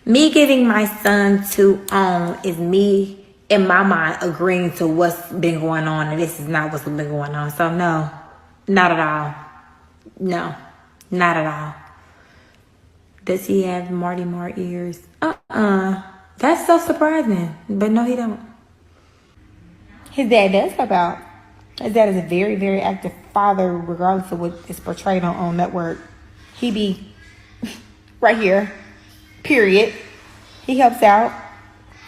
Me giving my son to own is me in my mind agreeing to what's been going on, and this is not what's been going on. So no, not at all. No, not at all. Does he have Marty Mark ears? That's so surprising. But no, he don't. His dad does help out. His dad is a very, very active father, regardless of what is portrayed on network. He be right here. Period. He helps out.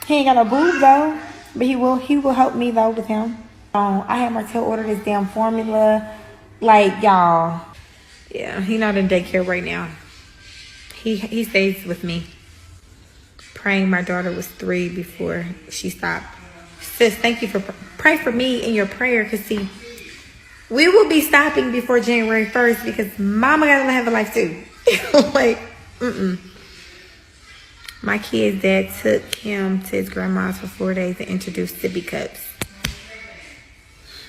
He ain't got no boobs though, but he will help me though with him. I had Martell order this damn formula. Like, y'all. Yeah, he not in daycare right now. He stays with me. Praying my daughter was 3 before she stopped. Sis, thank you for pray for me in your prayer, because see, we will be stopping before January 1st because mama gotta have a life too. Like, My kid's dad took him to his grandma's for 4 days and introduced sippy cups.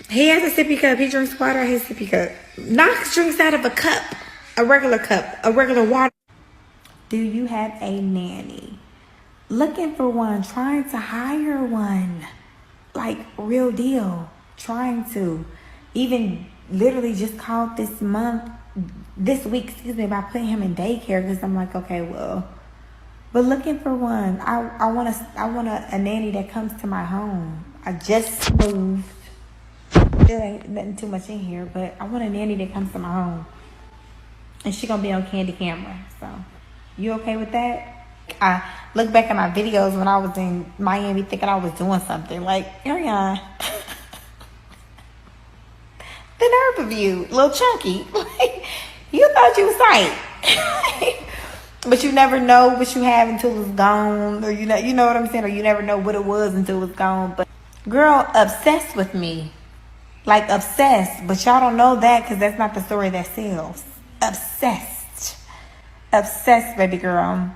He has a sippy cup. He drinks water out of his sippy cup. Knox drinks out of a cup, a regular water. Do you have a nanny? Looking for one, trying to hire one. Like, real deal. Trying to. Even literally just called this week, about putting him in daycare, because I'm like, okay, well. But looking for one. I want a nanny that comes to my home. I just moved. There ain't nothing too much in here, but I want a nanny that comes to my home. And she gonna be on candy camera. So, you okay with that? I look back at my videos when I was in Miami thinking I was doing something. Like, Arionne, the nerve of you, little chunky. You thought you was tight. But you never know what you have until it's gone. Or you know what I'm saying? Or you never know what it was until it's gone. But girl, obsessed with me. Like, obsessed. But y'all don't know that because that's not the story that sells. Obsessed. Obsessed, baby girl.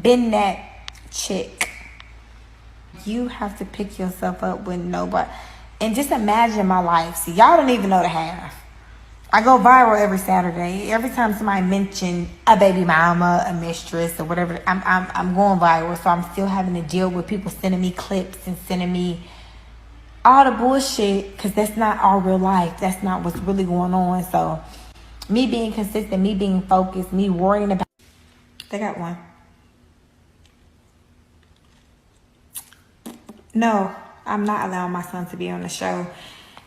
Been that chick. You have to pick yourself up with nobody. And just imagine my life. See, y'all don't even know the half. I go viral every Saturday. Every time somebody mention a baby mama, a mistress, or whatever, I'm going viral. So I'm still having to deal with people sending me clips and sending me all the bullshit, because that's not our real life. That's not what's really going on. So me being consistent, me being focused, me worrying about. They got one. No, I'm not allowing my son to be on the show.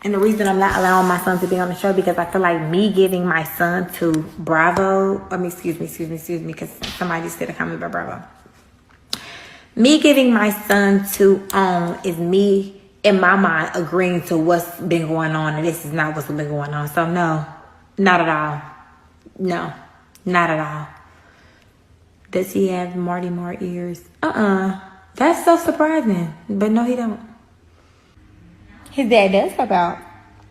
And the reason I'm not allowing my son to be on the show, because I feel like me giving my son to Bravo, excuse me, because somebody just did a comment about Bravo. Me giving my son to own is me in my mind agreeing to what's been going on, and this is not what's been going on. So no, not at all. No, not at all. Does he have Marty Mark ears? That's so surprising. But no, he don't. His dad does help out.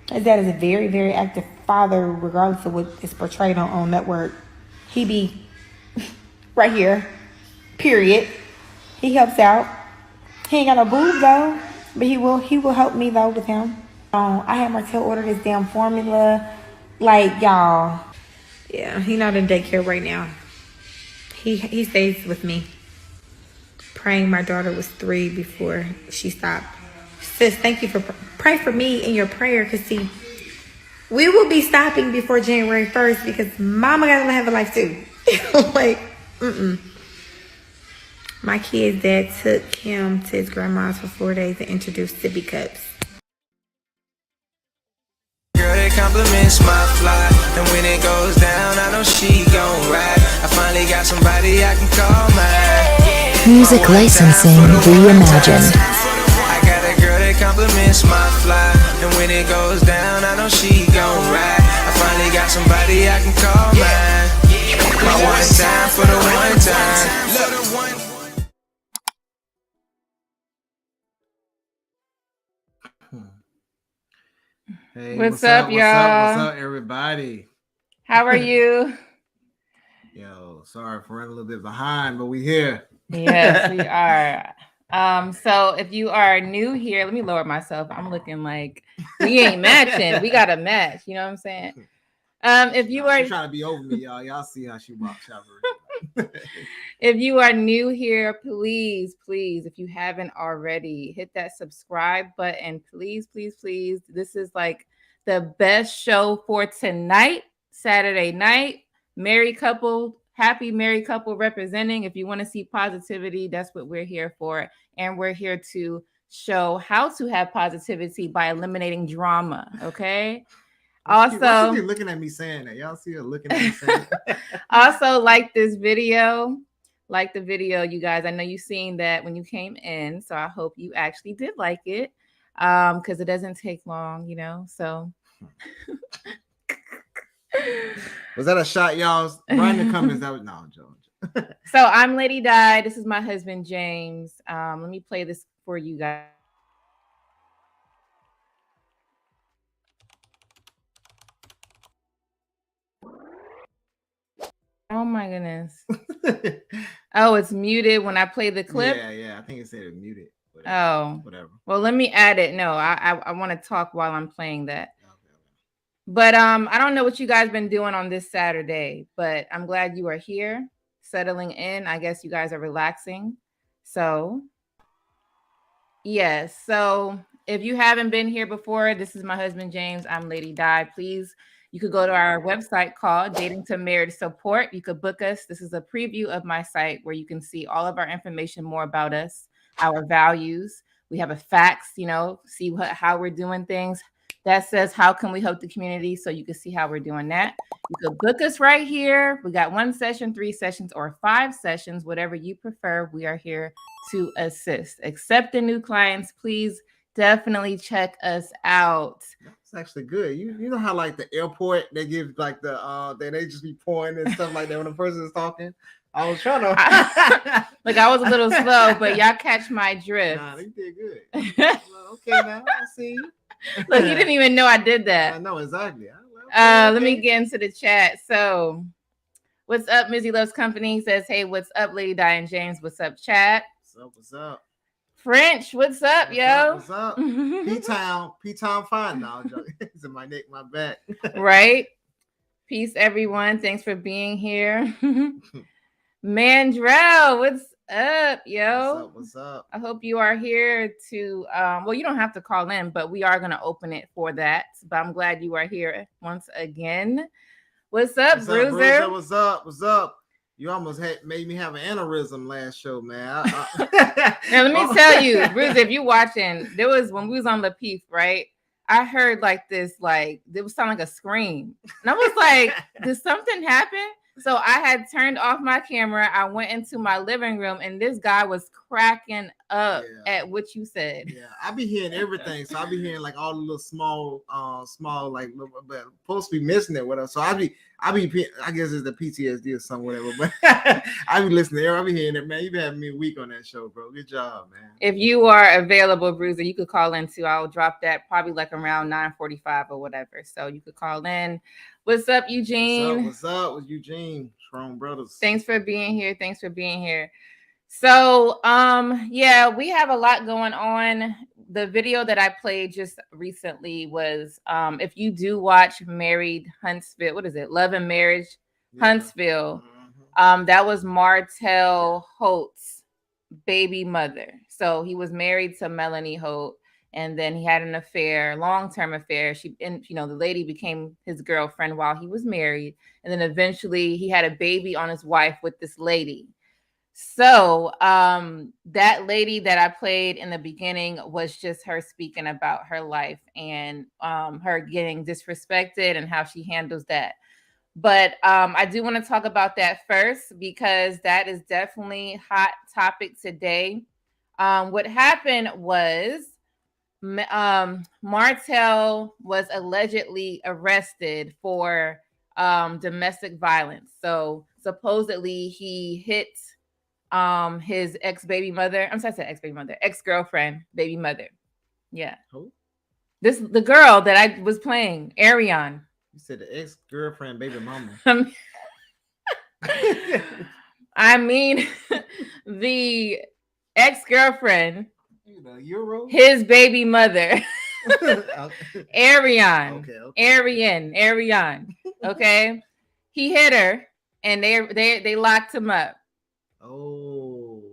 His dad is a very, very active father, regardless of what is portrayed on network. He be right here. Period. He helps out. He ain't got no boobs though, but he will help me though with him. I had Martell order this damn formula. Like, y'all. Yeah, he not in daycare right now. He stays with me. Praying my daughter was 3 before she stopped. Sis, thank you for pray for me in your prayer, because see, we will be stopping before January 1st because mama gotta have a life too. Like, My kid's dad took him to his grandma's for 4 days and introduced sippy cups. Girl, it compliments my fly, and when it goes down, I know she gon' ride. I finally got somebody I can call mine. Music licensing reimagined. Compliments my fly, and when it goes down, I know she gon' ride. I finally got somebody I can call mine. My one time for the one time. Hey, what's up, y'all? What's up, everybody? How are you? Yo, sorry for running a little bit behind, but we here. Yes, we are. So if you are new here, let me lower myself. I'm looking like we ain't matching. We got to match. You know what I'm saying? If you are trying to be over me, y'all see how she walks out. If you are new here, please, if you haven't already, hit that subscribe button. Please. This is like the best show for tonight, Saturday night. Married couple, happy married couple representing. If you want to see positivity, that's what we're here for. And we're here to show how to have positivity by eliminating drama. Okay. Also, why she looking at me saying that? Y'all see her looking at me saying that? Also, like this video. Like the video, you guys. I know you seen that when you came in, so I hope you actually did like it, because it doesn't take long, so. Was that a shot, y'all? Write in the comments. No, Joe. So I'm Lady Di. This is my husband, James. Let me play this for you guys. Oh my goodness. Oh, it's muted when I play the clip? Yeah. I think it said it muted. Whatever. Well, let me add it. No, I want to talk while I'm playing that. Okay. But I don't know what you guys been doing on this Saturday, but I'm glad you are here, settling in. I guess you guys are relaxing. So, yes. So if you haven't been here before, this is my husband, James. I'm Lady Di. Please, you could go to our website called Dating to Marriage Support. You could book us. This is a preview of my site where you can see all of our information, more about us, our values. We have a facts, see how we're doing things. That says, how can we help the community? So you can see how we're doing that. You could book us right here. We got 1 session, 3 sessions, or 5 sessions, whatever you prefer. We are here to assist. Accepting new clients, please definitely check us out. That's actually good. You know how like the airport, they give like they just be pouring and stuff like that when the person is talking. I was trying to I was a little slow, but y'all catch my drift. Nah, they did good. Well, okay, now I see you. Look, you didn't even know I did that. I know exactly. Let me get into the chat. So, what's up? Mizzy Loves Company says, "Hey, what's up, Lady Di and James? What's up, chat? What's up? French, what's up, yo? What's up? P-Town fine now. It's in my neck, my back. Right? Peace, everyone. Thanks for being here. Mandrell, what's up, yo? What's up? I hope you are here to, you don't have to call in, but we are going to open it for that. But I'm glad you are here once again. What's up, Bruiser? What's up? You almost made me have an aneurysm last show, man. Now, let me tell you, Bruiser, if you watching, there was, when we was on Lapeef, right? I heard like this, like, it was sound like a scream. And I was like, did something happen? So I had turned off my camera. I went into my living room and this guy was cracking up at what you said. Yeah, I be hearing everything. So I be hearing like all the little small, like, but supposed to be missing it with us. So I guess it's the PTSD or something, whatever. But I be listening there. I be hearing it, man. You been having me a week on that show, bro. Good job, man. If you are available, Bruiser, you could call in too. I'll drop that probably like around 9:45 or whatever. So you could call in. What's up, Eugene? What's up with Eugene? Strong Brothers. Thanks for being here. So, we have a lot going on. The video that I played just recently was, if you do watch Married Huntsville, what is it? Love and Marriage Huntsville. Mm-hmm. That was Martell Holt's baby mother. So he was married to Melanie Holt. And then he had an affair, long-term affair. The lady became his girlfriend while he was married. And then eventually he had a baby on his wife with this lady. So that lady that I played in the beginning was just her speaking about her life and her getting disrespected and how she handles that. But I do want to talk about that first because that is definitely a hot topic today. What happened was Martell was allegedly arrested for domestic violence. So supposedly he hit his ex-girlfriend, baby mother. Yeah. Who? The girl that I was playing, Arionne. You said the ex-girlfriend, baby mama. I mean, the ex-girlfriend, Euro? his baby mother, Arionne. Arionne. Okay. He hit her and they locked him up. Oh,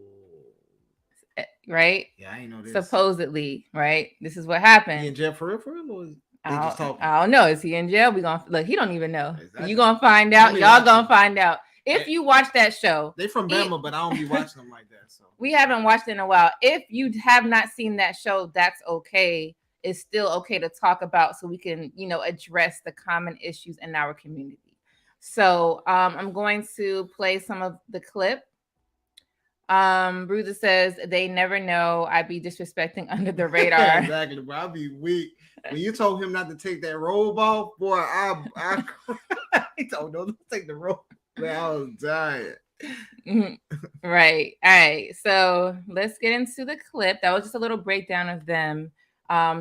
right? Yeah, I ain't know this. Supposedly, right? This is what happened. He in jail for real, or they just talking? I don't know. Is he in jail? We gonna look. He don't even know. Exactly. You gonna find out. Y'all gonna find out if you watch that show. They from Bama, but I don't be watching them like that. So we haven't watched it in a while. If you have not seen that show, that's okay. It's still okay to talk about, so we can, address the common issues in our community. So I'm going to play some of the clip. Bruiser says they never know. I be disrespecting under the radar. Exactly, bro. I be weak. When you told him not to take that robe off, boy, he told no, don't take the robe. Man, I was dying. Right. All right. So let's get into the clip. That was just a little breakdown of them.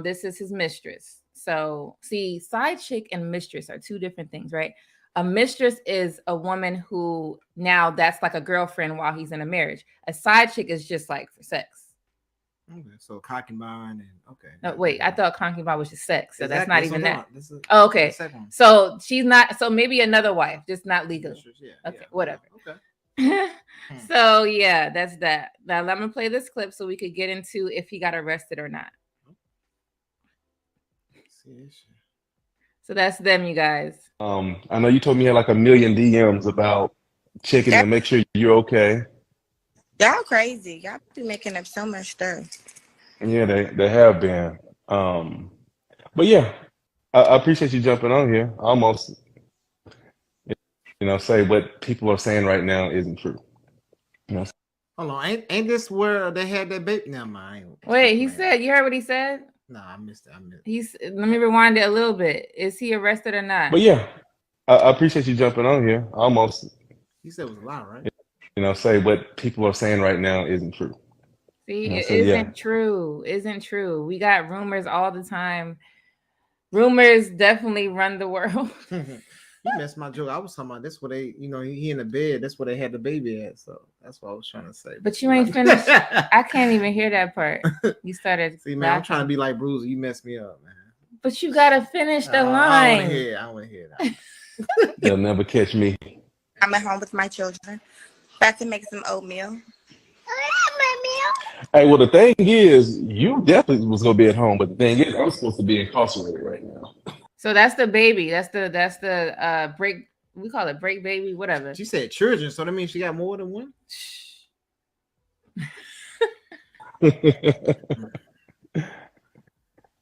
This is his mistress. So see, side chick and mistress are two different things, right? A mistress is a woman who now that's like a girlfriend while he's in a marriage. A side chick is just like for sex. Okay, so concubine and okay. No, wait, I thought concubine was just sex, so that's not even that. Oh, okay, so she's not. So maybe another wife, just not legally. Okay, whatever. Okay. So yeah, that's that. Now let me play this clip so we could get into if he got arrested or not. So that's them, you guys. I know you told me you had like 1 million DMs about checking to make sure you're okay. Y'all crazy. Y'all be making up so much stuff. Yeah, they have been. But yeah, I appreciate you jumping on here. I almost, say what people are saying right now isn't true. Hold on, ain't this where they had that baby? Never mind. Wait, he said. You heard what he said? No, I missed it. Let me rewind it a little bit. Is he arrested or not? But yeah, I appreciate you jumping on here. I almost. He said it was a lie, right? Say what people are saying right now isn't true. See, it isn't true. Isn't true. We got rumors all the time. Rumors definitely run the world. You messed my joke. I was talking about this where they, he in the bed. That's where they had the baby at. So that's what I was trying to say. But you ain't finished. I can't even hear that part. You started. See, man, I'm trying to be like Bruiser. You messed me up, man. But you gotta finish the line. I want to hear that. They'll never catch me. I'm at home with my children. About to make some oatmeal. Hey, well, the thing is, you definitely was gonna be at home, but the thing is, I'm supposed to be incarcerated right now. So that's the baby. That's the break. We call it break baby, whatever. She said children, so that means she got more than one.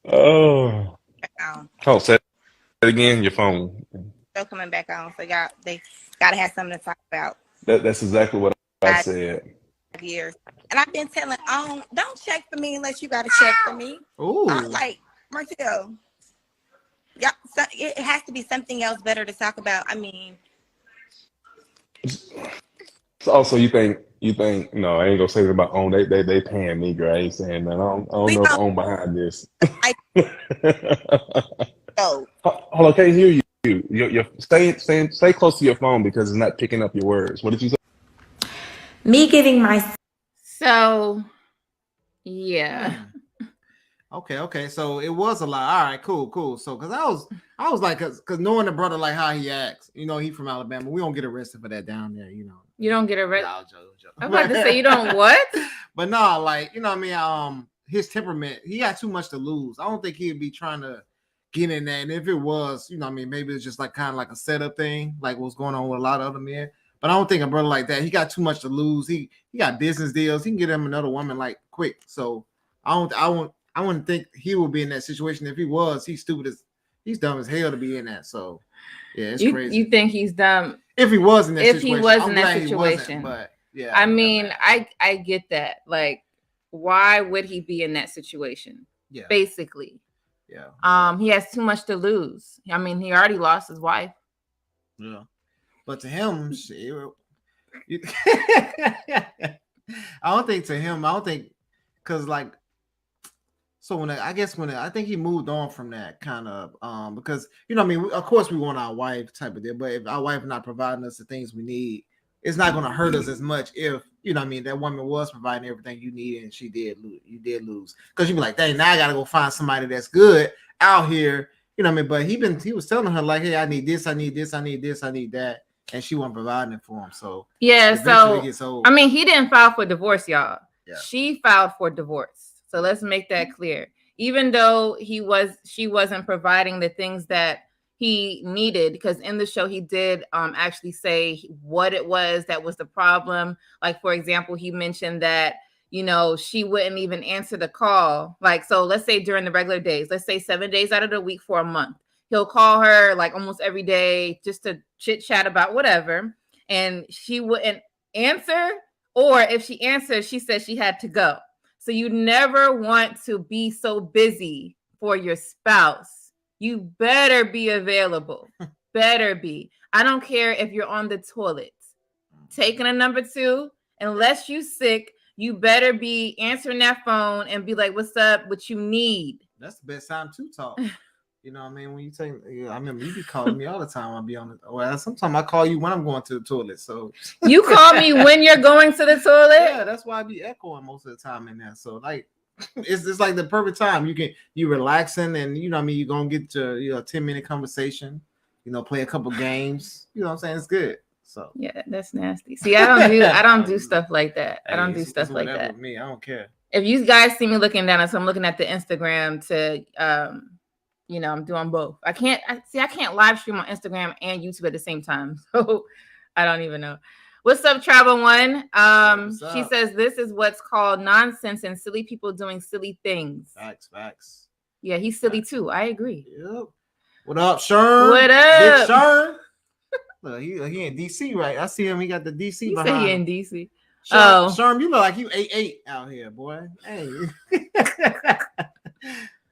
Oh, say it again. Your phone. Still coming back on, so y'all they gotta have something to talk about. That's exactly what I said. Years, and I've been telling, don't check for me unless you gotta check for me. Ooh, like Martell. Yeah, so it has to be something else better to talk about. I mean, so also you think no, I ain't gonna say about own. They paying me, girl. I ain't saying that. I don't know if own behind this. Oh, hold on, can't hear you. You're stay close to your phone because it's not picking up your words. What did you say? Me giving my. So, yeah. Okay. So it was a lie. All right, cool. So, cause I was like, cause knowing the brother like how he acts, he from Alabama. We don't get arrested for that down there, You don't get arrested. Joke. I'm about to say you don't what? But no, like his temperament, he got too much to lose. I don't think he'd be trying to get in there. And if it was, maybe it's just like kind of like a setup thing, like what's going on with a lot of other men. But I don't think a brother like that. He got too much to lose. He got business deals. He can get him another woman like quick. So I wouldn't think he would be in that situation. If he was, he's dumb as hell to be in that. So yeah, it's crazy. You think he's dumb? If he was in that situation. If he was in that situation. But yeah. I mean, I get that. Like, why would he be in that situation? Yeah. Basically. Yeah. He has too much to lose. I mean, he already lost his wife. Yeah. But to him, I don't think, because like, so I think he moved on from that kind of, because, of course we want our wife type of deal, but if our wife not providing us the things we need, it's not going to hurt us as much if, that woman was providing everything you need and you did lose. Because you be like, dang, now I got to go find somebody that's good out here, but he was telling her like, hey, I need this, I need this, I need this, I need that. and she wasn't providing it for him. So yeah, eventually it so gets old. I mean, he didn't file for divorce, y'all. Yeah. She filed for divorce. So let's make that clear. Even though she wasn't providing the things that he needed, because in the show he did actually say what it was that was the problem. Like, for example, he mentioned that, you know, she wouldn't even answer the call. Like, so let's say during the regular days, let's say 7 days out of the week for a month, he'll call her like almost every day just to chit chat about whatever, and she wouldn't answer, or if she answered, she said she had to go. So you never want to be so busy for your spouse. You better be available. Better be. I don't care if you're on the toilet, taking a number 2, unless you sick, you better be answering that phone and be like, what's up, what you need. That's the best time to talk. You know what I mean? When you take, I remember you be calling me all the time. I'll be on the, well, sometimes I call you when I'm going to the toilet. So you call me when you're going to the toilet? Yeah, that's why I be echoing most of the time in there. So like, it's like the perfect time. You relaxing, and you know what I mean, you're gonna get to, you know, a 10-minute conversation, you know, play a couple games. You know what I'm saying? It's good. So yeah, that's nasty. See, I don't do stuff like that. I don't do stuff like that. With me, I don't care. If you guys see me looking down, so I'm looking at the Instagram to you know, I'm doing both. I can't live stream on Instagram and YouTube at the same time. So I don't even know. What's up, Travel One? She says this is what's called nonsense and silly people doing silly things. Facts. Yeah, he's silly too. I agree. Yep. What up, Sherm? What up? Big Sherm? Look, he in DC, right? I see him. He got the DC You behind say he him. in DC. Sherm, you look like you 8'8" out here, boy. Hey.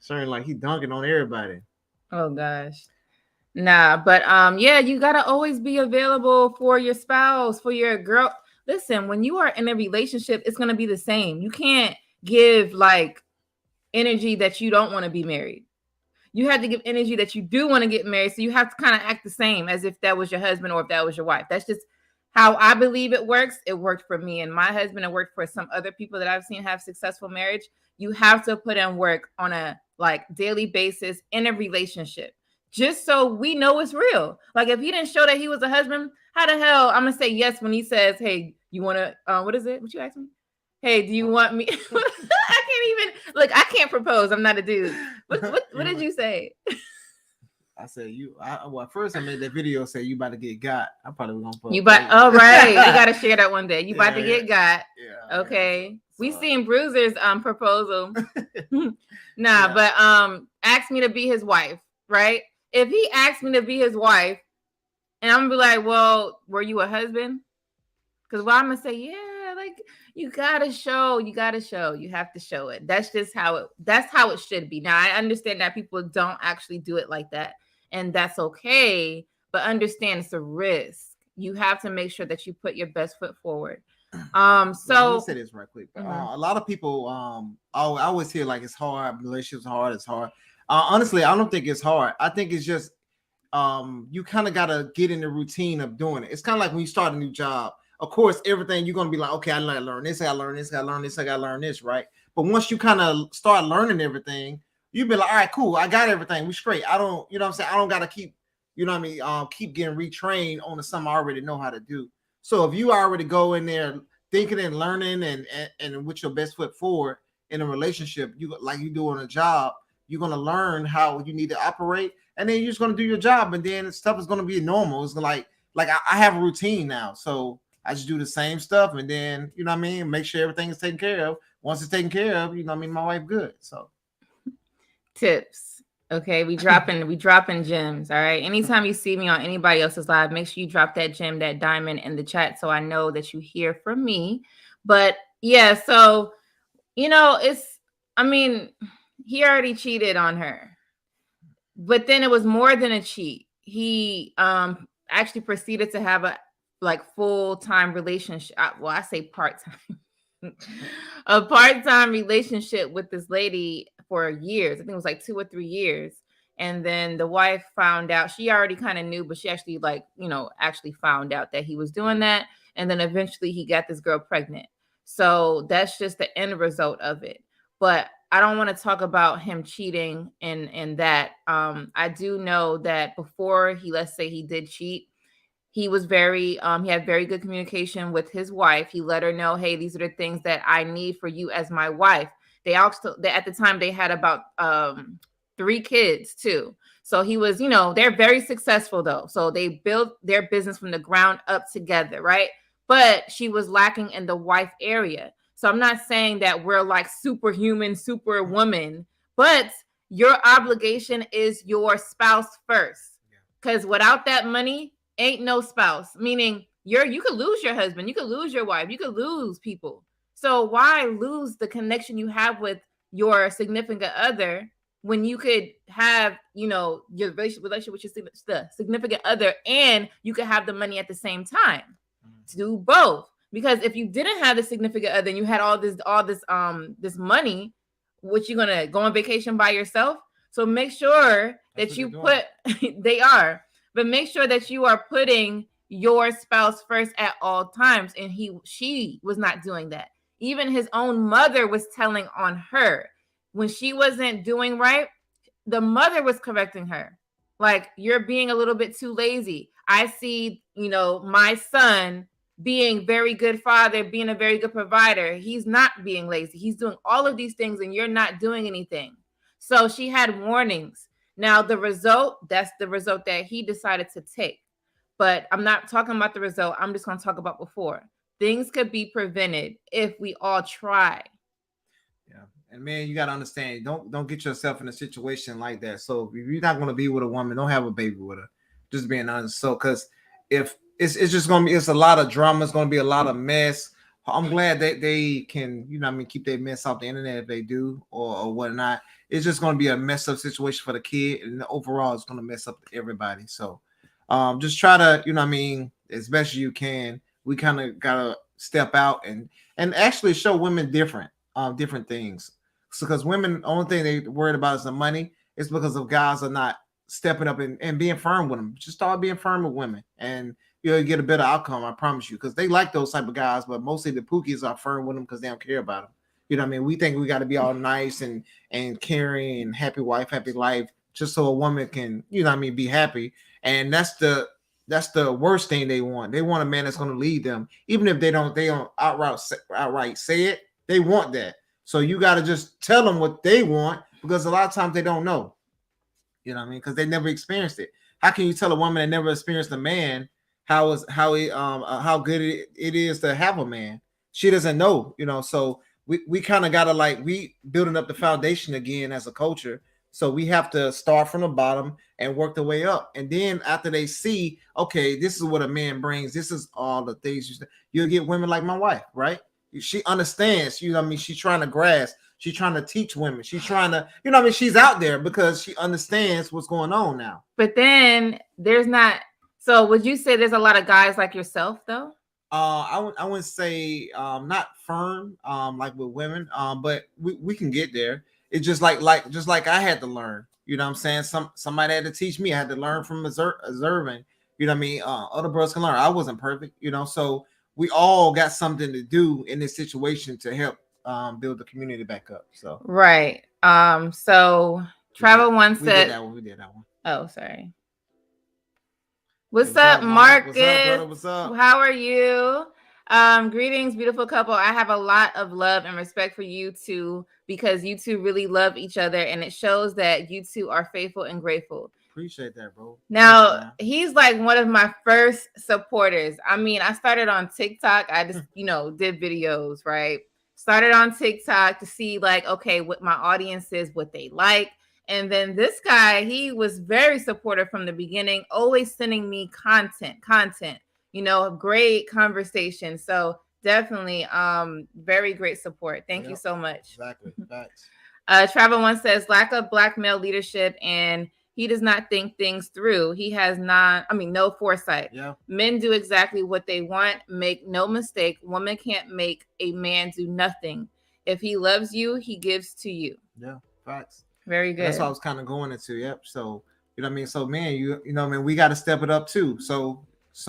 Sherm, like he dunking on everybody. Oh gosh. Nah, but yeah, you gotta always be available for your spouse, for your girl. Listen, when you are in a relationship, it's gonna be the same. You can't give like energy that you don't want to be married. You have to give energy that you do want to get married. So you have to kind of act the same as if that was your husband or if that was your wife. That's just how I believe it works. It worked for me and my husband. It worked for some other people that I've seen have successful marriage. You have to put in work on a like daily basis in a relationship, just so we know it's real. Like if he didn't show that he was a husband, how the hell I'm gonna say yes when he says, "Hey, you wanna? What is it? What you asked me? Hey, do you want me?" I can't even look. I can't propose. I'm not a dude. What did you say? I said well, first I made that video say you about to get got. I probably was gonna put you about. Oh right, we gotta share that one day. You about to get got. Yeah. Okay. So, we seen Bruiser's proposal. But asked me to be his wife, right? If he asked me to be his wife, and I'm gonna be like, well, were you a husband? Because I'm gonna say, yeah, like you gotta show, you have to show it. That's just how it should be. Now I understand that people don't actually do it like that, and that's okay. But understand it's a risk. You have to make sure that you put your best foot forward. let me say this right quick. A lot of people, I always hear like it's hard. Relationships are hard. It's hard. Honestly, I don't think it's hard. I think it's just you kind of gotta get in the routine of doing it. It's kind of like when you start a new job. Of course, everything you're gonna be like, okay, I gotta learn this, I gotta learn this, I gotta learn this, I gotta learn this, right? But once you kind of start learning everything, you'll be like, all right, cool, I got everything. We straight. I don't, you know what I'm saying? I don't gotta keep, you know what I mean, keep getting retrained on something I already know how to do. So if you already go in there thinking and learning and with your best foot forward in a relationship, you like you do on a job, you're gonna learn how you need to operate, and then you're just gonna do your job, and then stuff is gonna be normal. It's like I have a routine now, so I just do the same stuff, and then you know what I mean, make sure everything is taken care of. Once it's taken care of, you know what I mean, my wife good. So tips. Okay, we dropping gems. All right. Anytime you see me on anybody else's live, make sure you drop that gem, that diamond in the chat, so I know that you hear from me. But yeah, so you know, he already cheated on her, but then it was more than a cheat. He actually proceeded to have a like full-time relationship. Well, I say part-time, a part-time relationship with this lady for years. I think it was like 2 or 3 years. And then the wife found out. She already kind of knew, but she actually actually found out that he was doing that. And then eventually he got this girl pregnant. So that's just the end result of it. But I don't want to talk about him cheating and that. I do know that before let's say he did cheat, he was very he had very good communication with his wife. He let her know, hey, these are the things that I need for you as my wife. They also at the time they had about 3 kids too. So he was, they're very successful though. So they built their business from the ground up together, right? But she was lacking in the wife area. So I'm not saying that we're like superhuman, superwoman, but your obligation is your spouse first. Because without that money, ain't no spouse. Meaning you could lose your husband, you could lose your wife, you could lose people. So why lose the connection you have with your significant other when you could have, your relationship with your significant other, and you could have the money at the same time to do both? Because if you didn't have the significant other and you had all this money, what you gonna go on vacation by yourself? So make sure that you put they are, but make sure that you are putting your spouse first at all times. And she was not doing that. Even his own mother was telling on her when she wasn't doing right. The mother was correcting her, like, you're being a little bit too lazy. I see, my son being very good father, being a very good provider. He's not being lazy. He's doing all of these things and you're not doing anything. So she had warnings. Now that's the result that he decided to take. But I'm not talking about the result. I'm just going to talk about before. Things could be prevented if we all try. Yeah. And man, you got to understand, don't get yourself in a situation like that. So if you're not going to be with a woman, don't have a baby with her. Just being honest. So, because if it's just going to be, it's a lot of drama. It's going to be a lot of mess. I'm glad that they can, keep their mess off the internet if they do or whatnot. It's just going to be a mess up situation for the kid. And overall, it's going to mess up everybody. So just try to, as best as you can. We kind of got to step out and actually show women different things. So, because women, the only thing they worried about is the money. It's because of guys are not stepping up and being firm with them. Just start being firm with women, and you'll get a better outcome. I promise you, because they like those type of guys, but mostly the pookies are firm with them because they don't care about them. You know what I mean? We think we got to be all nice and caring and happy wife, happy life, just so a woman can, be happy. And that's the worst thing they want. They want a man that's going to lead them, even if they don't outright say it. They want that. So you got to just tell them what they want, because a lot of times they don't know. You know what I mean? Because they never experienced it. How can you tell a woman that never experienced a man how good it is to have a man? She doesn't know. So we kind of gotta we building up the foundation again as a culture. So we have to start from the bottom and work the way up. And then after they see, okay, this is what a man brings, this is all the things you'll get women like my wife, right? She understands, she's trying to grasp, she's trying to teach women, she's trying to, she's out there because she understands what's going on now. But then there's not, so would you say there's a lot of guys like yourself though? I wouldn't say not firm like with women, but we can get there. It's just like I had to learn, what I'm saying? Somebody had to teach me. I had to learn from observing, other brothers can learn. I wasn't perfect, so we all got something to do in this situation to help build the community back up. So right. So Travel One said we did that one. Oh, sorry. What's up, Marcus? What's up, brother? What's up? How are you? Greetings, beautiful couple. I have a lot of love and respect for you two, because you two really love each other, and it shows that you two are faithful and grateful. Appreciate that, bro. Now, he's like one of my first supporters. I mean, I started on TikTok. I just, did videos, right? Started on TikTok to see okay, what my audience is, what they like. And then this guy, he was very supportive from the beginning, always sending me content, great conversation. So definitely very great support. Thank you so much. Exactly. Facts. Travel One says, lack of black male leadership, and he does not think things through. He has no foresight. Yeah. Men do exactly what they want. Make no mistake, woman can't make a man do nothing. If he loves you, he gives to you. Yeah, facts. Very good. That's what I was kind of going into. Yep. So, so man, we got to step it up too. So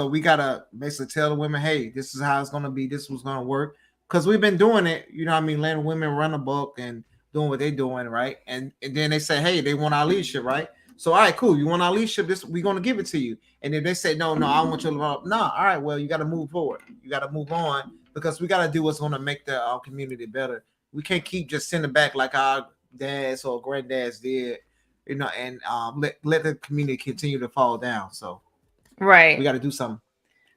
we got to basically tell the women, hey, this is how it's going to be. This was going to work. Because we've been doing it, letting women run a book and doing what they're doing, right? And then they say, hey, they want our leadership, right? So, all right, cool. You want our leadership? This we're gonna give it to you. And if they say no, I want you to love. No, all right, well, you got to move forward. You got to move on because we got to do what's gonna make our community better. We can't keep just sending back like our dads or granddads did, and let the community continue to fall down. So, right, we got to do something.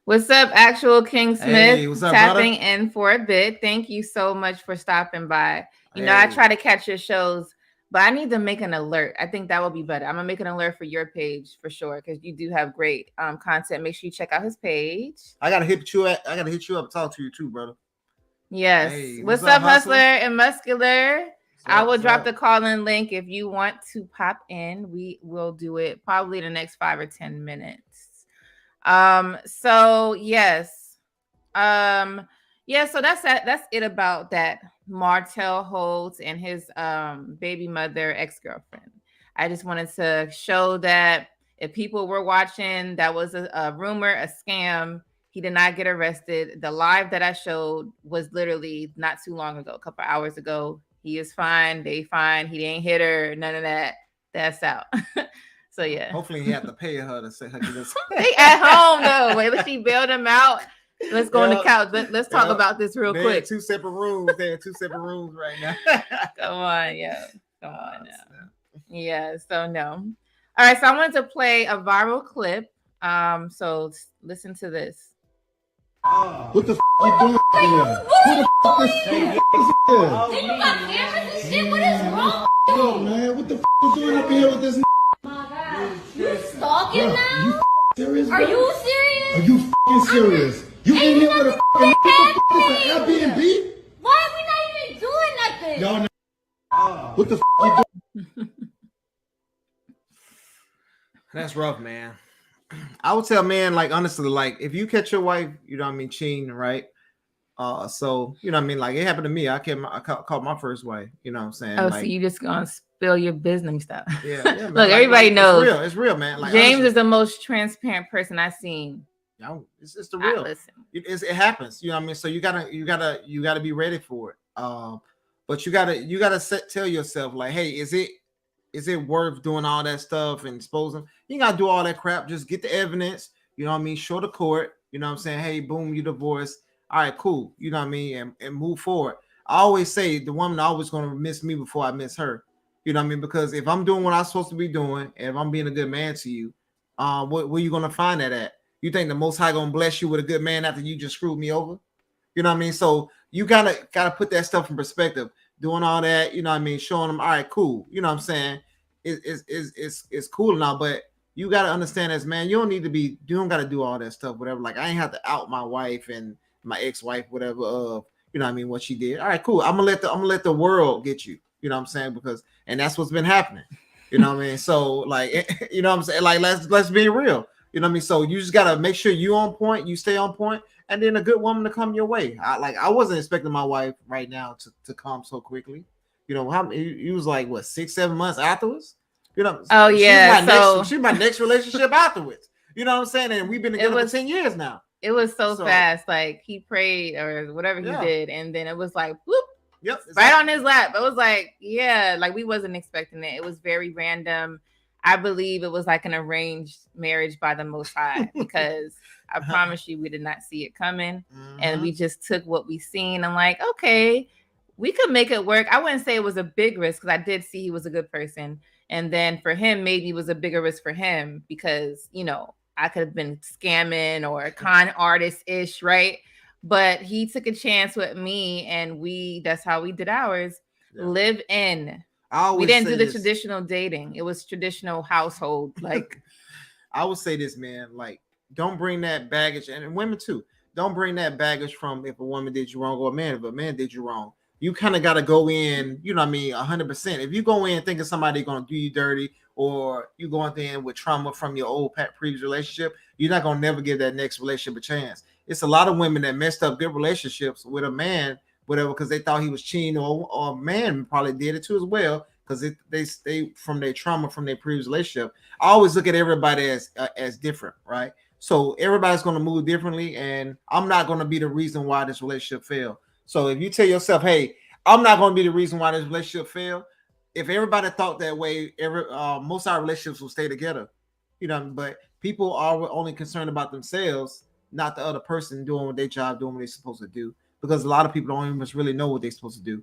What's up, Actual King Smith? Hey, what's up, tapping brother? in for a bit. Thank you so much for stopping by. You know, I try to catch your shows, but I need to make an alert. I think that would be better. I'm gonna make an alert for your page for sure because you do have great content. Make sure you check out his page. I gotta hit you up and talk to you too, brother. Yes. Hey, what's up, Hustler and Muscular? I will drop the call-in link if you want to pop in. We will do it probably the next 5 or 10 minutes. So yes. So that's it about that Martell Holt and his baby mother ex-girlfriend. I just wanted to show that if people were watching, that was a rumor, a scam. He did not get arrested. The live that I showed was literally not too long ago, a couple hours ago. He is fine. They fine. He didn't hit her. None of that. That's out. So yeah. Hopefully he had to pay her to say her this. They at home though. Wait, she bailed him out. Let's go on the couch. Let's talk about this real quick. Two separate rooms. They're in 2 separate rooms right now. Come on, yeah. Come on now. Yeah. So no. All right. So I wanted to play a viral clip. So listen to this. What the f you doing here? Who the f is here? Then you got cameras and shit? What is wrong with you? Yo, man, what the f you doing up here with this? Oh my God. You stalking now? You serious? Are you serious? Are you f***ing serious? You in here with a f***ing Airbnb? Why are we not even doing nothing? Y'all what the f you doing? That's rough, man. I would tell men, like, honestly, like, if you catch your wife, cheating, right? So, like, it happened to me. I caught my first wife, you know what I'm saying? Oh, like, so you just gonna spill your business stuff. Yeah, man. Look, everybody knows. It's real, man. Like, James honestly, is the most transparent person I've seen. It's the real. Listen. It happens, you know what I mean? So you gotta be ready for it. But you gotta tell yourself, like, hey, is it worth doing all that stuff and exposing? You gotta do all that crap. Just get the evidence, you know what I mean? Show the court, you know what I'm saying? Hey, boom, you divorced. All right, cool. You know what I mean? And move forward. I always say the woman always gonna miss me before I miss her. You know what I mean? Because if I'm doing what I'm supposed to be doing, and if I'm being a good man to you, where you gonna find that at? You think the Most High gonna bless you with a good man after you just screwed me over? You know what I mean? So you gotta put that stuff in perspective. Doing all that, you know what I mean? Showing them, all right, cool. You know what I'm saying? It's cool now, but you gotta understand as man, you don't gotta do all that stuff, whatever. Like, I ain't have to out my wife and my ex-wife, whatever, you know what I mean, what she did. All right, cool. I'm gonna let the world get you, you know what I'm saying? And that's what's been happening. You know what I mean? So, like, you know what I'm saying? Like, let's be real. You know what I mean? So you just gotta make sure you on point, you stay on point, and then a good woman to come your way. I wasn't expecting my wife right now to come so quickly. You know, he was like, what, 6-7 months afterwards? You know, oh yeah. She's my next relationship afterwards. You know what I'm saying? And we've been together for 10 years now. It was so fast. Like, he prayed or whatever he did, and then it was like, whoop. Yep, right on his lap. It was like, yeah, like we wasn't expecting it. It was very random. I believe it was like an arranged marriage by the Most High because I promise you, we did not see it coming, and we just took what we seen. I'm like, okay, we could make it work. I wouldn't say it was a big risk because I did see he was a good person, and then for him, maybe it was a bigger risk for him because I could have been scamming or con artist-ish, right? But he took a chance with me, and that's how we did ours. Yeah. Live in. We didn't do the traditional dating. It was traditional household. Like, I would say this, man, like, don't bring that baggage, and women too. Don't bring that baggage from if a woman did you wrong or if a man did you wrong. You kind of got to go in, 100%. If you go in thinking somebody's going to do you dirty, or you go in with trauma from your old previous relationship, you're not going to never give that next relationship a chance. It's a lot of women that messed up good relationships with a man, whatever, because they thought he was cheating, or a man probably did it too as well, because they from their trauma from their previous relationship. I always look at everybody as different, right? So everybody's going to move differently, and I'm not going to be the reason why this relationship failed. So if you tell yourself, hey, I'm not going to be the reason why this relationship failed, if everybody thought that way, most of our relationships will stay together. But people are only concerned about themselves, not the other person doing what their job, doing what they're supposed to do. Because a lot of people don't even really know what they're supposed to do.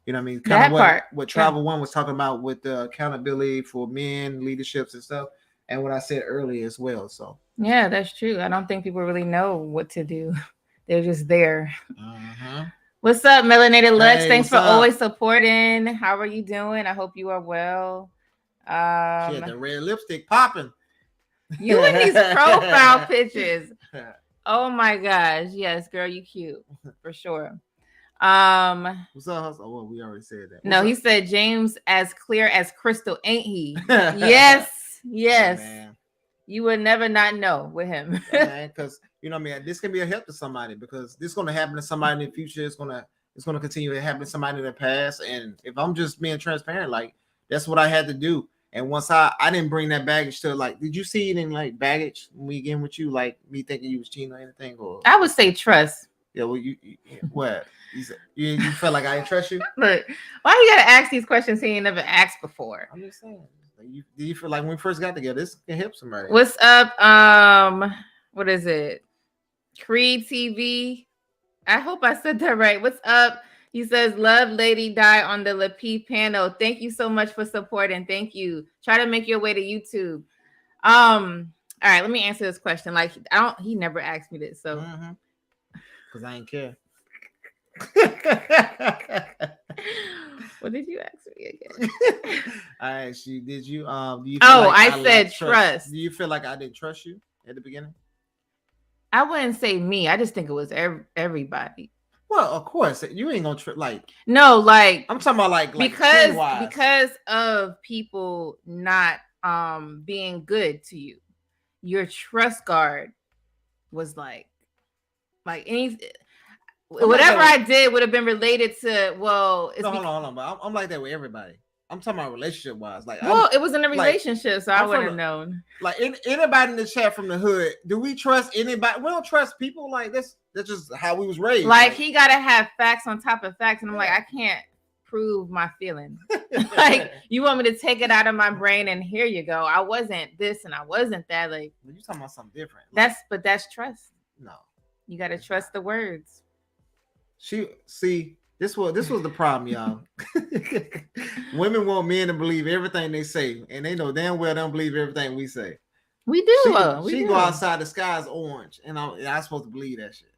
You know what I mean? Kind of what Travel One was talking about with the accountability for men, leaderships and stuff, and what I said earlier as well. So yeah, that's true. I don't think people really know what to do. They're just there. What's up, Melanated Lux? Hey, Thanks for what's up? always supporting. How are you doing? I hope you are well. Yeah, the red lipstick popping. You in these profile pictures. Oh my gosh. Yes, girl, you cute. For sure. What's up? Oh, well, we already said that. No, he said James as clear as crystal, ain't he? Yes. Yeah, you would never not know with him. Because you know what I mean, this can be a help to somebody, because this is going to happen to somebody in the future. It's going to continue to happen to somebody in the past. And if I'm just being transparent, like, that's what I had to do. And once I didn't bring that baggage to, like, did you see it in like baggage when we getting with you, like me thinking you was cheating or anything? Or I would say trust. Yeah, well, you what? You felt like I didn't trust you? Look, why you gotta ask these questions he ain't never asked before? I'm just saying. Do you feel like when we first got together, this can help somebody? What's up? What is it? Creed TV. I hope I said that right. What's up? He says, "Love Lady Die on the Lapi panel." Thank you so much for supporting. Thank you. Try to make your way to YouTube. All right, let me answer this question. Like, he never asked me this, so because I ain't care. What did you ask me again? I asked you, did you do you I said trust. Do you feel like I didn't trust you at the beginning? I wouldn't say me. I just think it was everybody. Well, of course, you ain't gonna like. No, like I'm talking about like because of people not being good to you. Your trust guard was like any. Whatever I did would have been related to, well, it's hold on. But I'm like that with everybody. I'm talking about relationship wise. Like, it was in a relationship, so I would have known. Like, anybody in the chat from the hood, do we trust anybody? We don't trust people like this. That's just how we was raised. Like, he gotta have facts on top of facts, and I'm like, I can't prove my feelings. Like, you want me to take it out of my brain, and here you go. I wasn't this and I wasn't that. Like, you talking about something different. But that's trust. No, you gotta trust the words. This was the problem, y'all. Women want men to believe everything they say, and they know damn well they don't believe everything we say. We do. She go outside, the sky's orange, and I'm supposed to believe that shit.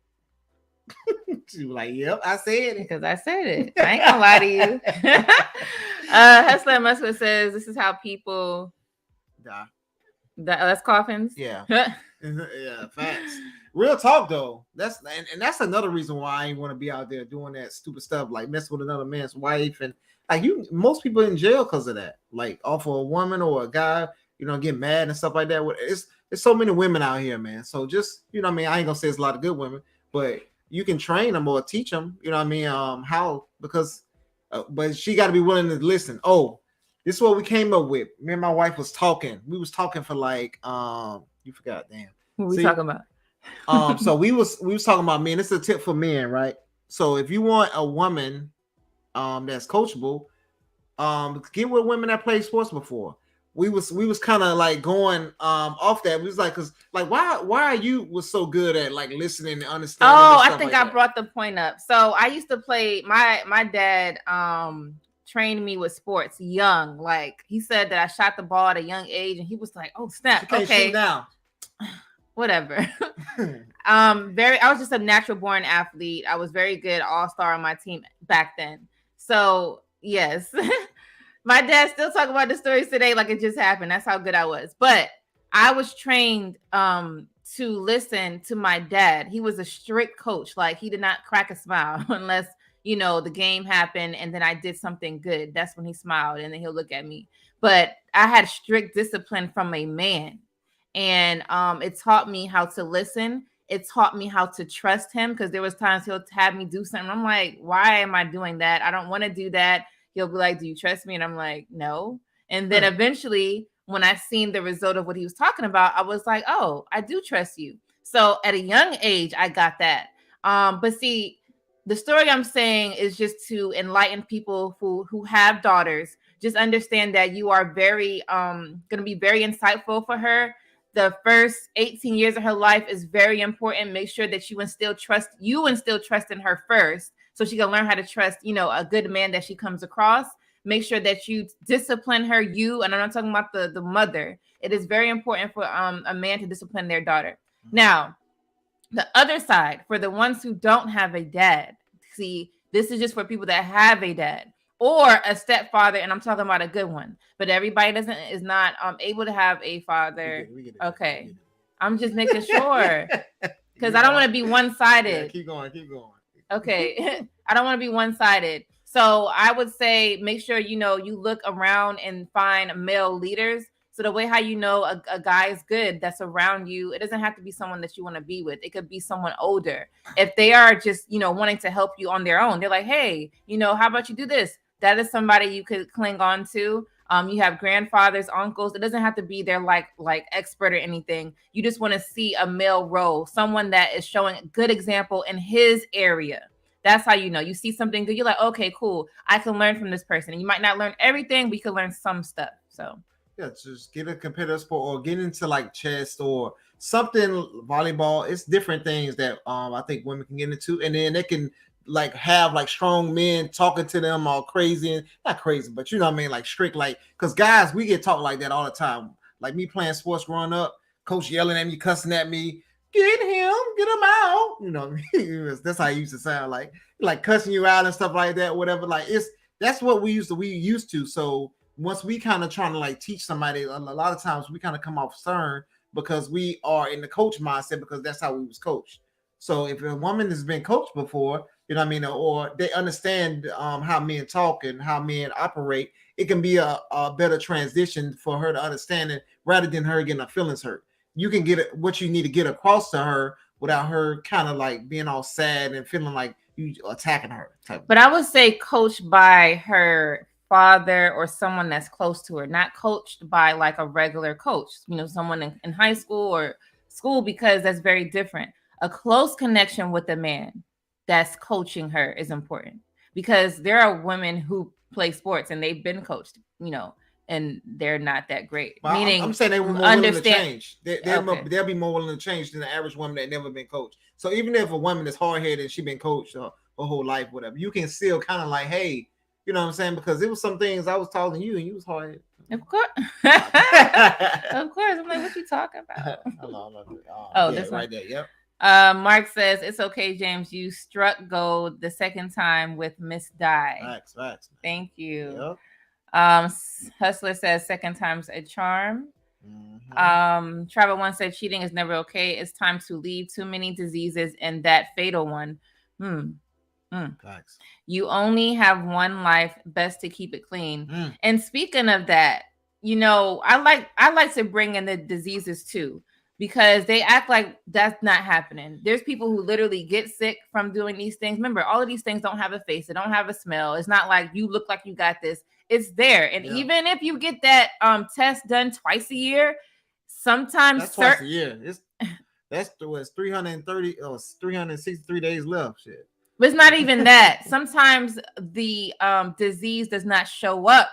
She was like, "Yep, I said it because I said it. I ain't gonna lie to you." Hustler Muscle says, "This is how people die. That's coffins." Yeah, yeah, facts. Real talk though. That's another reason why I ain't want to be out there doing that stupid stuff, like messing with another man's wife, and like most people in jail because of that. Like, off of a woman or a guy, get mad and stuff like that. It's so many women out here, man. So just what I mean, I ain't gonna say it's a lot of good women, but you can train them or teach them. You know what I mean? How? Because, but she got to be willing to listen. Oh, this is what we came up with. Me and my wife was talking. We was talking for like you forgot, damn. What we talking about? So we was talking about men. This is a tip for men, right? So if you want a woman that's coachable, get with women that played sports before. We was kind of like going off that. We was like, because like why are you was so good at like listening and understanding? Oh, I think I brought the point up. So I used to play. My dad trained me with sports young. Like, he said that I shot the ball at a young age, and he was like, "Oh snap, okay, now." Whatever. I was just a natural born athlete. I was very good, all-star on my team back then. So yes, my dad still talk about the stories today like it just happened. That's how good I was. But I was trained to listen to my dad. He was a strict coach. Like, he did not crack a smile unless the game happened and then I did something good. That's when he smiled, and then he'll look at me. But I had strict discipline from a man. And it taught me how to listen. It taught me how to trust him, because there was times he'll have me do something. I'm like, why am I doing that? I don't want to do that. He'll be like, do you trust me? And I'm like, no. And then eventually, when I seen the result of what he was talking about, I was like, oh, I do trust you. So at a young age, I got that. But see, the story I'm saying is just to enlighten people who have daughters just understand that you are very going to be very insightful for her. The first 18 years of her life is very important. Make sure that you instill trust in her first, so she can learn how to trust, a good man that she comes across. Make sure that you discipline her, and I'm not talking about the mother. It is very important for a man to discipline their daughter. Now, the other side, for the ones who don't have a dad, see, this is just for people that have a dad or a stepfather, and I'm talking about a good one. But everybody is not able to have a father. We get it. Okay, I'm just making sure because I don't want to be one-sided. Yeah, keep going. Okay, I don't want to be one-sided. So I would say make sure you look around and find male leaders. So the way how a guy is good that's around you, it doesn't have to be someone that you want to be with. It could be someone older. If they are just, wanting to help you on their own, they're like, hey, how about you do this? That is somebody you could cling on to. You have grandfathers, uncles. It doesn't have to be their like expert or anything. You just want to see a male role, someone that is showing a good example in his area. That's how you see something good. You're like, okay, cool. I can learn from this person. And you might not learn everything, but you can learn some stuff. So yeah, just get a competitive sport or get into like chess or something, volleyball. It's different things that I think women can get into, and then they can like have like strong men talking to them all crazy, and not crazy, but you know what I mean, like strict, like because guys, we get taught like that all the time. Like me playing sports growing up, coach yelling at me, cussing at me, get him out. That's how it used to sound, like cussing you out and stuff like that, whatever. Like that's what we used to. So once we kind of trying to like teach somebody, a lot of times we kind of come off stern because we are in the coach mindset because that's how we was coached. So if a woman has been coached before, you know what I mean, or they understand how men talk and how men operate, it can be a better transition for her to understand it rather than her getting her feelings hurt. You can get what you need to get across to her without her kind of like being all sad and feeling like you attacking her. But I would say coached by her father or someone that's close to her, not coached by like a regular coach, someone in high school or school, because that's very different. A close connection with a man that's coaching her is important, because there are women who play sports and they've been coached, and they're not that great. Well, meaning, I'm saying they were more willing to change. They'll be more willing to change than the average woman that never been coached. So even if a woman is hard-headed and she been coached her whole life, whatever, you can still kind of like, hey, you know what I'm saying? Because it was some things I was telling you and you was hard-headed. Of course. Of course. I'm like, what you talking about? Oh, that's right there. Yep. Mark says, it's okay, James. You struck gold the second time with Miss Di. Facts. Thank you. Yep. Hustler says, second time's a charm. Travel One said, cheating is never okay. It's time to leave. Too many diseases and that fatal one. Facts. You only have one life. Best to keep it clean. And speaking of that, I like to bring in the diseases too, because they act like that's not happening. There's people who literally get sick from doing these things. Remember, all of these things don't have a face. They don't have a smell. It's not like you look like you got this. It's there. And even if you get that test done twice a year, sometimes that's twice a year. That's 330 or 363 days left. Shit. But it's not even that. Sometimes the disease does not show up.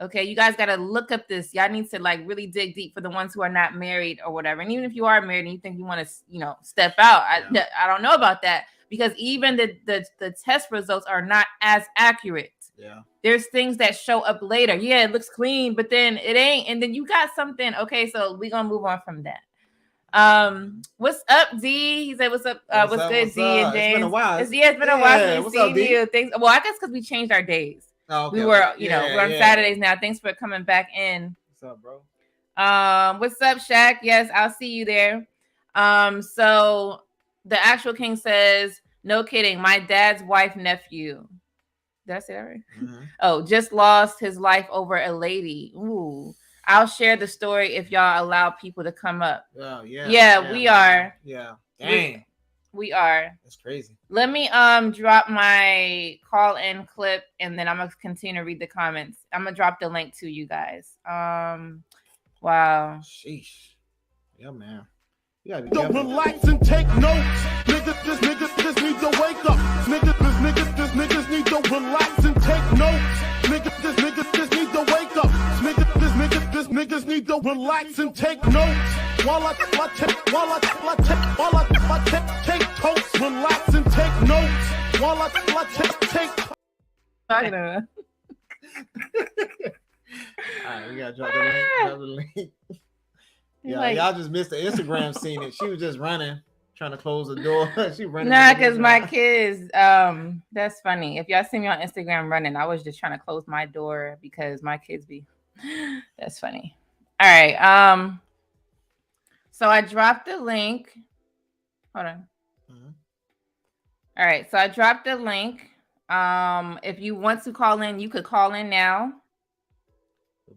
Okay, you guys got to look up this. Y'all need to like really dig deep for the ones who are not married or whatever. And even if you are married and you think you want to, step out, I don't know about that, because even the test results are not as accurate. Yeah. There's things that show up later. Yeah, it looks clean, but then it ain't. And then you got something. Okay, so we're going to move on from that. What's up, D? He said, what's up? What's good, D and James? It's been a while. It's been a while since we've seen you. Well, I guess because we changed our days. Oh, okay, we were, we're on Saturdays now. Thanks for coming back in. What's up, bro? What's up, Shaq? Yes, I'll see you there. So the actual king says, no kidding, my dad's wife nephew. Did I say that right? Oh, just lost his life over a lady. Ooh. I'll share the story if y'all allow people to come up. Oh, yeah, we are. Yeah. Dang. We are. That's crazy. Let me drop my call-in clip, and then I'm gonna continue to read the comments. I'm gonna drop the link to you guys. Wow. Sheesh. Yeah, man. You gotta Don't relax and take notes. Niggas need to wake up. Niggas need to relax and take notes. Niggas need just need to relax and take notes while I take totes. Relax and take notes while I take. All right, we gotta drop the link. Yeah, Like- y'all just missed the Instagram scene. It. She was just running, trying to close the door. She running. Nah, because my kids, that's funny. If y'all see me on Instagram running, I was just trying to close my door because my kids be, that's funny. All right. So I dropped the link. Hold on. All right. So I dropped the link. If you want to call in, you could call in now.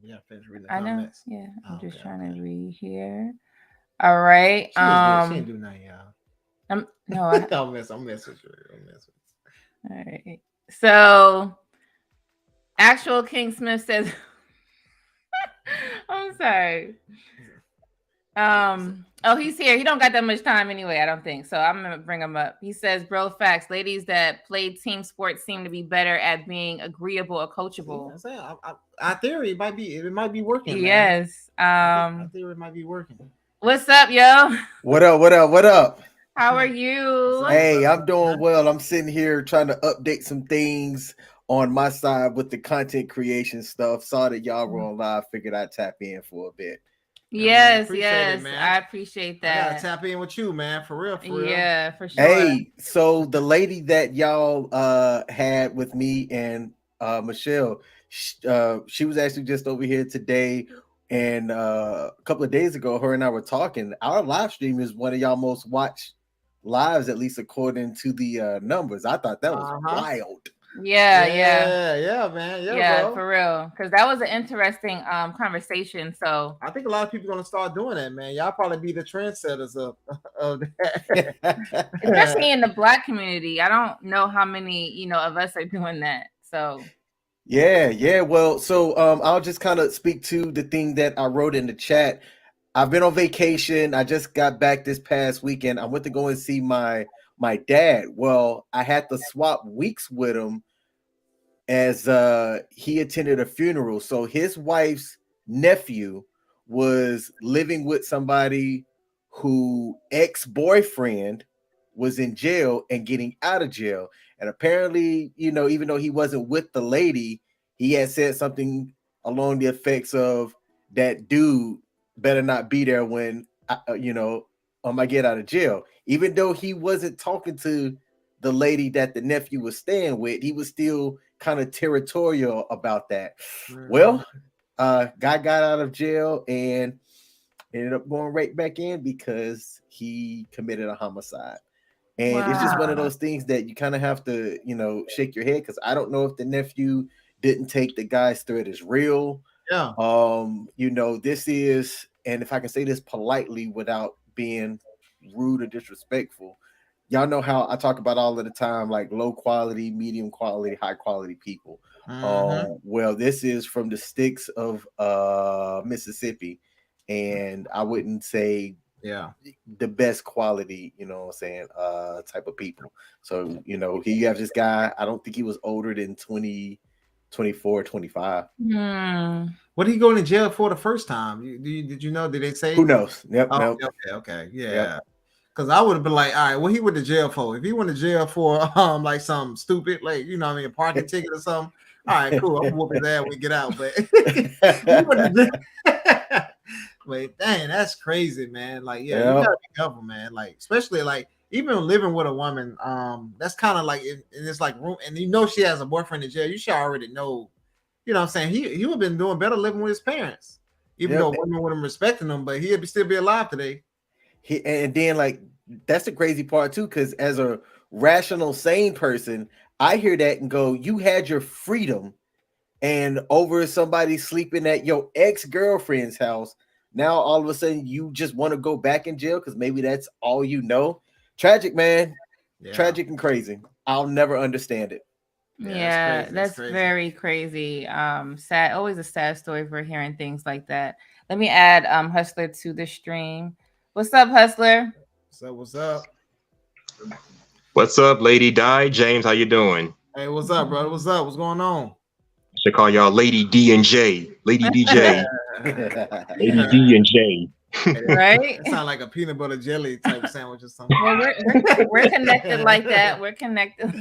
We gotta finish reading the I know. comments. Yeah. I'm just trying to okay. read here. All right. She didn't do nothing, y'all. No, I'm messing with you. All right. So, actual King Smith says, I'm sorry. Oh, he's here. He don't got that much time anyway, I don't think. So I'm gonna bring him up. He says, bro, facts. Ladies that play team sports seem to be better at being agreeable or coachable. I theory it might be working. Man. Yes. I theory it might be working. What's up, yo? What up? How are you? Hey, I'm doing well. I'm sitting here trying to update some things on my side with the content creation stuff. Saw that y'all were on live. Figured I'd tap in for a bit. Yes, Appreciate yes. it, man. I appreciate I gotta that. tap in with you, man. For real. Yeah, for sure. Hey, so the lady that y'all had with me and Michelle, she was actually just over here today. And a couple of days ago, her and I were talking. Our live stream is one of y'all most watched lives, at least according to the numbers. I thought that was wild. Yeah, man. Yeah, bro. for real. Because that was an interesting conversation. So I think a lot of people are gonna start doing that, man. Y'all probably be the trendsetters of that. especially in the Black community, I don't know how many of us are doing that. So Yeah. Well, so I'll just kind of speak to the thing that I wrote in the chat. I've been on vacation. I just got back this past weekend. I went to go and see my dad. Well, I had to swap weeks with him as he attended a funeral. So his wife's nephew was living with somebody who ex-boyfriend was in jail and getting out of jail. And apparently, even though he wasn't with the lady, he had said something along the effects of that dude better not be there when I get out of jail. Even though he wasn't talking to the lady that the nephew was staying with, he was still kind of territorial about that. Well, guy got out of jail and ended up going right back in because he committed a homicide. And it's just one of those things that you kind of have to, shake your head, because I don't know if the nephew didn't take the guy's threat as real. Yeah. This is, and if I can say this politely without being rude or disrespectful, y'all know how I talk about all of the time, like low quality, medium quality, high quality people. Well, this is from the sticks of Mississippi, and I wouldn't say the best quality, type of people. So, you have this guy, I don't think he was older than 24, 25. What did he go to jail for the first time? Did you know? Did they say? Who knows? Yep. Okay. Yeah. Because I would have been like, all right, what he went to jail for? If he went to jail for like something stupid, like a parking ticket or something, all right, cool. I'm whooping his ass when we get out. But dang, that's crazy, man. Like, you gotta be careful, man. Like, especially like even living with a woman, that's kind of like and it's like room, and she has a boyfriend in jail. You should already know, what I'm saying. He would have been doing better living with his parents, even though women wouldn't respecting him, but he'd still be alive today. And then like that's the crazy part too, because as a rational, sane person, I hear that and go, you had your freedom, and over somebody sleeping at your ex-girlfriend's house, now all of a sudden you just want to go back in jail because maybe that's all you know. Tragic, man. Tragic and crazy. I'll never understand it. That's very crazy. Sad, always a sad story for hearing things like that. Let me add Hustler to the stream. What's up, Hustler? What's up? What's up, Lady Di? James, how you doing? Hey, what's up, brother? What's up? What's going on? Should call y'all Lady D and J. Lady DJ. Lady D and J. Right? It sounds like a peanut butter jelly type of sandwich or something. Well, we're connected like that. We're connected.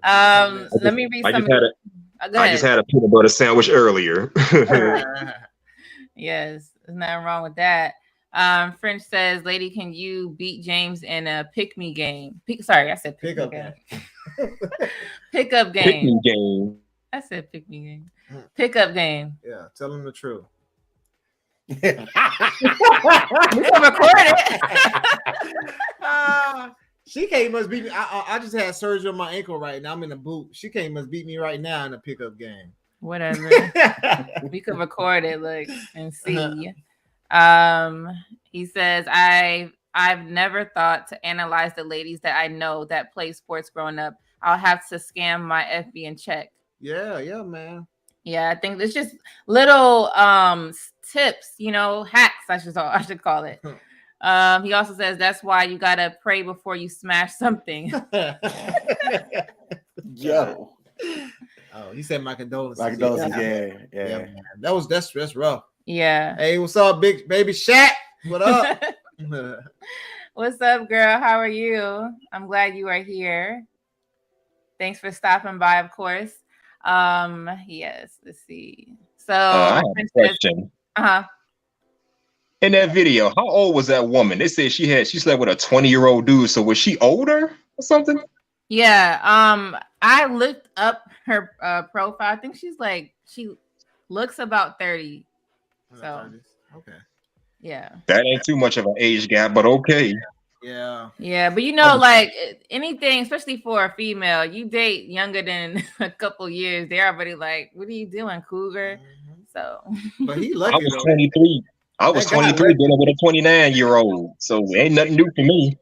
Let me read some. I just had a peanut butter sandwich earlier. Yes, there's nothing wrong with that. French says, "Lady, can you beat James in a pick me game?" Sorry, I said pick up game. Pick up game. Pick me game. I said pick me game. Pick up game. Yeah, tell him the truth. We can record it. She can't must beat me. I just had surgery on my ankle right now. I'm in a boot. She can't must beat me right now in a pickup game. Whatever. We could record it, look, and see. He says, I've never thought to analyze the ladies that I know that play sports growing up. I'll have to scan my FB and check. Yeah, man. Yeah, I think it's just little tips, hacks, I should call it. He also says that's why you gotta pray before you smash something. Yo. Oh, he said my condolences. My condolences, yeah. Man. That's rough. Yeah. Hey, what's up, big baby Shaq? What up? What's up, girl? How are you? I'm glad you are here. Thanks for stopping by, of course. Yes, let's see. So I have a question. In that video, how old was that woman? They said she slept with a 20-year-old dude. So was she older or something? Yeah. I looked up her profile. I think she looks about 30. So okay. Yeah. That ain't too much of an age gap, but okay. Yeah. Yeah, but like anything, especially for a female, you date younger than a couple years, they're already like, "What are you doing, cougar?" So, but he lucky. I was 23. I was 23 dealing with a 29-year-old, so ain't nothing new for me.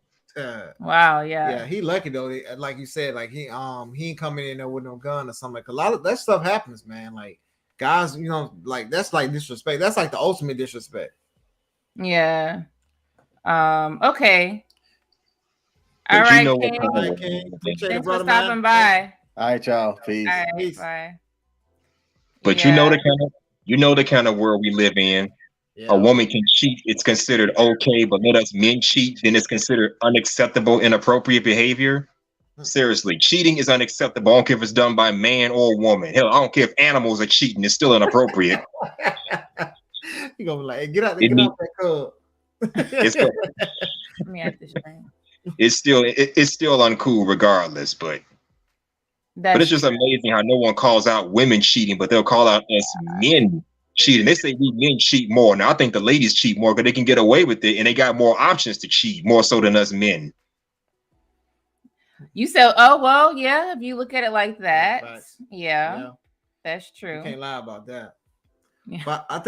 Wow, yeah, he lucky though. Like you said, like he ain't coming in there with no gun or something. Like a lot of that stuff happens, man. Like guys, like that's like disrespect. That's like the ultimate disrespect. Yeah. Okay. But all right, King. Thanks for stopping by. All right, y'all. Peace. All right, Peace. bye. But you know the kind of world we live in. Yeah. A woman can cheat, it's considered okay, but let us men cheat, then it's considered unacceptable, inappropriate behavior. Seriously, cheating is unacceptable. I don't care if it's done by man or woman. Hell, I don't care if animals are cheating, it's still inappropriate. You gonna be like, hey, get out that club. Let me add this thing. It's still uncool regardless, but it's just amazing how no one calls out women cheating, but they'll call out us men cheating. They say we men cheat more. Now I think the ladies cheat more because they can get away with it and they got more options to cheat, more so than us men. You said, oh well, yeah, if you look at it like that, yeah. That's true. You can't lie about that. Yeah. But I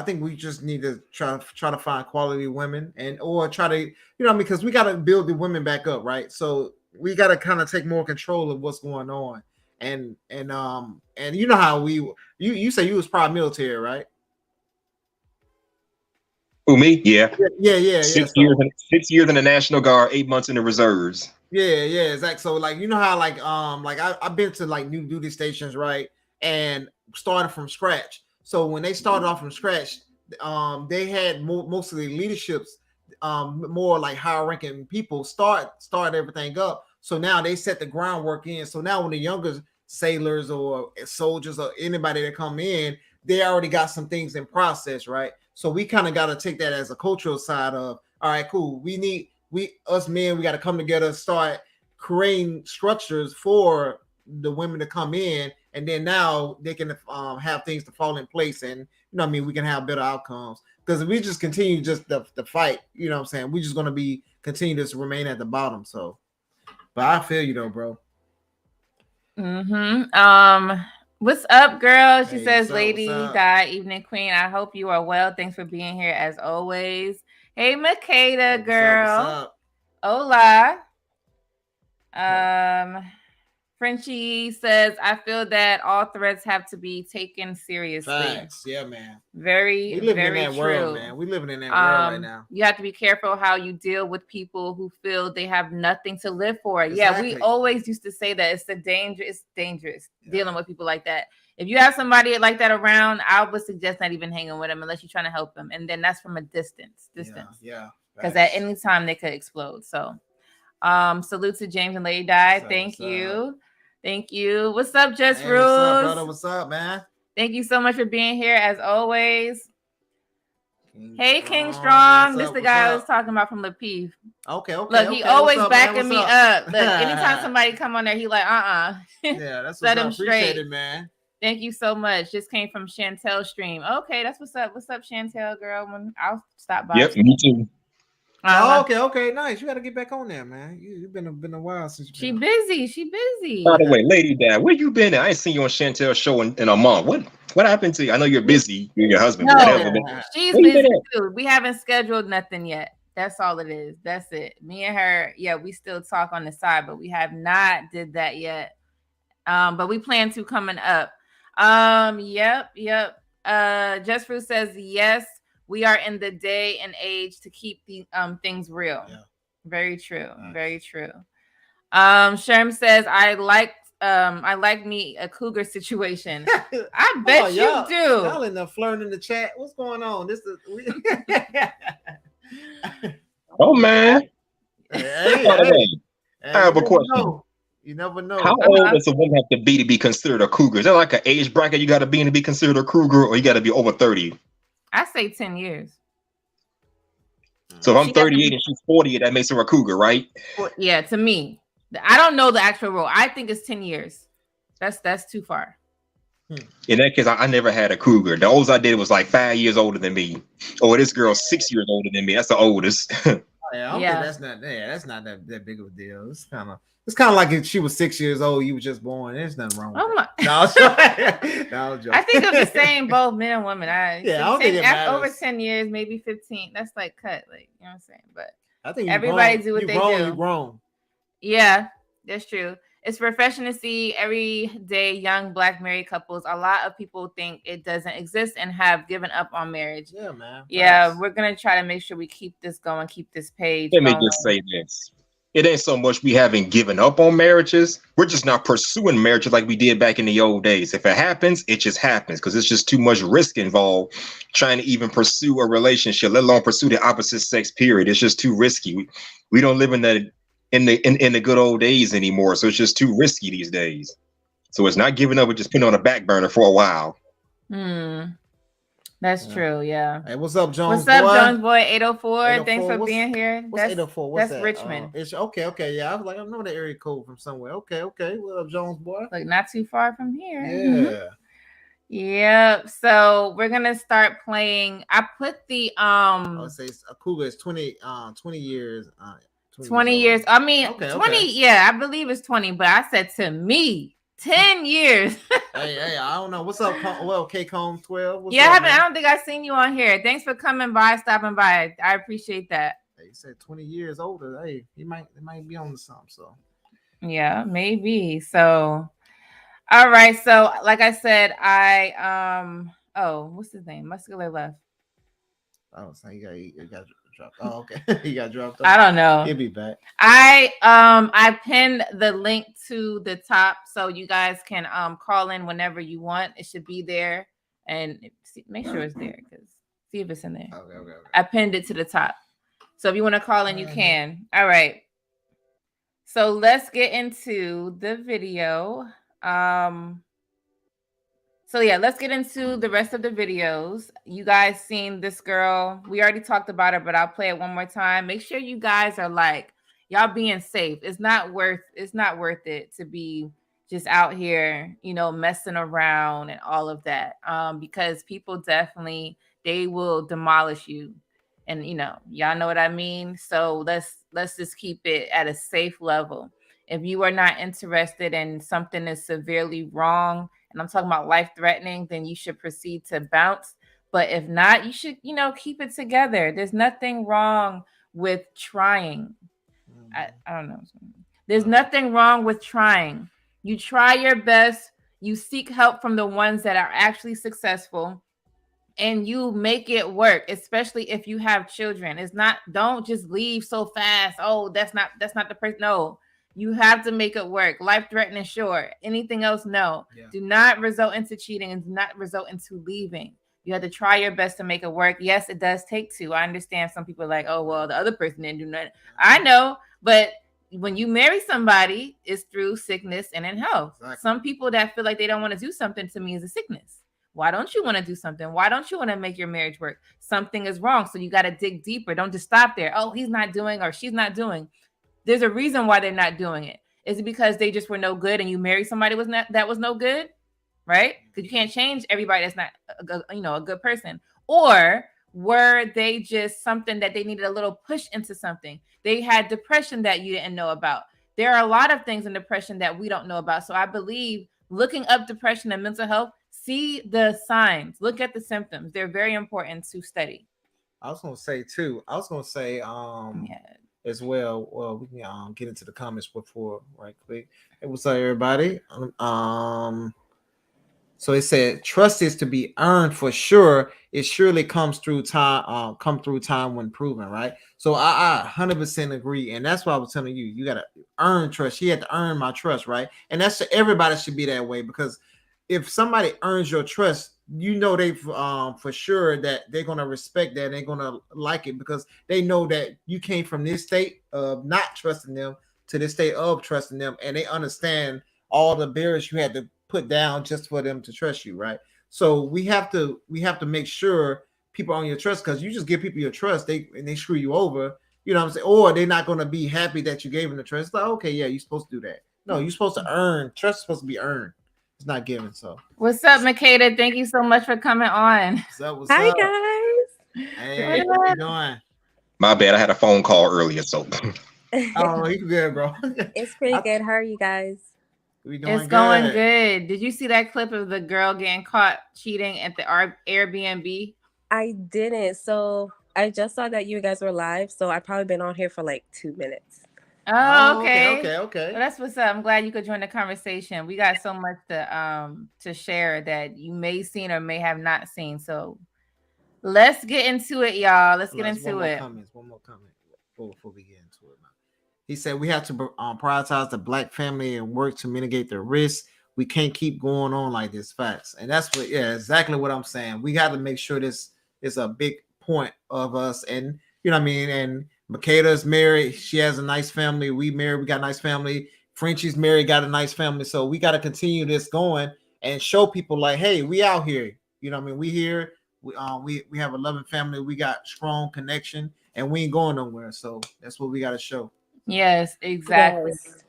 think we just need to try to find quality women or try to, because we got to build the women back up, right? So we got to kind of take more control of what's going on. And you know how you say you was prior military, right? Who, me? Yeah. 6 years in the National Guard, 8 months in the reserves. Yeah, exactly. So like, you know how I've been to like new duty stations, right? And started from scratch. So when they started off from scratch, they had mostly leaderships, more like higher ranking people start everything up. So now they set the groundwork in. So now when the younger sailors or soldiers or anybody that come in, they already got some things in process, right? So we kind of got to take that as a cultural side of, all right, cool. Us men, we got to come together, start creating structures for the women to come in, and then now they can have things to fall in place, and we can have better outcomes. Because if we just continue the fight, what I'm saying, we're just going to continue to remain at the bottom. So, but I feel you though, bro. What's up, girl? She says, what's Lady Di, Evening Queen. I hope you are well. Thanks for being here as always. Hey, Makeda, girl. Hola. Frenchie says, I feel that all threats have to be taken seriously. Facts. Yeah, man. Very, very in that true. World, man. We living in that world right now. You have to be careful how you deal with people who feel they have nothing to live for. Exactly. Yeah, we always used to say that it's dangerous dealing with people like that. If you have somebody like that around, I would suggest not even hanging with them unless you're trying to help them. And then that's from a distance. Yeah. Because at any time they could explode. So salute to James and Lady Di. Thank you. Thank you. What's up, Just Rules? What's up, brother? What's up, man? Thank you so much for being here as always. Hey, King Strong. This is the guy I was talking about from Lapeef. Okay. Look, he always backing me up. Look, anytime somebody come on there, he like, Yeah, that's set him appreciate straight. it, man. Thank you so much. Just came from Chantel stream. Okay, that's what's up. What's up, Chantel, girl? I'll stop by. Yep, me too. Okay, nice. You got to get back on there, man. You've been a while since She busy. By the way, Lady Dad, where you been at? I ain't seen you on Chantel's show in a month. What happened to you? I know you're busy. You're your husband. No, she's busy too. We haven't scheduled nothing yet. That's all it is. That's it. Me and her, yeah, we still talk on the side, but we have not did that yet. But we plan to coming up. Yep. Just Fruit says yes. We are in the day and age to keep the things real. Yeah. Very true. Nice. Very true. Sherm says I like me a cougar situation. I bet you do. Y'all in the flirting in the chat. What's going on? This is Oh man. Hey, I have a question. You never know. How old does a woman have to be considered a cougar? Is there like an age bracket you got to be in to be considered a cougar, or you got to be over 30? I say 10 years. So if I'm 38 and she's 40, that makes her a cougar, right? Yeah, to me. I don't know the actual rule. I think it's 10 years. That's too far. In that case, I never had a cougar. The oldest I did was like 5 years older than me. Oh, this girl's 6 years older than me. That's the oldest. Yeah, that's not that big of a deal. It's kind of like if she was 6 years old, you were just born. There's nothing wrong with that. No, I think it's the same, both men and women. I don't think it matters. Over 10 years, maybe 15. That's like cut, like, you know what I'm saying? But I think everybody do what they do. You're wrong. Yeah, that's true. It's refreshing to see every day young Black married couples. A lot of people think it doesn't exist and have given up on marriage. Yeah, man. Yeah, we're gonna try to make sure we keep this going, keep this page. Let me just say this. It ain't so much we haven't given up on marriages. We're just not pursuing marriages like we did back in the old days. If it happens, it just happens because it's just too much risk involved trying to even pursue a relationship, let alone pursue the opposite sex, period. It's just too risky. We don't live in the good old days anymore. So it's just too risky these days. So it's not giving up, we're just putting on a back burner for a while. That's true, yeah. Hey, what's up, Jones? What's up, Jones boy? 804. Thanks for being here. What's 804? What's that's that? Richmond. It's okay. Yeah, I was like, I know the area code from somewhere. Okay. What up, Jones boy? Like not too far from here. Yeah. Yeah. So we're gonna start playing. I put the I would say a cougar is 20 years. 20 years. I mean, okay, 20. Yeah, I believe it's 20. But I said to me, 10 years. hey, I don't know. What's up? Well, K Combs 12. I don't think I've seen you on here. Thanks for coming by, stopping by. I appreciate that. Hey, you said 20 years older. Hey, it might be on to something. So yeah, maybe. So all right. So like I said, what's his name? Muscular left. Oh, so you got dropped. Oh, okay. He got dropped off. I don't know. He'll be back. I pinned the link to the top so you guys can call in whenever you want. It should be there, and make sure it's there because see if it's in there. Okay. I pinned it to the top, so if you want to call in, you can. All right. So let's get into the video. So yeah, let's get into the rest of the videos. You guys seen this girl. We already talked about her, but I'll play it one more time. Make sure you guys are like, y'all being safe. It's not worth it to be just out here, messing around and all of that. Because people definitely, they will demolish you. And y'all know what I mean? So let's just keep it at a safe level. If you are not interested and something is severely wrong, and I'm talking about life-threatening, then you should proceed to bounce. But if not, you should, keep it together. There's nothing wrong with trying. I don't know. There's nothing wrong with trying. You try your best. You seek help from the ones that are actually successful. And you make it work, especially if you have children. Don't just leave so fast. Oh, that's not the person. No. You have to make it work. Life-threatening, sure. Anything else, no. Yeah. Do not result into cheating and do not result into leaving. You have to try your best to make it work. Yes, it does take two. I understand some people are like, oh, well, the other person didn't do nothing. I know, but when you marry somebody, it's through sickness and in health. Exactly. Some people that feel like they don't want to do something to me is a sickness. Why don't you want to do something? Why don't you want to make your marriage work? Something is wrong. So you got to dig deeper. Don't just stop there. Oh, he's not doing or she's not doing. There's a reason why they're not doing it. Is it because they just were no good and you married somebody that was no good? Right? Because you can't change everybody that's not a good person. Or were they just something that they needed a little push into something? They had depression that you didn't know about. There are a lot of things in depression that we don't know about. So I believe looking up depression and mental health, see the signs, look at the symptoms. They're very important to study. I was gonna say as well. Well, we can get into the comments before right quick. Hey, what's up, everybody? So it said trust is to be earned for sure. It surely comes through time, when proven, right? So I 100% agree, and that's why I was telling you, you gotta earn trust. She had to earn my trust, right? And that's everybody should be that way, because if somebody earns your trust, you know they for sure that they're gonna respect that, and they're gonna like it, because they know that you came from this state of not trusting them to this state of trusting them, and they understand all the barriers you had to put down just for them to trust you, right? So we have to make sure people on your trust, because you just give people your trust, they screw you over, you know what I'm saying? Or they're not gonna be happy that you gave them the trust. It's like, okay, yeah, you're supposed to do that. No, you're supposed to earn. Trust is supposed to be earned. It's not given. So what's up, Makeda? Thank you so much for coming on. What's Hi, up? Guys. Hey, what you doing? My bad. I had a phone call earlier, so. Oh, you good, bro? It's pretty good. How are you guys? It's going good. Did you see that clip of the girl getting caught cheating at the Airbnb? I didn't. So I just saw that you guys were live. So I've probably been on here for like 2 minutes. Oh, okay. Okay. Well, that's what's up. I'm glad you could join the conversation. We got so much to share that you may seen or may have not seen. So let's get into it, y'all. Let's get into it. One more comment before we get into it, man. He said we have to prioritize the Black family and work to mitigate the risk. We can't keep going on like this. Facts. And that's what, exactly what I'm saying. We got to make sure this is a big point of us. And, you know what I mean? And Makeda's married. She has a nice family. We married. We got a nice family. Frenchie's married, got a nice family. So we got to continue this going and show people like, hey, we out here. You know what I mean? We here. We have a loving family. We got strong connection, and we ain't going nowhere. So that's what we got to show. Yes, exactly. Yes.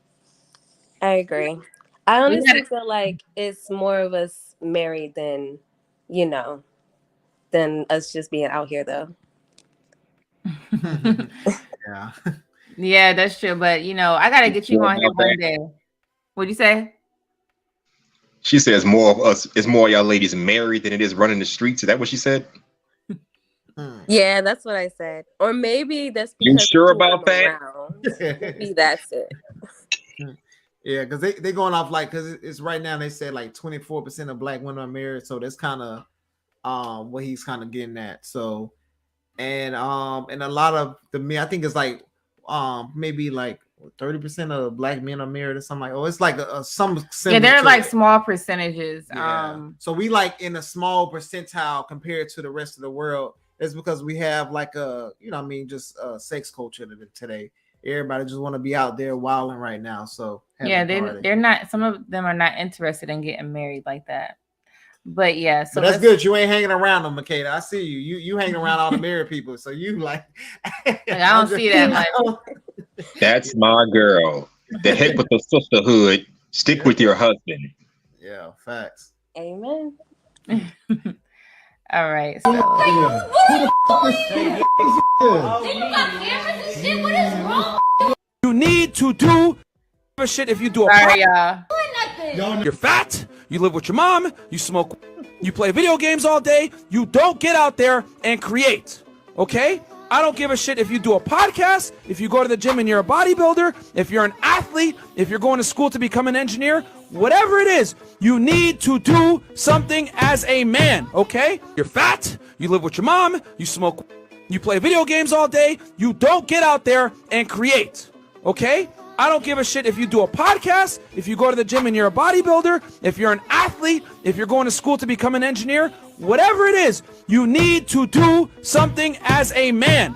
I agree. I honestly feel like it's more of us married than, than us just being out here, though. Yeah. Yeah, that's true. But, I got to get you on here one day. What'd you say? She says more of us, it's more of y'all ladies married than it is running the streets. Is that what she said? Yeah, that's what I said. Or maybe that's because you sure about that? Maybe that's it. Yeah, because they going off like, because it's right now they said like 24% of Black women are married, so that's kind of what he's kind of getting at. So and a lot of the men, I think it's like maybe like 30% of Black men are married or something like. Oh, it's like some. Yeah, they're like small percentages. Yeah. So we like in a small percentile compared to the rest of the world. It's because we have like a, just sex culture today. Everybody just want to be out there wilding right now. So yeah, they're not. Some of them are not interested in getting married like that. But yeah, so that's good. You ain't hanging around them, Makeda. I see you. You hanging around all the married people. So you like I don't see that much. That's my girl. The heck with the sisterhood. Stick with your husband. Yeah, facts. Amen. All right. So. You need to do shit if you do a Sorry, y'all. You're fat, you live with your mom, you smoke, you play video games all day, you don't get out there and create. Okay? I don't give a shit if you do a podcast, if you go to the gym and you're a bodybuilder, if you're an athlete, if you're going to school to become an engineer, whatever it is, you need to do something as a man, okay? You're fat, you live with your mom, you smoke, you play video games all day, you don't get out there and create, okay? I don't give a shit if you do a podcast, if you go to the gym and you're a bodybuilder, if you're an athlete, if you're going to school to become an engineer, whatever it is, you need to do something as a man.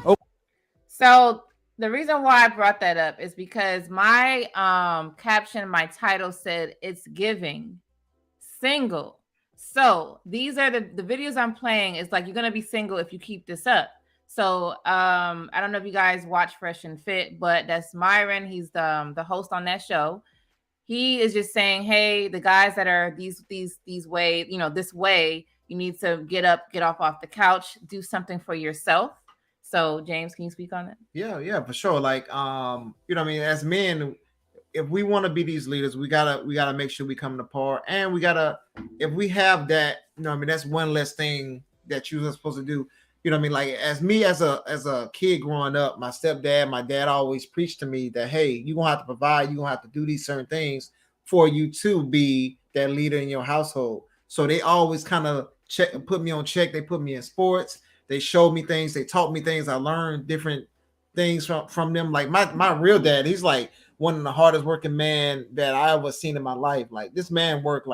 So the reason why I brought that up is because my caption, my title said it's giving single. So these are the videos I'm playing. It's like, you're going to be single if you keep this up. So I don't know if you guys watch Fresh and Fit, but that's Myron. He's the host on that show. He is just saying, hey, the guys that are these way, this way, you need to get up, get off the couch, do something for yourself. So James, can you speak on that? Yeah, for sure. Like, I mean, as men, if we want to be these leaders, we gotta make sure we come to par, and if we have that, that's one less thing that you're supposed to do. Like as a kid growing up, my stepdad, my dad always preached to me that, hey, you're gonna have to provide, you're gonna have to do these certain things for you to be that leader in your household. So they always kind of put me on check. They put me in sports. They showed me things. They taught me things. I learned different things from them. Like my real dad, he's like one of the hardest working man that I ever seen in my life. Like this man worked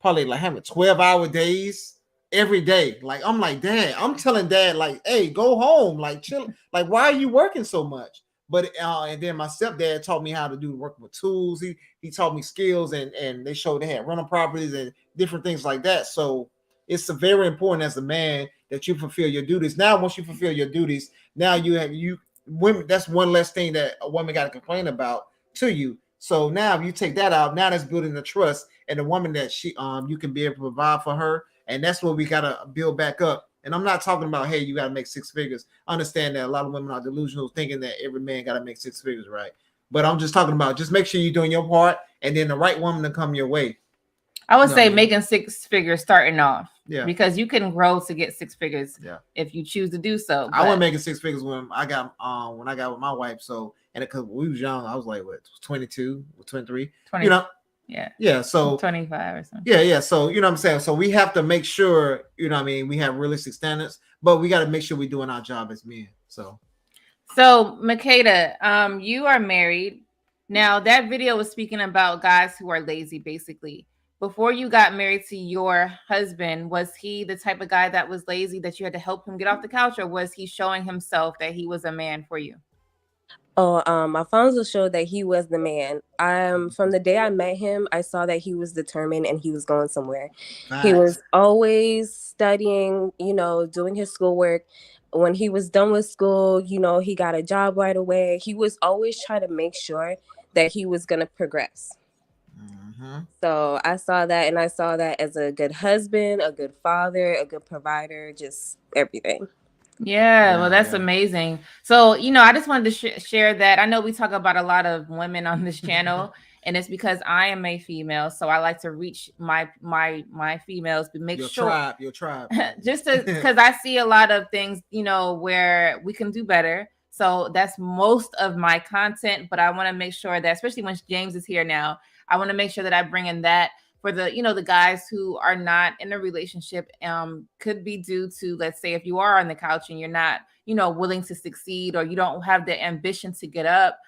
probably having 12-hour days every day. Like I'm like, Dad, I'm telling Dad, like, hey, go home, like chill. Like, why are you working so much? But and then my stepdad taught me how to do work with tools. He taught me skills, and they showed they had rental properties and different things like that. So it's very important as a man that you fulfill your duties. Now, once you fulfill your duties, now you women. That's one less thing that a woman got to complain about to you. So now if you take that out, now that's building the trust and the woman that you can be able to provide for her. And that's what we got to build back up. And I'm not talking about, hey, you got to make 6 figures. I understand that a lot of women are delusional, thinking that every man got to make 6 figures, right? But I'm just talking about, just make sure you're doing your part, and then the right woman to come your way. I would say making 6 figures starting off. Yeah. Because you can grow to get 6 figures if you choose to do so. I wasn't making 6 figures when I got with my wife. So, and because we was young, I was like, what, 22 or 23? 20. Yeah. So 25 or something. Yeah. So, you know what I'm saying? So we have to make sure, we have realistic standards, but we got to make sure we're doing our job as men. So Makeda, you are married. Now that video was speaking about guys who are lazy, basically. Before you got married to your husband, was he the type of guy that was lazy, that you had to help him get off the couch, or was he showing himself that he was a man for you? My phones will show that he was the man. From the day I met him, I saw that he was determined and he was going somewhere. Nice. He was always studying, doing his schoolwork. When he was done with school, he got a job right away. He was always trying to make sure that he was going to progress. Mm-hmm. So I saw that, and I saw that as a good husband, a good father, a good provider, just everything. Yeah, well, that's amazing. So, I just wanted to share that. I know we talk about a lot of women on this channel, and it's because I am a female. So I like to reach my females, but make sure your tribe, just because I see a lot of things, where we can do better. So that's most of my content, but I want to make sure that, especially when James is here now, I want to make sure that I bring in that for the, the guys who are not in a relationship, could be due to, let's say, if you are on the couch and you're not, willing to succeed, or you don't have the ambition to get up,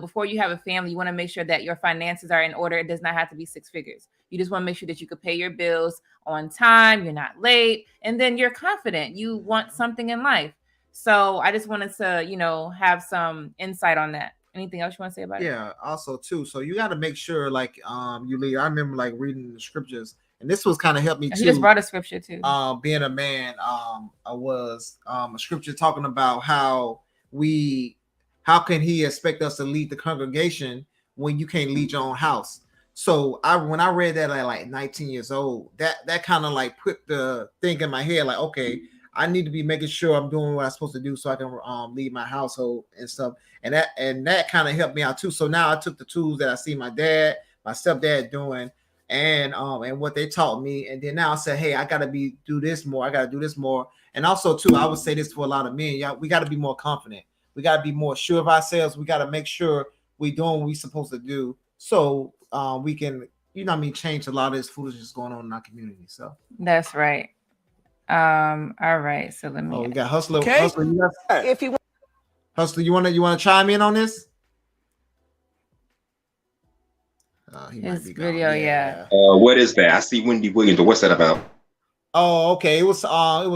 before you have a family, you want to make sure that your finances are in order. It does not have to be 6 figures. You just want to make sure that you could pay your bills on time, you're not late, and then you're confident. You want something in life. So I just wanted to, have some insight on that. Anything else you want to say about it? Yeah, also too. So you got to make sure, like, you lead. I remember reading the scriptures, and this was kind of helped me too. He just brought a scripture too. Being a man, I was a scripture talking about how can he expect us to lead the congregation when you can't lead your own house? So when I read that at like 19 years old, that kind of like put the thing in my head, like, okay, I need to be making sure I'm doing what I'm supposed to do so I can lead my household and stuff. And that kind of helped me out too. So now I took the tools that I see my stepdad doing, and what they taught me, and then now I said, hey, I gotta do this more. I gotta do this more. And also too, I would say this for a lot of men. Yeah, we gotta be more confident. We gotta be more sure of ourselves. We gotta make sure we're doing what we're supposed to do, so we can, change a lot of this foolishness going on in our community. So that's right. All right. So let me. We got Hustler. Okay. Hustler, Hustler, you want to chime in on this? he His might be video, gone. yeah. What is that? I see Wendy Williams, but what's that about? Oh, okay. It was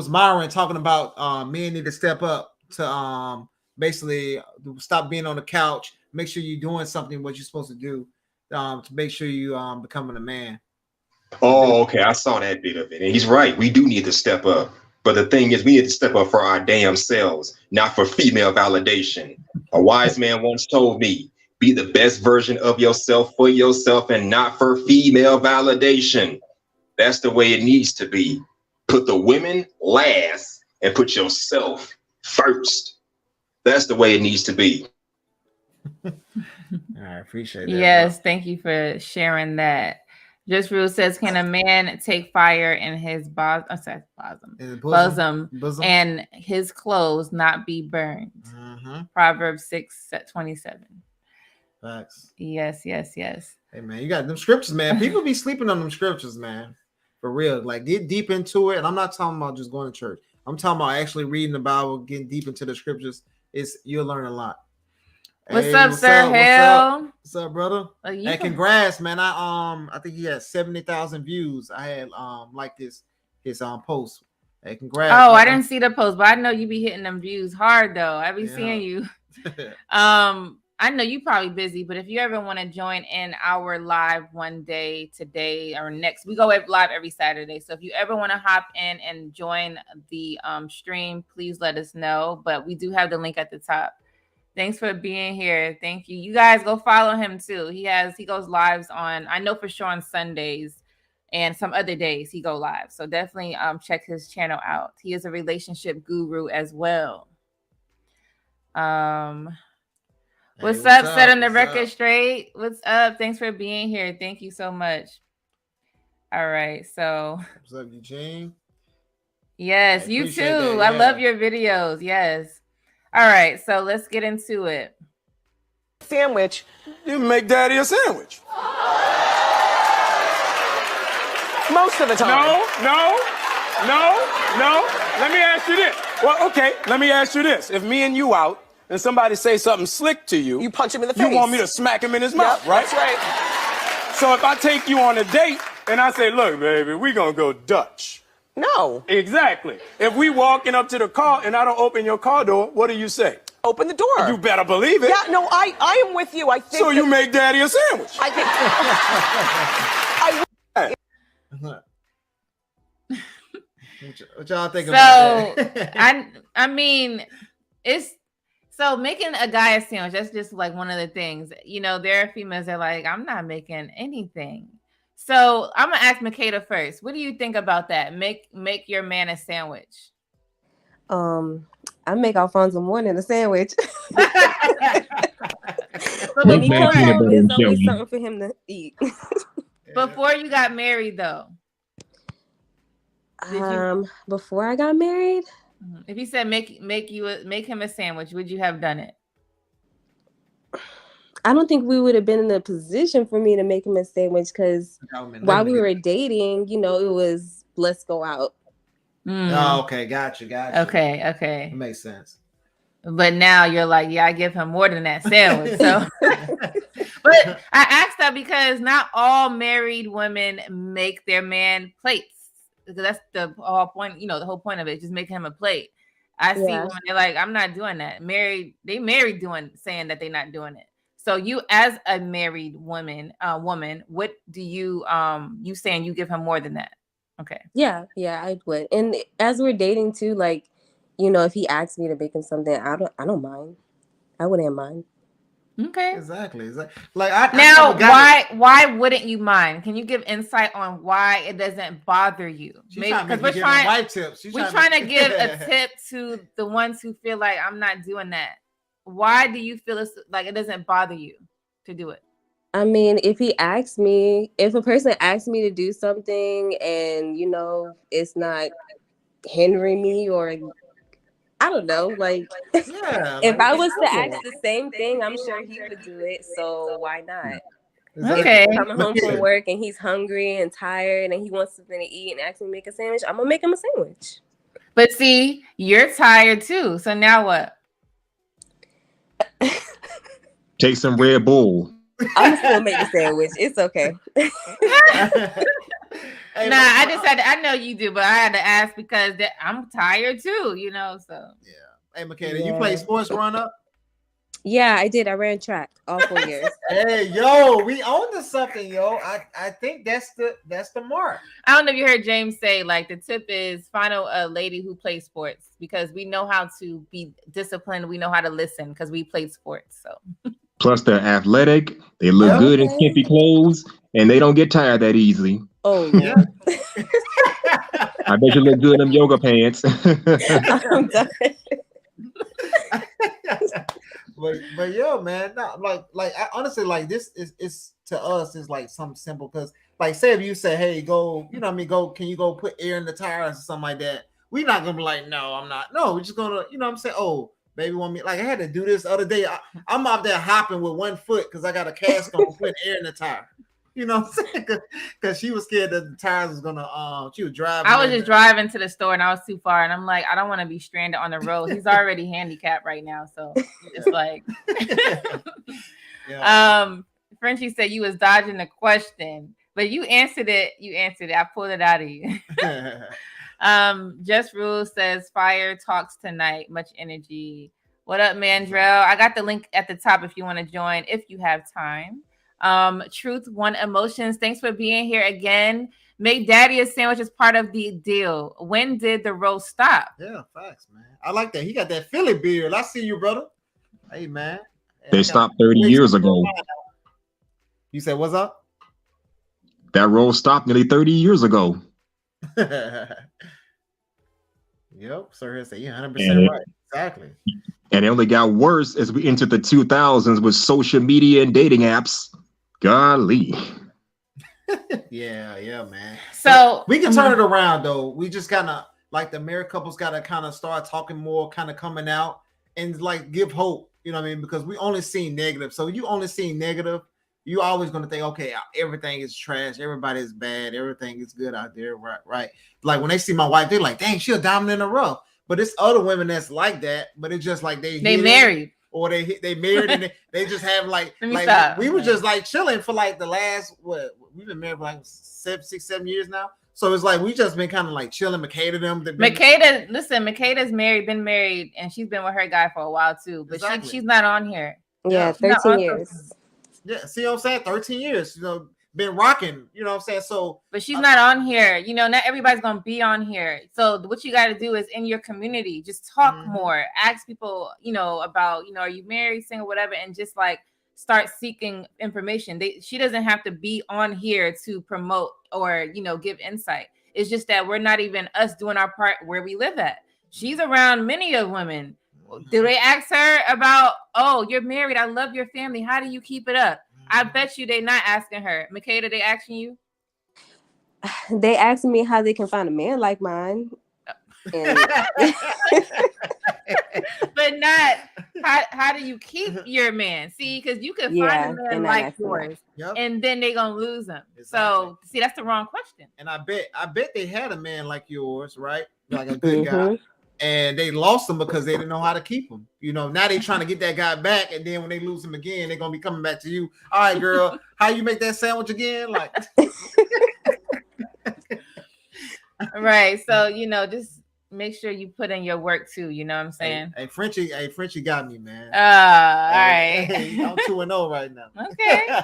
Myron talking about men need to step up to basically stop being on the couch. Make sure you're doing something what you're supposed to do to make sure you becoming a man. Oh, okay. I saw that bit of it. And he's right. We do need to step up. But the thing is, we need to step up for our damn selves, not for female validation. A wise man once told me, be the best version of yourself for yourself and not for female validation. That's the way it needs to be. Put the women last and put yourself first. That's the way it needs to be. I appreciate that. Yes, thank you for sharing that. Just Real says, can a man take fire in his bosom and his clothes not be burned? Proverbs 6:27. Facts. Yes. Hey man, you got them scriptures, man. People be sleeping on them scriptures, man. For real. Like get deep into it. And I'm not talking about just going to church. I'm talking about actually reading the Bible, getting deep into the scriptures. You'll learn a lot. What's up, Sir Hale? What's up, brother? Hey, congrats, man. I think he had 70,000 views. I had like his post. Hey, congrats. Oh, man. I didn't see the post, but I know you be hitting them views hard though. I be seeing you. I know you probably busy, but if you ever want to join in our live one day today or next, we go live every Saturday. So if you ever want to hop in and join the stream, please let us know. But we do have the link at the top. Thanks for being here. Thank you. You guys go follow him too. He goes lives on, I know for sure on Sundays and some other days he go live. So definitely check his channel out. He is a relationship guru as well. What's up? Setting the record straight. What's up? Thanks for being here. Thank you so much. All right. So what's up, Eugene? Yes, you too. I love your videos. Yes. All right, so let's get into it. Sandwich. You make daddy a sandwich. Most of the time. No. Let me ask you this. Well, okay, let me ask you this. If me and you out and somebody say something slick to you, you punch him in the face. You want me to smack him in his mouth, right? That's right. So if I take you on a date and I say, look, baby, we gonna go Dutch. No. Exactly. If we walking up to the car and I don't open your car door, what do you say? Open the door. You better believe it. Yeah, no, I am with you. I think so. You make daddy a sandwich. I think. What y'all think about that? I mean, it's so making a guy a sandwich. That's just like one of the things. You know, there are females that are like, I'm not making anything. So I'm gonna ask Makeda first. What do you think about that? Make your man a sandwich. I make Alfonso more than a sandwich. But when he comes home, there's always something for him to eat. Before you got married, though. Before I got married, if he said make him a sandwich, would you have done it? I don't think we would have been in a position for me to make him a sandwich because while we were dating, you know, it was let's go out. Oh, okay, gotcha. Okay. It makes sense. But now you're like, yeah, I give him more than that sandwich. So, but I asked that because not all married women make their man plates. That's the whole point. You know, the whole point of it, just making him a plate. I see women, they're like, I'm not doing that. They married saying that they're not doing it. So you, as a married woman, what do you saying you give him more than that? Okay. Yeah, I would. And as we're dating too, like, you know, if he asks me to make him something, I don't mind. I wouldn't mind. Okay. Exactly. Like why wouldn't you mind? Can you give insight on why it doesn't bother you? Maybe because we're trying to give a tip to the ones who feel like I'm not doing that. Why do you feel like it doesn't bother you to do it? I mean, if a person asks me to do something and, you know, it's not hindering me or I don't know, like if I was to ask the same thing, I'm sure he would do it. So why not? Okay. Coming home from work and he's hungry and tired and he wants something to eat and asks me to make a sandwich, I'm gonna make him a sandwich. But see, you're tired too. So now what? Take some Red Bull. I'm still make the sandwich. It's okay. I know you do, but I had to ask because I'm tired too, you know. So Hey, Makeda, you play sports growing up? Yeah, I did. I ran track all 4 years. Hey, yo, we own to something, yo. I think that's the mark. I don't know if you heard James say, like, the tip is find a lady who plays sports because we know how to be disciplined. We know how to listen because we played sports. So Plus, they're athletic. They look good in skimpy clothes, and they don't get tired that easily. Oh yeah. I bet you look good in them yoga pants. But yo, man, no, like I, honestly, like this is to us is like something simple because like say if you say, hey, go, you know what I mean, can you go put air in the tires or something like that? We're not gonna be like, no, I'm not. No, we're just gonna, you know what I'm saying? Oh, baby want me, like I had to do this the other day. I'm out there hopping with 1 foot because I got a cast on putting air in the tire. You know what I'm saying? Because she was scared that the tires was gonna she was driving. I was just driving to the store and I was too far, and I'm like, I don't want to be stranded on the road. He's already handicapped right now, so it's like Frenchie said you was dodging the question, but you answered it. I pulled it out of you. Just Rule says fire talks tonight, much energy. What up, Mandrell? I got the link at the top if you want to join if you have time. Truth One Emotions, thanks for being here again. Make daddy a sandwich as part of the deal. When did the roast stop? Yeah, facts, man. I like that. He got that Philly beard. I see you, brother. Hey, man. They stopped 30 years ago. You said what's up? That roll stopped nearly 30 years ago. Yep, sir. Say 100% right. Exactly. And it only got worse as we entered the 2000s with social media and dating apps. Golly. Yeah, man. So we can turn it around though. We just kind of like the married couples got to kind of start talking more, kind of coming out and like give hope. You know what I mean? Because we only see negative. So you only see negative. You always going to think, okay, everything is trash. Everybody is bad. Everything is good out there. Right. Like when they see my wife, they're like, dang, she's a diamond in the rough. But it's other women that's like that. But it's just like they married. Or they married and they just have like we were just like chilling for like the last we've been married for like 6-7 years now. So it's like we just been kind of like chilling. Makeda Makeda's been married, and she's been with her guy for a while too. But exactly. she's not on here. Yeah, 13 years. Yeah, see what I'm saying? 13 years. You know, been rocking. You know what I'm saying? So, but she's not on here. You know, not everybody's gonna be on here. So what you got to do is in your community, just talk more. Ask people, you know, about, you know, are you married, single, whatever, and just like start seeking information. She doesn't have to be on here to promote or, you know, give insight. It's just that we're not even us doing our part where we live at. She's around many of women. Do they ask her about, oh, you're married, I love your family, how do you keep it up? I bet you they're not asking her. Makeda, they asking you? They asked me how they can find a man like mine. And but not how do you keep your man? See, because you can find a man like yours, and then they're gonna lose him. Exactly. So see, that's the wrong question. And I bet they had a man like yours, right? Like a good guy. And they lost him because they didn't know how to keep him. You know, now they trying to get that guy back, and then when they lose him again, they're gonna be coming back to you. All right, girl, how you make that sandwich again? Like, right. So you know, just make sure you put in your work too. You know what I'm saying? Hey, Frenchie got me, man. All right. Hey, I'm 2-0 right now. Okay.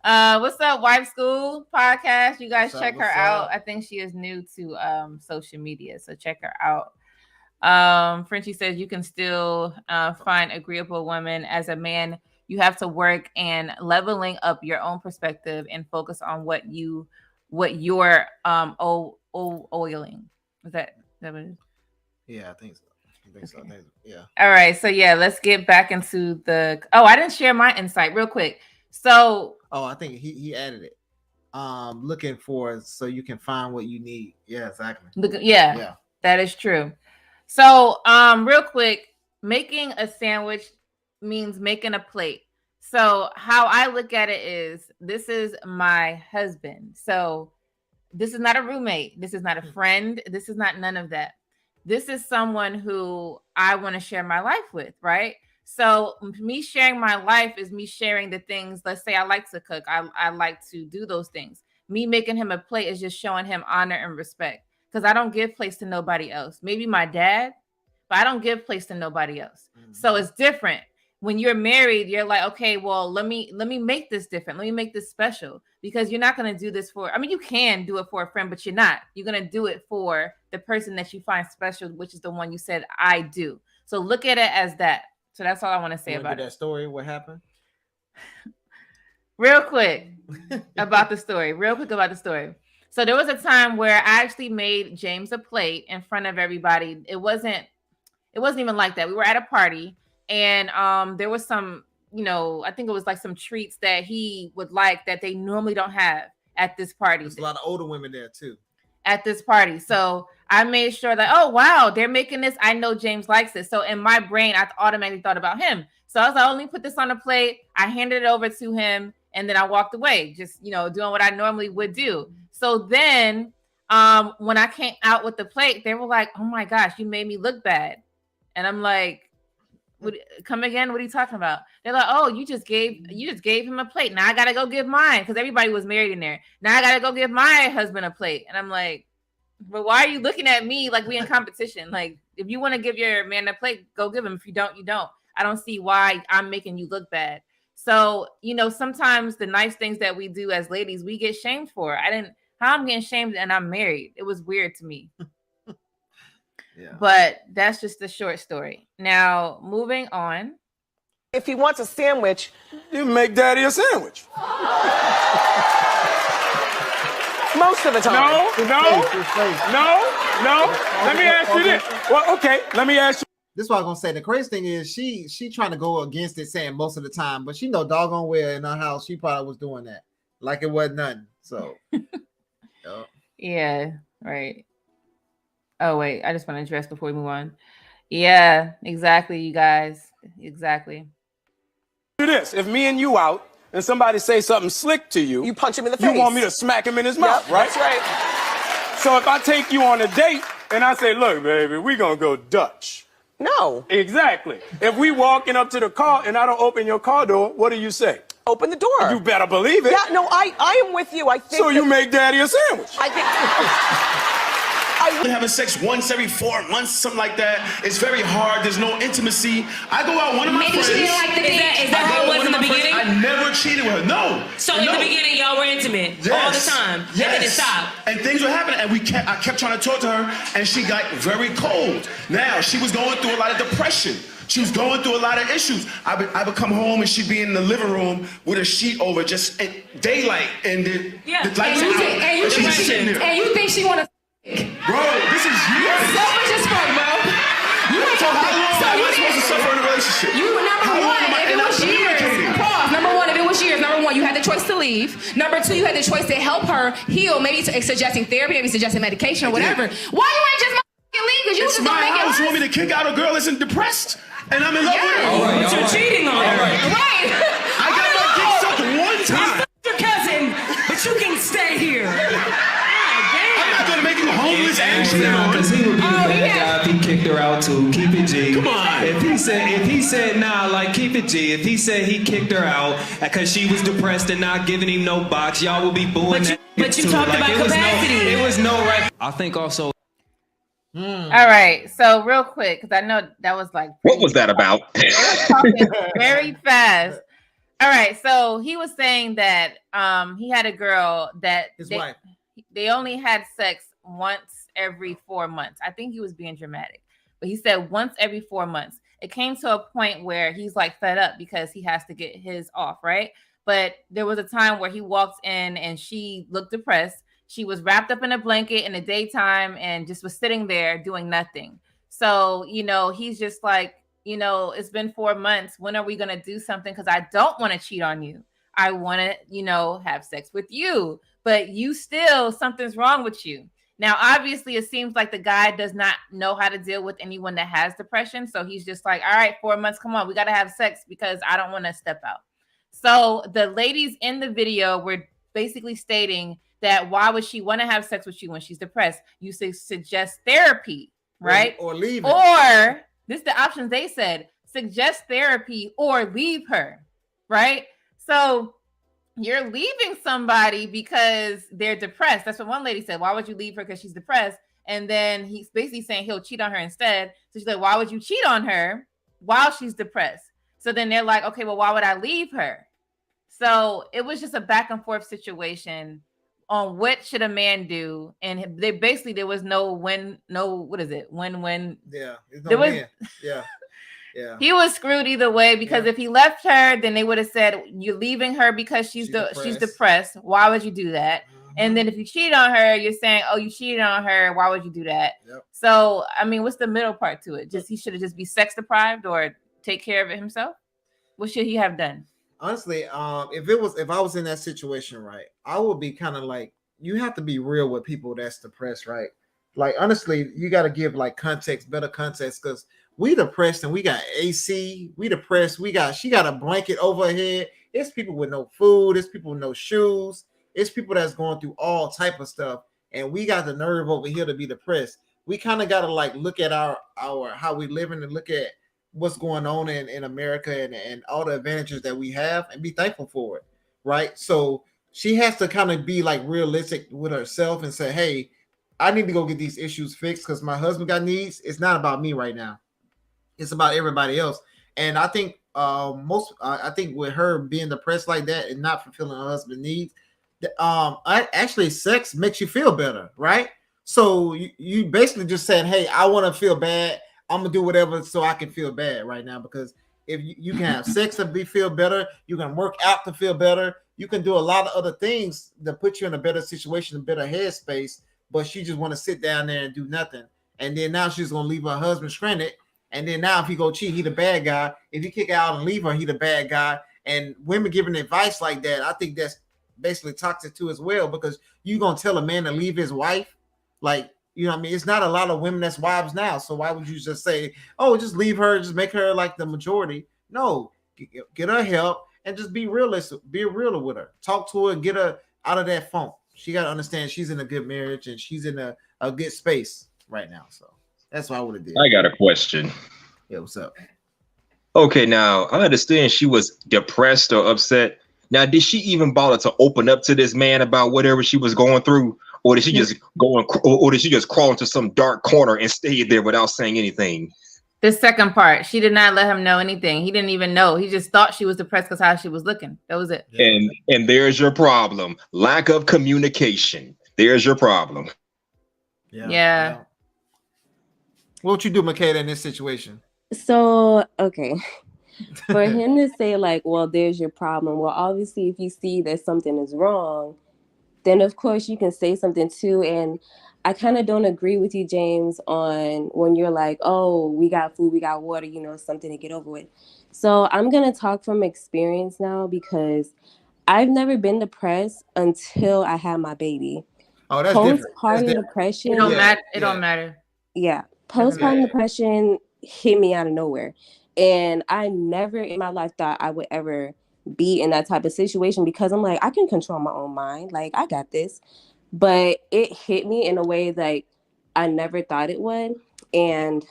What's up, Wife School podcast? You guys check her out. I think she is new to social media, so check her out. Frenchie says you can still find agreeable women. As a man, you have to work and leveling up your own perspective and focus on what you're oiling. Is that what it is? Yeah, I think so. Okay. Yeah. All right. So yeah, let's get back into the. Oh, I didn't share my insight real quick. So. Oh, I think he added it. Looking for so you can find what you need. Yeah, exactly. Yeah, that is true. So, real quick, making a sandwich means making a plate. So, how I look at it is, this is my husband. So, this is not a roommate. This is not a friend. This is not none of that. This is someone who I want to share my life with, right? So me sharing my life is me sharing the things. Let's say I like to cook. I like to do those things. Me making him a plate is just showing him honor and respect, because I don't give place to nobody else. Maybe my dad, but I don't give place to nobody else. So it's different. When you're married, you're like, okay, well, let me make this different. Let me make this special, because you're not going to do this for, I mean, you can do it for a friend, but you're not. You're going to do it for the person that you find special, which is the one you said, I do. So look at it as that. So that's all I want to say about that story. What happened? Real quick about the story. So there was a time where I actually made James a plate in front of everybody. It wasn't even like that. We were at a party, and there was some, I think it was like some treats that he would like that they normally don't have at this party. There's a lot of older women there too. At this party. So I made sure that, oh, wow, they're making this. I know James likes it. So in my brain, I automatically thought about him. So I was like, oh, let me put this on a plate. I handed it over to him, and then I walked away, just, doing what I normally would do. So then when I came out with the plate, they were like, oh my gosh, you made me look bad. And I'm like, come again? What are you talking about? They're like, oh, you just gave him a plate. Now I gotta go give mine, because everybody was married in there. Now I gotta go give my husband a plate. And I'm like, but why are you looking at me like we in competition? Like, if you want to give your man a plate, go give him. If you don't, you don't. I don't see why I'm making you look bad. So, sometimes the nice things that we do as ladies, we get shamed for. How I'm getting shamed and I'm married. It was weird to me. Yeah. But that's just the short story. Now, moving on. If he wants a sandwich, you make daddy a sandwich. Most of the time. No. Let me ask you this. Well, okay, let me ask you. This is what I'm gonna say. The crazy thing is she trying to go against it, saying most of the time, but she know doggone well in her house she probably was doing that like it wasn't nothing. So yeah, right. Oh wait, I just want to address before we move on. Yeah, exactly, you guys. Exactly. Do this. If me and you out and somebody say something slick to you, you punch him in the face. You want me to smack him in his mouth, right? That's right. So if I take you on a date and I say, look, baby, we gonna go Dutch. No. Exactly. If we walking up to the car and I don't open your car door, what do you say? Open the door. You better believe it. Yeah, no, I am with you. I think so. You make daddy a sandwich. I think. Having sex once every 4 months, something like that. It's very hard. There's no intimacy. I go out one of my friends. Maybe she didn't like the dick. Is that how it was in the beginning? I never cheated with her. No. So in the beginning, y'all were intimate all the time. Yes. And then it stopped. And things were happening, and I kept trying to talk to her, and she got very cold. Now she was going through a lot of depression. She was going through a lot of issues. I would come home and she'd be in the living room with a sheet over, just at daylight, and the lights out. And you think she want to? Bro, this is years. Selfish as fuck, bro. So how long am I supposed to suffer in a relationship? Number one, if it was years, you had the choice to leave. Number two, you had the choice to help her heal, maybe suggesting therapy, maybe suggesting medication or whatever. Why you ain't just leave? Because you was just gonna make it worse. You want me to kick out a girl that's depressed? And I'm in love with her. But you're cheating on her. Right. I got my dick sucked one time. You your cousin, but you can stay here. I'm not gonna make you homeless and shit. Because he would be the bad guy if he kicked her out too. Keep it G. Come on. If he said nah, like keep it G. If he said he kicked her out because she was depressed and not giving him no box, y'all will be booing that. But you talked about capacity. It was no right. I think also. All right, so real quick, because I know that was like what was that about? Very fast. All right, so he was saying that he had a girl that they only had sex once every 4 months. I think he was being dramatic, but he said once every 4 months. It came to a point where he's like fed up because he has to get his off, right? But there was a time where he walked in and she looked depressed. She was wrapped up in a blanket in the daytime and just was sitting there doing nothing. So, he's just like, it's been 4 months. When are we going to do something? Because I don't want to cheat on you. I want to, have sex with you. But you still, something's wrong with you. Now, obviously, it seems like the guy does not know how to deal with anyone that has depression. So he's just like, all right, 4 months, come on. We got to have sex because I don't want to step out. So the ladies in the video were basically stating that why would she want to have sex with you when she's depressed? You suggest therapy, right? Or leave. Or this is the options they said. suggest therapy or leave her, right? So you're leaving somebody because they're depressed. That's what one lady said. Why would you leave her? Because she's depressed. And then he's basically saying he'll cheat on her instead. So she's like, why would you cheat on her while she's depressed? So then they're like, okay, well, why would I leave her? So it was just a back and forth situation on what should a man do. And they basically, there was no win. Yeah. There was, yeah. Yeah. He was screwed either way because if he left her, then they would have said, you're leaving her because she's depressed. Why would you do that? And then if you cheat on her, you're saying, oh, you cheated on her. Why would you do that? Yep. So, I mean, what's the middle part to it? Just he should have just be sex deprived or take care of it himself. What should he have done? Honestly, if I was in that situation, right, I would be kind of like, you have to be real with people that's depressed, right? Like, honestly, you got to give like better context, because we depressed and we got AC, we depressed, she got a blanket over her head. It's people with no food, it's people with no shoes, it's people that's going through all type of stuff, and we got the nerve over here to be depressed. We kind of got to like look at our how we living and look at what's going on in America and all the advantages that we have and be thankful for it, right? So she has to kind of be like realistic with herself and say, hey, I need to go get these issues fixed because my husband got needs. It's not about me right now. It's about everybody else. And I think I think with her being depressed like that and not fulfilling her husband's needs, actually sex makes you feel better, right? So you basically just said, hey, I want to feel bad. I'm gonna do whatever so I can feel bad right now, because if you can have sex to feel better, you can work out to feel better, you can do a lot of other things that put you in a better situation, a better headspace. But she just want to sit down there and do nothing, and then now she's gonna leave her husband stranded. And then now if he go cheat, he the bad guy. If he kick out and leave her, he the bad guy. And women giving advice like that, I think that's basically toxic too as well, because you gonna tell a man to leave his wife, like. You know what I mean? It's not a lot of women that's wives now. So why would you just say, oh, just leave her, just make her like the majority? No, get her help and just be realistic, be real with her. Talk to her and get her out of that funk. She got to understand she's in a good marriage and she's in a good space right now. So that's what I would have did. I got a question. Yeah, what's up? Okay, now I understand she was depressed or upset. Now, did she even bother to open up to this man about whatever she was going through? Or did she just or did she just crawl into some dark corner and stay there without saying anything? The second part, she did not let him know anything. He didn't even know. He just thought she was depressed because how she was looking. That was it. And there's your problem. Lack of communication. There's your problem. Yeah. What would you do, Makeda, in this situation? So, okay. For him to say like, well, there's your problem. Well, obviously, if you see that something is wrong, then of course you can say something too. And I kind of don't agree with you, James, on when you're like, oh, we got food, we got water, something to get over with. So I'm going to talk from experience now, because I've never been depressed until I had my baby. Oh, that's different. Postpartum depression. It don't matter. It don't matter. Yeah. Postpartum depression hit me out of nowhere. And I never in my life thought I would ever be in that type of situation, because I'm like, I can control my own mind. Like, I got this. But it hit me in a way that I never thought it would. And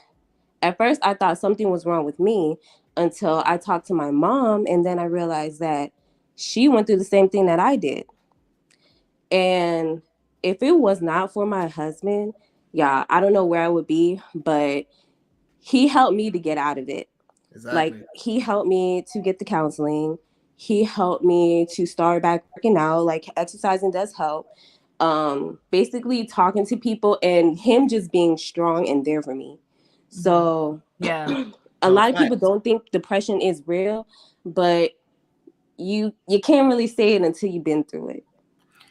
at first I thought something was wrong with me until I talked to my mom. And then I realized that she went through the same thing that I did. And if it was not for my husband, I don't know where I would be, but he helped me to get out of it. Exactly. Like, he helped me to get the counseling. He helped me to start back working out. Like, exercising does help. Basically talking to people and him just being strong and there for me. So a lot of people don't think depression is real, but you can't really say it until you've been through it.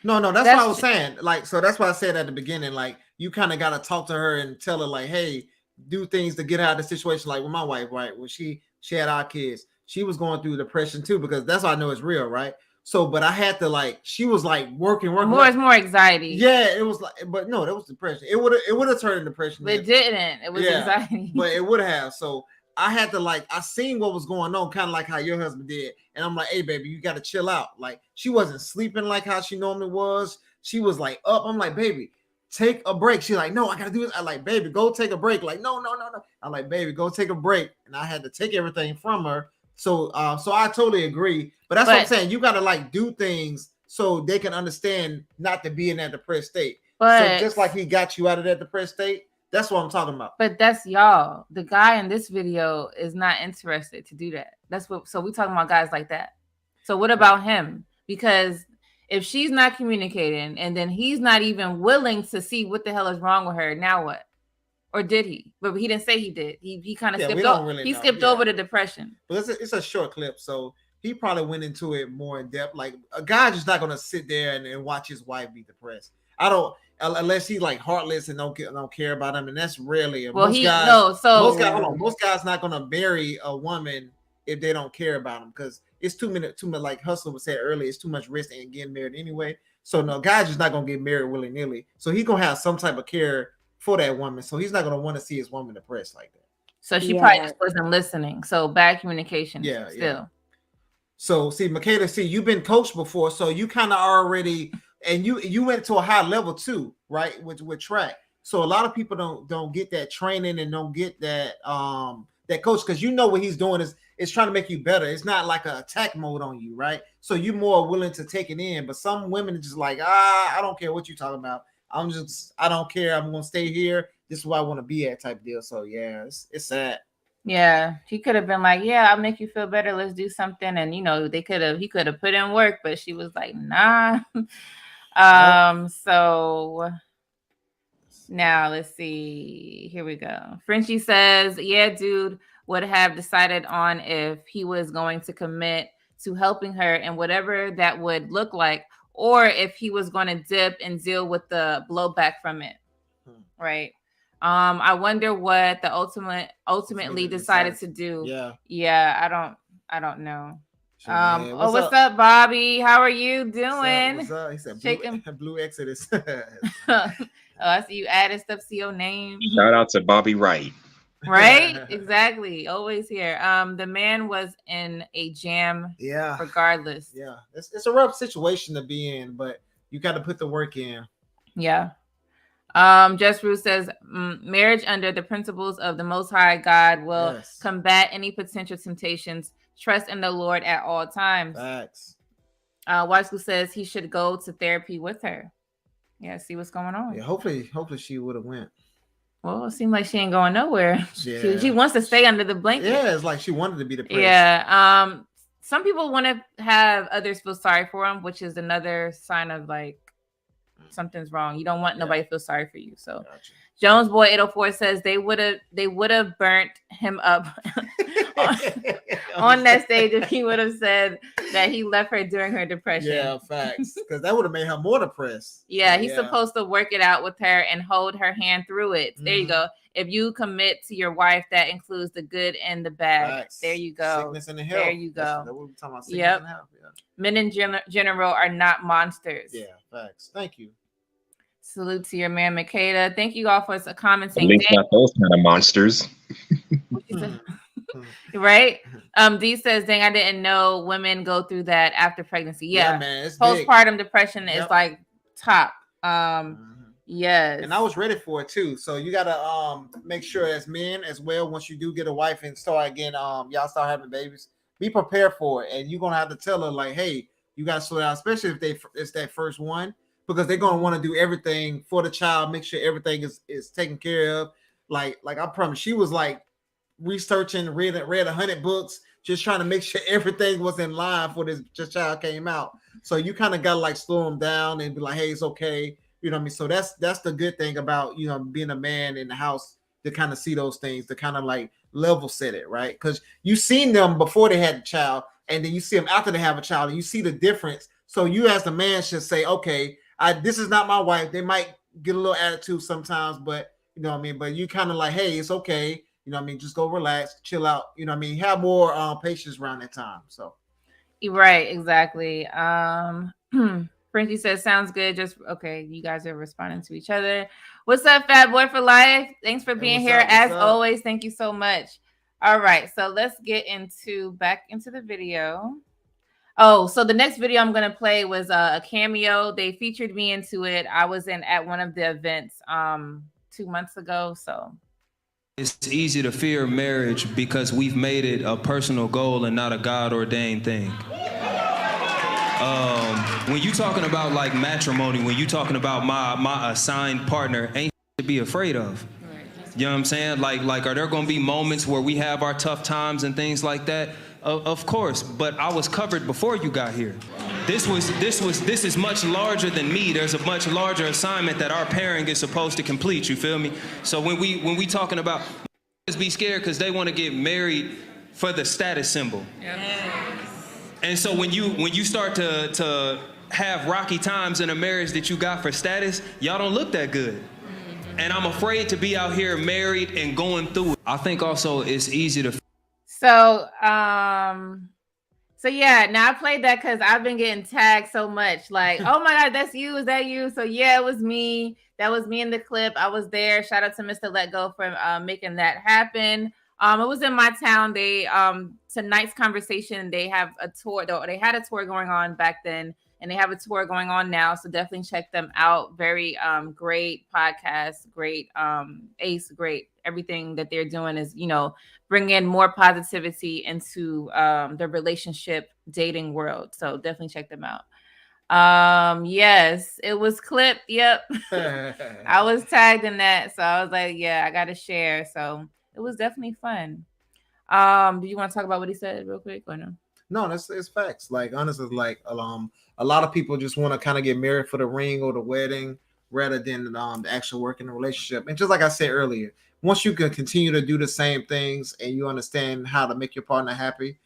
No, that's what I was saying. Like, so that's why I said at the beginning, like, you kind of got to talk to her and tell her like, hey, do things to get out of the situation. Like with my wife, right? When she had our kids, she was going through depression too, because that's how I know it's real, right? So, but I had to like, she was like working. It's more anxiety. Yeah, it was like, but no, that was depression. It would have turned into depression. But it didn't. It was anxiety. But it would have. So I had to like, I seen what was going on, kind of like how your husband did. And I'm like, hey, baby, you got to chill out. Like, she wasn't sleeping like how she normally was. She was like up. I'm like, baby, take a break. She's like, no, I gotta do this. I like, baby, go take a break. Like, no. I'm like, baby, go take a break. And I had to take everything from her. So I totally agree. But that's what I'm saying. You gotta like do things so they can understand not to be in that depressed state. So just like he got you out of that depressed state, that's what I'm talking about. But that's y'all. The guy in this video is not interested to do that. So we talking about guys like that. So what about him? Because if she's not communicating and then he's not even willing to see what the hell is wrong with her, now what? Or did he? But he didn't say he did. He kind of skipped over. He skipped over the depression. But it's a short clip, so he probably went into it more in depth. Like a guy just not gonna sit there and watch his wife be depressed. I don't, unless he's like heartless and don't care about him, and that's rarely. Well, most guys not gonna marry a woman if they don't care about him, because it's too much. Like Hustler was said earlier, it's too much risk in getting married anyway. So no, guy's just not gonna get married willy nilly. So he's gonna have some type of care for that woman. So he's not gonna want to see his woman depressed like that. So she probably just wasn't listening. So bad communication. Still. Yeah. So see, Makeda, you've been coached before, so you kind of already, and you went to a high level too, right? With track. So a lot of people don't get that training and don't get that that coach, because you know what he's doing is trying to make you better. It's not like an attack mode on you, right? So you're more willing to take it in. But some women are just like, I don't care what you're talking about. I don't care. I'm gonna stay here. This is where I want to be at, type deal. So yeah, it's sad. Yeah, he could have been like, yeah, I'll make you feel better. Let's do something. And he could have put in work, but she was like, nah. So now let's see. Here we go. Frenchie says, yeah, dude would have decided on if he was going to commit to helping her and whatever that would look like, or if he was going to dip and deal with the blowback from it. Right. I wonder what the ultimately decided to do. Yeah. I don't know. What's up, Bobby? How are you doing? What's up? He said blue Exodus. I see you added stuff to your name. Shout out to Bobby Wright. Right? Exactly. Always here. The man was in a jam. Yeah. Regardless. Yeah. It's a rough situation to be in, but you got to put the work in. Yeah. Jess Ruth says, marriage under the principles of the Most High God will combat any potential temptations. Trust in the Lord at all times. Facts. White School says he should go to therapy with her. Yeah, see what's going on. Yeah, hopefully she would have went. Well, it seems like she ain't going nowhere. Yeah. She wants to stay under the blanket. Yeah, it's like she wanted to be depressed. Yeah. Some people want to have others feel sorry for them, which is another sign of like something's wrong. You don't want nobody to feel sorry for you. So gotcha. Jones Boy 804 says they would have burnt him up on that stage if he would have said that he left her during her depression. Yeah, facts. Because that would have made her more depressed. Yeah, he's supposed to work it out with her and hold her hand through it. There you go. If you commit to your wife, that includes the good and the bad. Facts. There you go. Sickness and the health. There you go. That's what we're talking about. Sickness and health. Yeah. Men in general are not monsters. Yeah, facts. Thank you. Salute to your man, Makeda. Thank you all for commenting. At least not those kind of monsters. Right? D says, dang, I didn't know women go through that after pregnancy. Yeah, man. It's postpartum depression is like top. Yes. And I was ready for it too. So you gotta make sure as men as well, once you do get a wife and start again, y'all start having babies, be prepared for it. And you're gonna have to tell her, like, hey, you gotta slow down, especially if it's that first one. Because they're gonna want to do everything for the child, make sure everything is taken care of. Like I promise, she was like researching, read 100 books, just trying to make sure everything was in line for this child came out. So you kind of gotta like slow them down and be like, hey, it's okay. You know what I mean? So that's the good thing about being a man in the house, to kind of see those things, to kind of like level set it, right? Because you seen them before they had a child, and then you see them after they have a child, and you see the difference. So you as the man should say, okay, this is not my wife. They might get a little attitude sometimes, but you know what I mean? But you kind of like, hey, it's okay. You know what I mean? Just go relax, chill out. You know what I mean? Have more patience around that time. So. Right, exactly. Frankie says, sounds good. Just okay. You guys are responding to each other. What's up, Fat Boy for Life? Thanks for being here. As always, thank you so much. All right. So let's get back into the video. Oh, so the next video I'm gonna play was a cameo. They featured me into it. I was at one of the events 2 months ago. So It's easy to fear marriage because we've made it a personal goal and not a God-ordained thing. When you talking about like matrimony, when you talking about my assigned partner, ain't to be afraid of. You know what I'm saying? Like, are there gonna be moments where we have our tough times and things like that? Of course, but I was covered before you got here. This is much larger than me. There's a much larger assignment that our parent is supposed to complete. You feel me? So when we talking about be scared because they want to get married for the status symbol. And so when you start to have rocky times in a marriage that you got for status, y'all don't look that good. And I'm afraid to be out here married and going through it. I think also it's easy to. So yeah, now I played that because I've been getting tagged so much. Like, oh my God, that's you. Is that you? So yeah, it was me. That was me in the clip. I was there. Shout out to Mr. Let Go for making that happen. It was in my town. They tonight's conversation, they have a tour. They had a tour going on back then, and they have a tour going on now. So definitely check them out. Very great podcast, great Ace, great. Everything that they're doing is, bring in more positivity into the relationship dating world. So definitely check them out. Yes, it was clipped. Yep. I was tagged in that. So I was like, yeah, I got to share. So it was definitely fun. Do you want to talk about what he said real quick or no? No, it's facts. Like, honestly, like a lot of people just want to kind of get married for the ring or the wedding rather than the actual work in the relationship. And just like I said earlier, once you can continue to do the same things and you understand how to make your partner happy,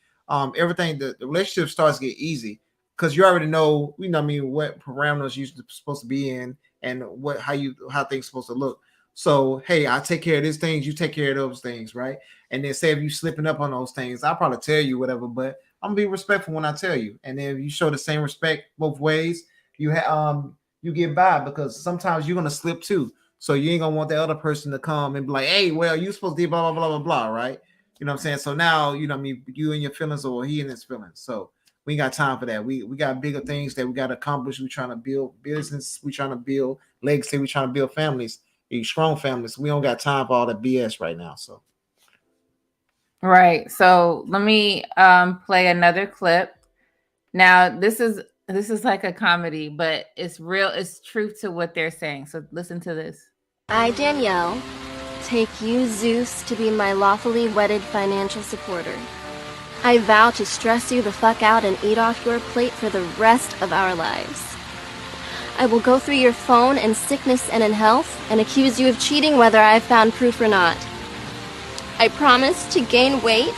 everything, the relationship starts to get easy because you already know, what parameters you're supposed to be in and how things supposed to look. So, hey, I take care of these things, you take care of those things, right? And then say if you slipping up on those things, I'll probably tell you whatever, but I'm gonna be respectful when I tell you. And then if you show the same respect both ways, you get by, because sometimes you're gonna slip too. So you ain't gonna want the other person to come and be like, hey, well, you supposed to do blah, blah, blah, blah, blah, right? You know what I'm saying? So now, you and your feelings, or he and his feelings. So we ain't got time for that. We got bigger things that we got to accomplish. We're trying to build business. We're trying to build legacy. We're trying to build families, strong families. We don't got time for all the BS right now. So. Right. So let me play another clip. Now, this is like a comedy, but it's real. It's truth to what they're saying. So listen to this. I, Danielle, take you, Zeus, to be my lawfully wedded financial supporter. I vow to stress you the fuck out and eat off your plate for the rest of our lives. I will go through your phone in sickness and in health and accuse you of cheating whether I have found proof or not. I promise to gain weight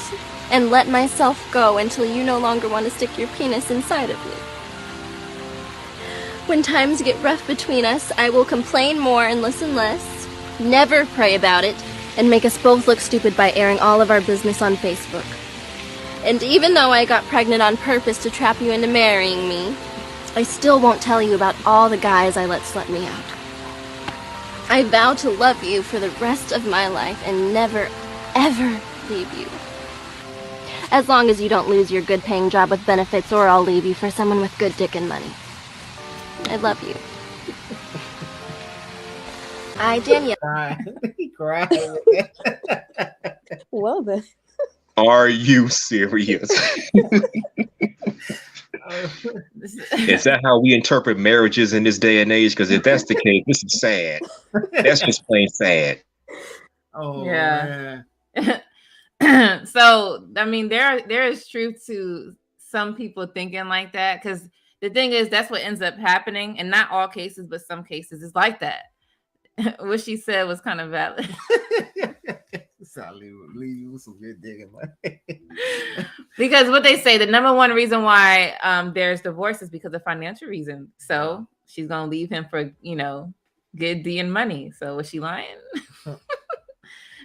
and let myself go until you no longer want to stick your penis inside of me. When times get rough between us, I will complain more and listen less, never pray about it, and make us both look stupid by airing all of our business on Facebook. And even though I got pregnant on purpose to trap you into marrying me, I still won't tell you about all the guys I let slut me out. I vow to love you for the rest of my life and never, ever leave you. As long as you don't lose your good-paying job with benefits, or I'll leave you for someone with good dick and money. I love you. I, Danielle. He cried. Well then. Are you serious? Is that how we interpret marriages in this day and age? Because if that's the case, this is sad. That's just plain sad. Oh, yeah. So, I mean, there is truth to some people thinking like that, because the thing is, that's what ends up happening. And not all cases, but some cases is like that. What she said was kind of valid. Because what they say, the number one reason why there's divorce is because of financial reason. So she's gonna leave him for good D and money. So was she lying?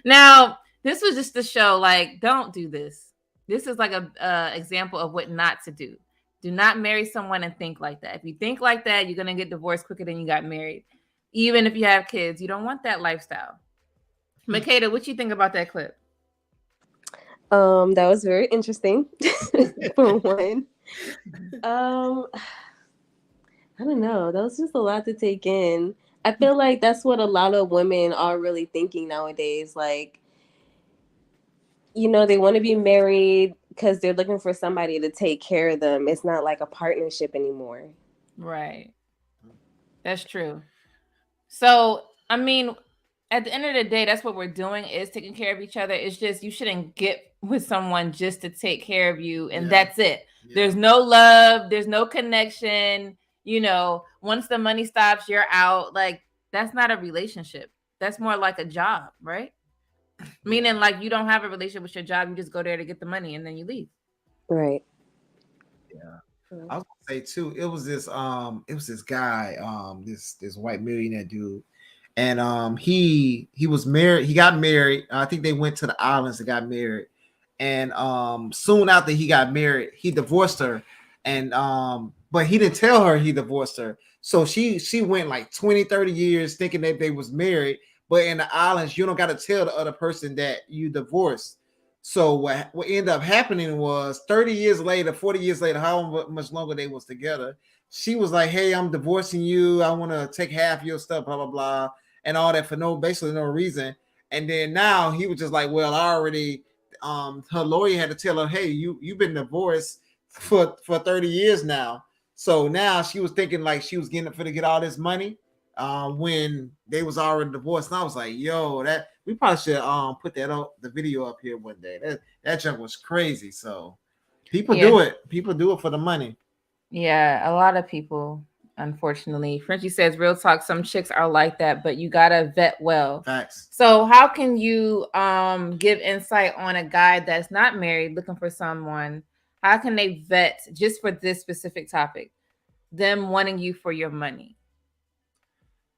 Now, this was just to show, like, don't do this. This is like a example of what not to do. Do not marry someone and think like that. If you think like that, you're gonna get divorced quicker than you got married. Even if you have kids, you don't want that lifestyle. Makeda, what you think about that clip? That was very interesting. For one, I don't know. That was just a lot to take in. I feel like that's what a lot of women are really thinking nowadays. Like, you know, they want to be married because they're looking for somebody to take care of them. It's not like a partnership anymore. Right. That's true. So, I mean, at the end of the day, that's what we're doing is taking care of each other. It's just you shouldn't get with someone just to take care of you, and that's it. Yeah. There's no love, there's no connection. You know, once the money stops, you're out. Like, that's not a relationship. That's more like a job, right? Yeah. Meaning, like, you don't have a relationship with your job. You just go there to get the money, and then you leave. Right. Yeah. I was gonna say too, it was this guy, this white millionaire dude, and he was married, he got married. I think they went to the islands and got married. And soon after he got married, he divorced her. And but he didn't tell her he divorced her. So she went like 20, 30 years thinking that they was married. But in the islands, you don't got to tell the other person that you divorced. So what ended up happening was 30 years later, 40 years later, how much longer they was together, she was like, hey, I'm divorcing you. I want to take half your stuff, blah, blah, blah, and all that for basically no reason. And then now he was just like, well, I already, her lawyer had to tell her, hey, you've been divorced for 30 years now. So now she was thinking like she was getting to get all this money when they was already divorced. And I was like, yo, that we probably should put that up, the video up here one day. That junk was crazy. So people do it. People do it for the money. Yeah, a lot of people, unfortunately. Frenchie says, real talk, some chicks are like that, but you gotta vet well. Facts. So how can you give insight on a guy that's not married looking for someone? How can they vet just for this specific topic, them wanting you for your money?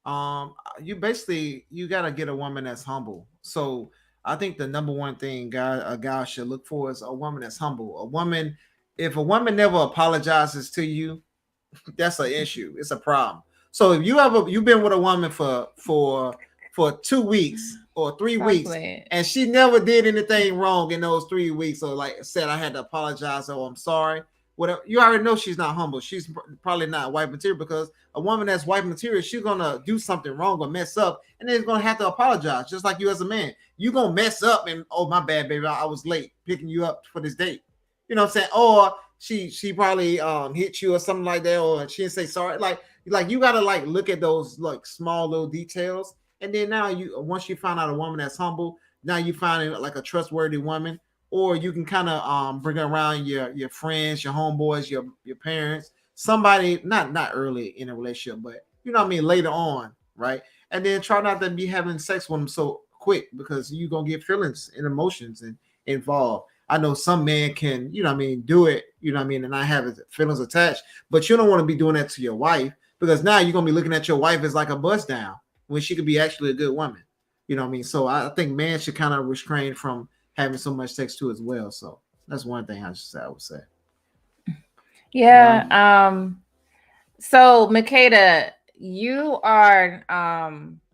You gotta get a woman that's humble. So I think the number one thing a guy should look for is a woman that's humble. If a woman never apologizes to you, that's an issue. It's a problem. So if you've been with a woman for 2 weeks or 3 weeks, and she never did anything wrong in those 3 weeks, or like said, I had to apologize, or I'm sorry, whatever, you already know she's not humble. She's probably not wife material, because a woman that's wife material, she's gonna do something wrong or mess up, and then gonna have to apologize. Just like you as a man, you gonna mess up and, oh, my bad, baby, I was late picking you up for this date. You know what I'm saying? Or she probably hit you or something like that, or she didn't say sorry. Like you gotta like look at those like small little details. And then now once you find out a woman that's humble, now you find like a trustworthy woman, or you can kind of bring around your friends, your homeboys, your parents, somebody not early in a relationship, but you know what I mean, later on, right? And then try not to be having sex with them so quick, because you're gonna get feelings and emotions involved. I know some men can, you know what I mean, do it, you know what I mean, and not have feelings attached, but you don't want to be doing that to your wife, because now you're gonna be looking at your wife as like a bust down when she could be actually a good woman. You know what I mean? So I think men should kind of restrain from having so much sex too as well. So that's one thing I would say. Yeah. So Makeda, you are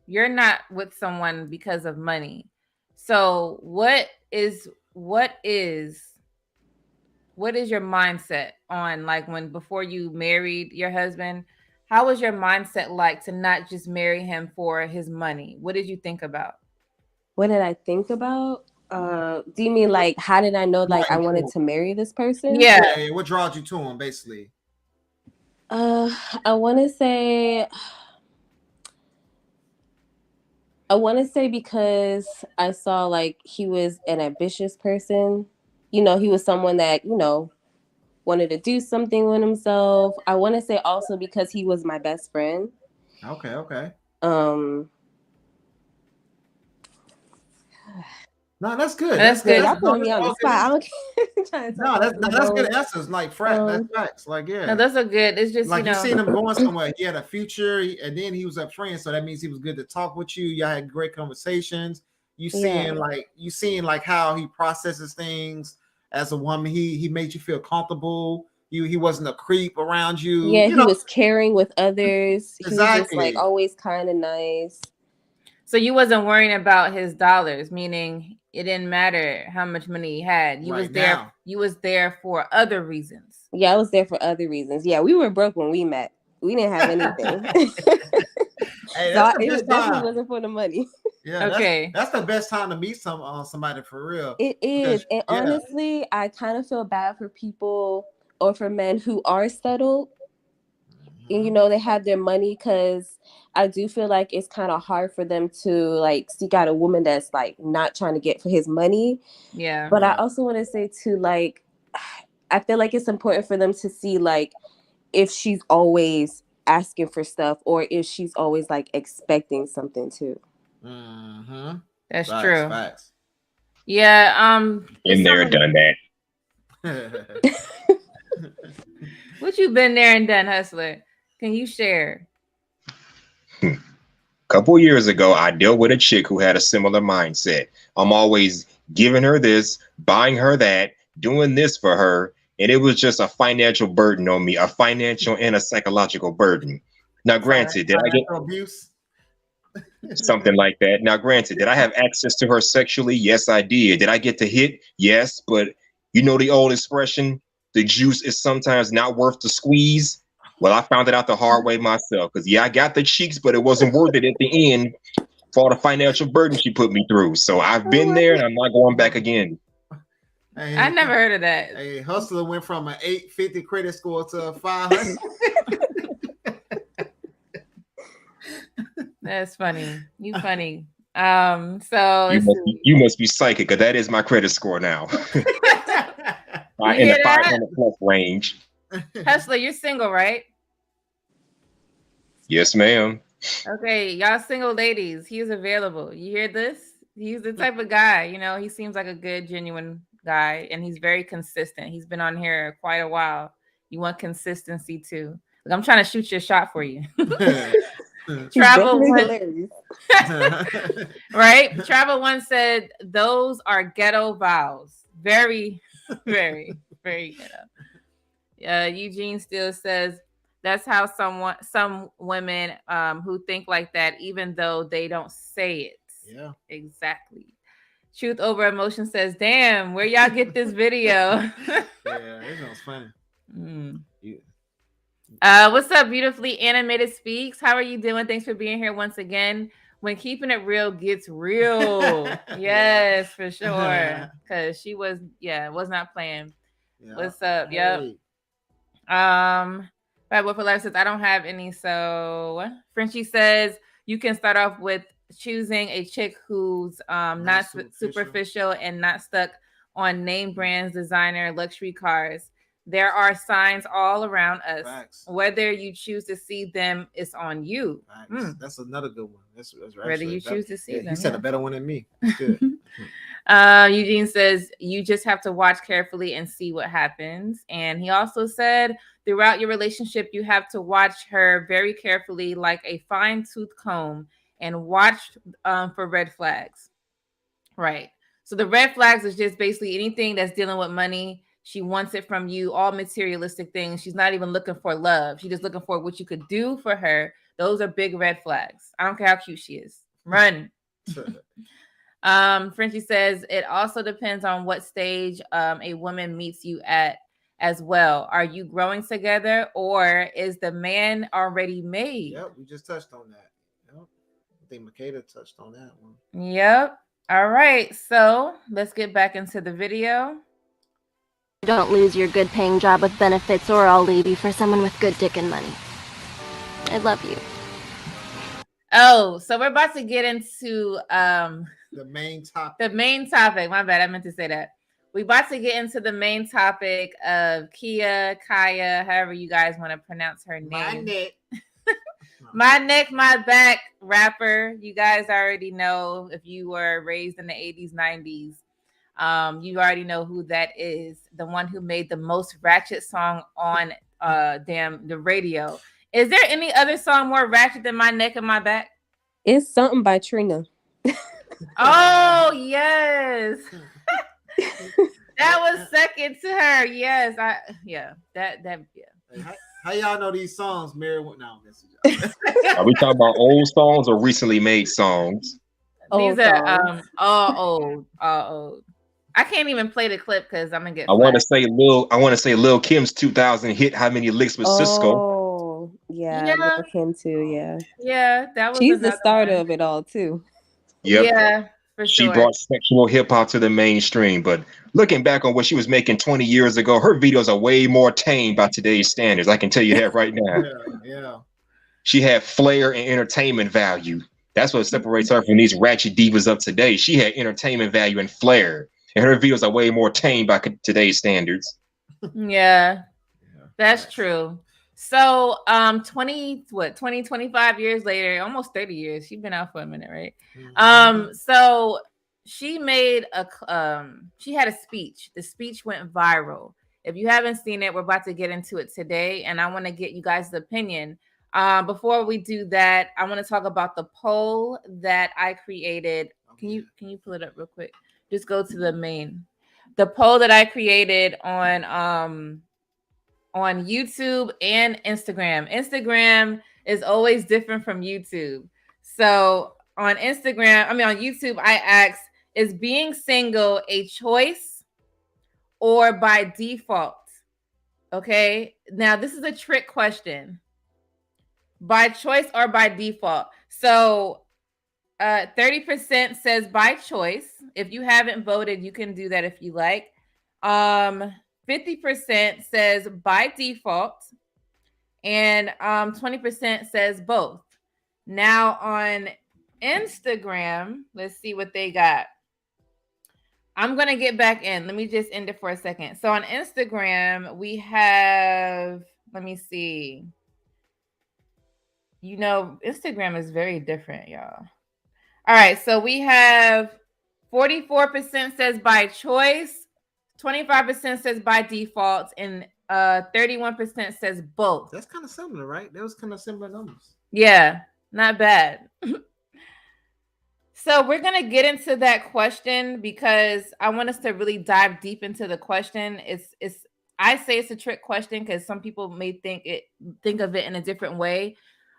you're not with someone because of money. So what is your mindset on, like, before you married your husband? How was your mindset like to not just marry him for his money? What did you think about? What did I think about? Do you mean like how did I know like I wanted to marry this person? Yeah. What draws you to him, basically? I want to say because I saw like he was an ambitious person. You know, he was someone that, you know, wanted to do something with himself. I want to say also because he was my best friend. Okay. No, that's good. That's good. Y'all putting me on the spot. That's good answers. Like that's facts. Like, yeah. No, those are good. It's just, like, you seen him going somewhere. He had a future, and then he was a friend, so that means he was good to talk with you. Y'all had great conversations. You seeing like how he processes things as a woman. He made you feel comfortable. He wasn't a creep around you. Yeah, he was caring with others. Exactly. He was just like always kind of nice. So you wasn't worrying about his dollars, meaning it didn't matter how much money he had. You was there for other reasons. Yeah, I was there for other reasons. Yeah, we were broke when we met. We didn't have anything. Hey, So that's the it best definitely time. wasn't for the money. Yeah, Okay. that's the best time to meet somebody for real. It is. And yeah. honestly, I kind of feel bad for people or for men who are settled. And, you know, they have their money, because I do feel like it's kind of hard for them to like seek out a woman that's like not trying to get for his money. Yeah. But I also want to say too, like, I feel like it's important for them to see like if she's always asking for stuff or if she's always like expecting something too. Mm-hmm. That's Facts, true. Facts. Yeah. Been there, done that. What you been there and done, Hustler? Can you share? Couple years ago, I dealt with a chick who had a similar mindset. I'm always giving her this, buying her that, doing this for her, and it was just a financial burden on me, a financial and a psychological burden. Now, granted, did I get abuse? Something like that? Now, granted, did I have access to her sexually? Yes, I did. Did I get to hit? Yes, but you know the old expression, the juice is sometimes not worth the squeeze. Well, I found it out the hard way myself, because yeah, I got the cheeks, but it wasn't worth it at the end for all the financial burden she put me through. So I've been there and I'm not going back again. Hey, I never heard of that. Hey, Hustler went from an 850 credit score to a 500. That's funny. You funny. So You must be psychic, because that is my credit score now. In hear the that? 500 plus range. Hustler, you're single, right? Yes, ma'am. Okay, y'all single ladies, he's available. You hear this? He's the type of guy, you know, he seems like a good, genuine guy, and he's very consistent. He's been on here quite a while. You want consistency too. Look, I'm trying to shoot your shot for you. Travel one, right? Travel one said those are ghetto vows. Very, very, very ghetto. Eugene still says that's how some women who think like that, even though they don't say it. Yeah, exactly. Truth Over Emotion says, "Damn, where y'all get this video?" Yeah, it was funny. What's up, beautifully animated speaks? How are you doing? Thanks for being here once again. When keeping it real gets real, yes, for sure. Because she was not playing. Yeah. What's up? Yep. Bad Boy for Life says, I don't have any. So Frenchie says you can start off with choosing a chick who's not superficial and not stuck on name brands, designer, luxury cars. There are signs all around us. Facts. Whether you choose to see them, it's on you. That's another good one. That's whether you choose to see them. You said a better one than me. Good. Eugene says you just have to watch carefully and see what happens. And he also said throughout your relationship, you have to watch her very carefully, like a fine-tooth comb, and watch for red flags. Right. So the red flags is just basically anything that's dealing with money. She wants it from you, all materialistic things. She's not even looking for love. She's just looking for what you could do for her. Those are big red flags. I don't care how cute she is. Run. Frenchie says it also depends on what stage a woman meets you at as well. Are you growing together, or is the man already made? Yep, we just touched on that. Yep. I think Makeda touched on that one. Yep. All right. So let's get back into the video. Don't lose your good paying job with benefits, or I'll leave you for someone with good dick and money. I love you. Oh, so we're about to get into the main topic. The main topic. My bad. I meant to say that. We're about to get into the main topic of Khia, however you guys want to pronounce her name. My neck. My neck, my back rapper. You guys already know, if you were raised in the 80s, 90s. You already know who that is. The one who made the most ratchet song on the radio. Is there any other song more ratchet than My Neck and My Back? It's something by Trina. Oh, yes. That was second to her. Yes. Hey, how y'all know these songs, Mary? No, Are we talking about old songs or recently made songs? These are all old. I can't even play the clip because I'm gonna get. I want to say Lil Kim's 2000 hit "How Many Licks with Cisco." Oh, yeah, Lil' Kim too. Yeah, Yeah, that was. She's the starter of it all too. Yep. Yeah, for She sure. brought sexual hip hop to the mainstream, but looking back on what she was making 20 years ago, her videos are way more tame by today's standards. I can tell you that right now. Yeah. She had flair and entertainment value. That's what separates her from these ratchet divas of today. She had entertainment value and flair, and her videos are way more tame by today's standards. Yeah, that's true. So 25 years later, almost 30 years, she's been out for a minute, right? So she made she had a speech. The speech went viral. If you haven't seen it, we're about to get into it today, and I want to get you guys' opinion. Before we do that, I want to talk about the poll that I created. Can you pull it up real quick? Just go to the poll that I created on YouTube and Instagram. Instagram is always different from YouTube. So on YouTube, I asked, is being single a choice or by default? Okay. Now this is a trick question. By choice or by default? So 30% says by choice. If you haven't voted, you can do that if you like. 50% says by default, and 20% says both. Now on Instagram, let's see what they got. I'm going to get back in. Let me just end it for a second. So on Instagram, we have, let me see. You know, Instagram is very different, y'all. All right, so we have 44% says by choice, 25% says by default, and 31% says both. That's kind of similar, right? That was kind of similar numbers. Yeah, not bad. So we're going to get into that question because I want us to really dive deep into the question. I say it's a trick question because some people may think of it in a different way.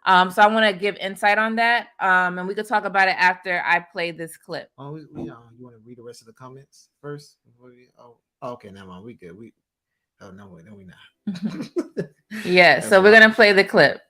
So I want to give insight on that. And we could talk about it after I play this clip. Oh, you want to read the rest of the comments first? Okay, never mind. We good. We no way, no, we not. Yeah, so we're gonna play the clip.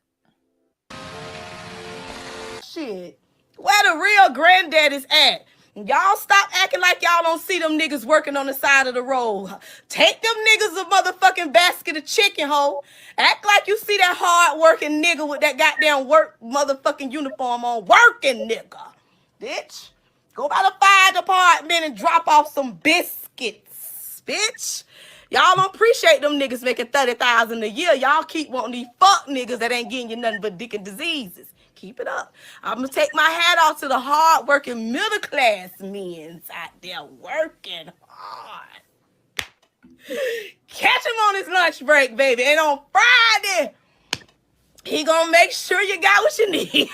Shit. Where the real granddaddies at? Y'all stop acting like y'all don't see them niggas working on the side of the road. Take them niggas a motherfucking basket of chicken, ho. Act like you see that hard-working nigga with that goddamn work motherfucking uniform on. Working nigga. Bitch. Go by the fire department and drop off some biscuits, bitch. Y'all don't appreciate them niggas making $30,000 a year. Y'all keep wanting these fuck niggas that ain't getting you nothing but dick and diseases. Keep it up. I'm going to take my hat off to the hard-working middle-class men out there working hard. Catch him on his lunch break, baby. And on Friday, he going to make sure you got what you need.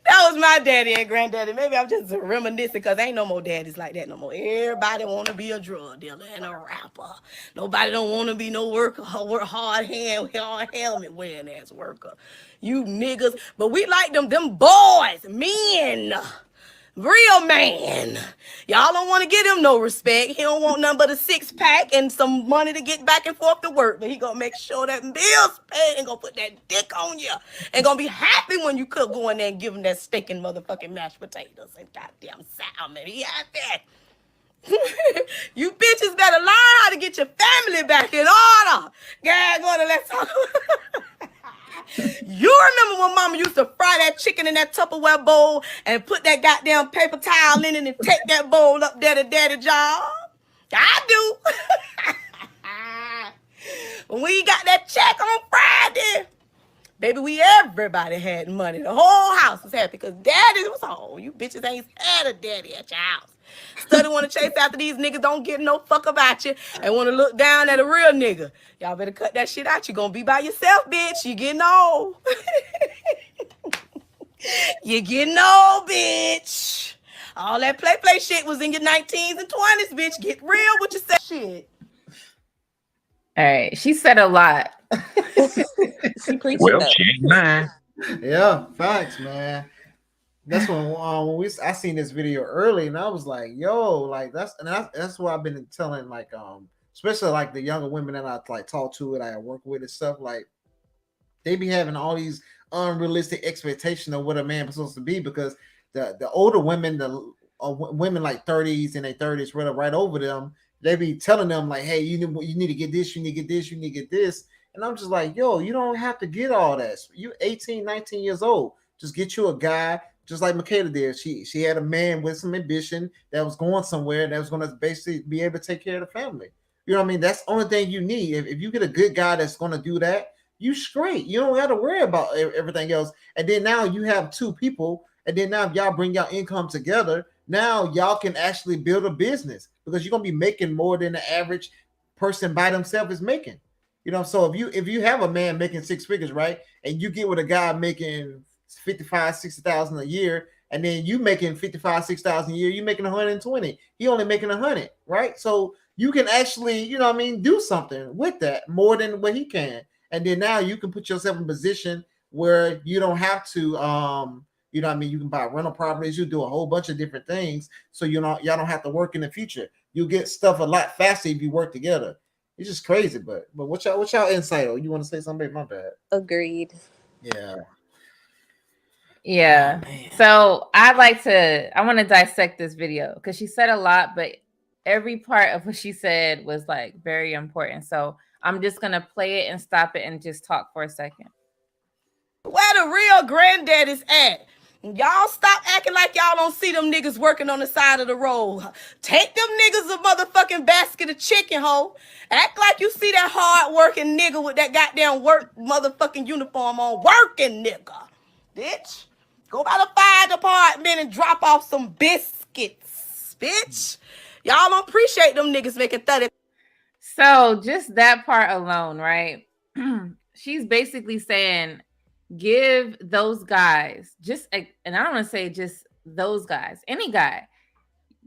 That was my daddy and granddaddy. Maybe I'm just reminiscing because ain't no more daddies like that no more. Everybody want to be a drug dealer and a rapper. Nobody don't want to be no worker, hard helmet wearing ass worker. You niggas. But we like them boys, men. Real man. Y'all don't want to give him no respect. He don't want nothing but a 6-pack and some money to get back and forth to work. But he gonna make sure that bill's paid and gonna put that dick on you. And gonna be happy when you could go in there and give him that steak and motherfucking mashed potatoes and goddamn salmon. He happy. You bitches better learn how to get your family back in order. Girl, go to let's talk. You remember when mama used to fry that chicken in that Tupperware bowl and put that goddamn paper towel in it and take that bowl up there to daddy job? I do. When we got that check on Friday, baby, everybody had money. The whole house was happy because daddy was home. You bitches ain't had a daddy at your house. Study want to chase after these niggas, don't give no fuck about you, and want to look down at a real nigga. Y'all better cut that shit out. You gonna be by yourself, bitch. You getting old. You getting old, bitch. All that play shit was in your 19s and 20s, bitch. Get real with yourself. Shit. All right, she said a lot. She preaching. Well, she ain't mine. Yeah, facts, man. That's when I seen this video early, and I was like, "Yo, like that's what I've been telling like especially like the younger women that I like talk to and I work with and stuff. Like they be having all these unrealistic expectations of what a man is supposed to be because the older women, women like 30s and their 30s, right over them, they be telling them like, hey, you need to get this, you need to get this, you need to get this, and I'm just like, yo, you don't have to get all that. You 18, 19 years old, just get you a guy. Just like Michaela did, she had a man with some ambition that was going somewhere that was going to basically be able to take care of the family. You know what I mean? That's the only thing you need. If you get a good guy that's going to do that, you straight. You don't got to worry about everything else. And then now you have two people, and then now if y'all bring y'all income together, now y'all can actually build a business because you're gonna be making more than the average person by themselves is making. You know, so if you have a man making 6 figures, right, and you get with a guy making 55, 60,000 a year, and then you making 55, 6,000 a year, you making 120. He only making 100, right? So you can actually, you know what I mean, do something with that more than what he can. And then now you can put yourself in a position where you don't have to, you know what I mean, you can buy rental properties, you do a whole bunch of different things. So y'all don't have to work in the future. You get stuff a lot faster if you work together. It's just crazy, but what's y'all insight? Oh, you want to say something? My bad. Agreed. Yeah. Yeah. So I want to dissect this video because she said a lot, but every part of what she said was like very important. So I'm just going to play it and stop it and just talk for a second. Where the real granddaddies at? Y'all stop acting like y'all don't see them niggas working on the side of the road. Take them niggas a motherfucking basket of chicken, ho. Act like you see that hard working nigga with that goddamn work motherfucking uniform on. Working nigga. Bitch. Go by the fire department and drop off some biscuits, bitch. Y'all don't appreciate them niggas making 30. So just that part alone, right? She's basically saying, give those guys and I don't want to say just those guys, any guy,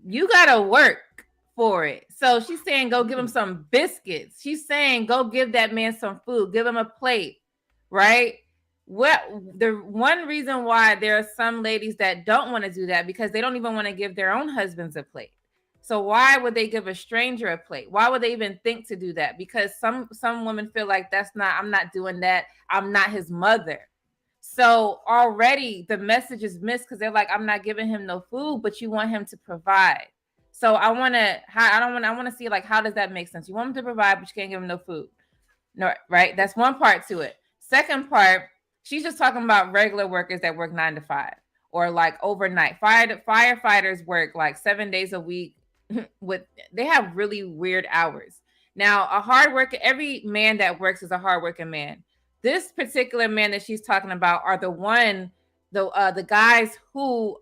you got to work for it. So she's saying, go give him some biscuits. She's saying, go give that man some food, give him a plate, right? The one reason why there are some ladies that don't want to do that because they don't even want to give their own husbands a plate. So why would they give a stranger a plate? Why would they even think to do that? Because some women feel like I'm not doing that. I'm not his mother. So already the message is missed because they're like, I'm not giving him no food, but you want him to provide. So I want to see like, how does that make sense? You want him to provide, but you can't give him no food. No, right? That's one part to it. Second part, she's just talking about regular workers that work 9 to 5 or like overnight. Firefighters work like 7 days a week. They have really weird hours. Now, a hard worker, every man that works is a hard working man. This particular man that she's talking about are the guys who,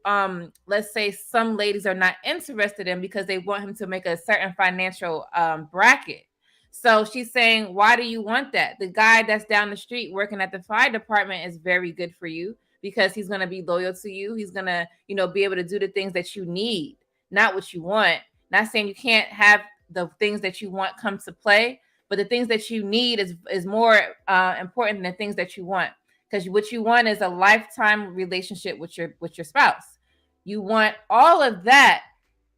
let's say some ladies are not interested in because they want him to make a certain financial bracket. So she's saying, why do you want that? The guy that's down the street working at the fire department is very good for you because he's going to be loyal to you. He's going to, be able to do the things that you need, not what you want. Not saying you can't have the things that you want come to play, but the things that you need is more important than the things that you want. Because what you want is a lifetime relationship with your spouse. You want all of that.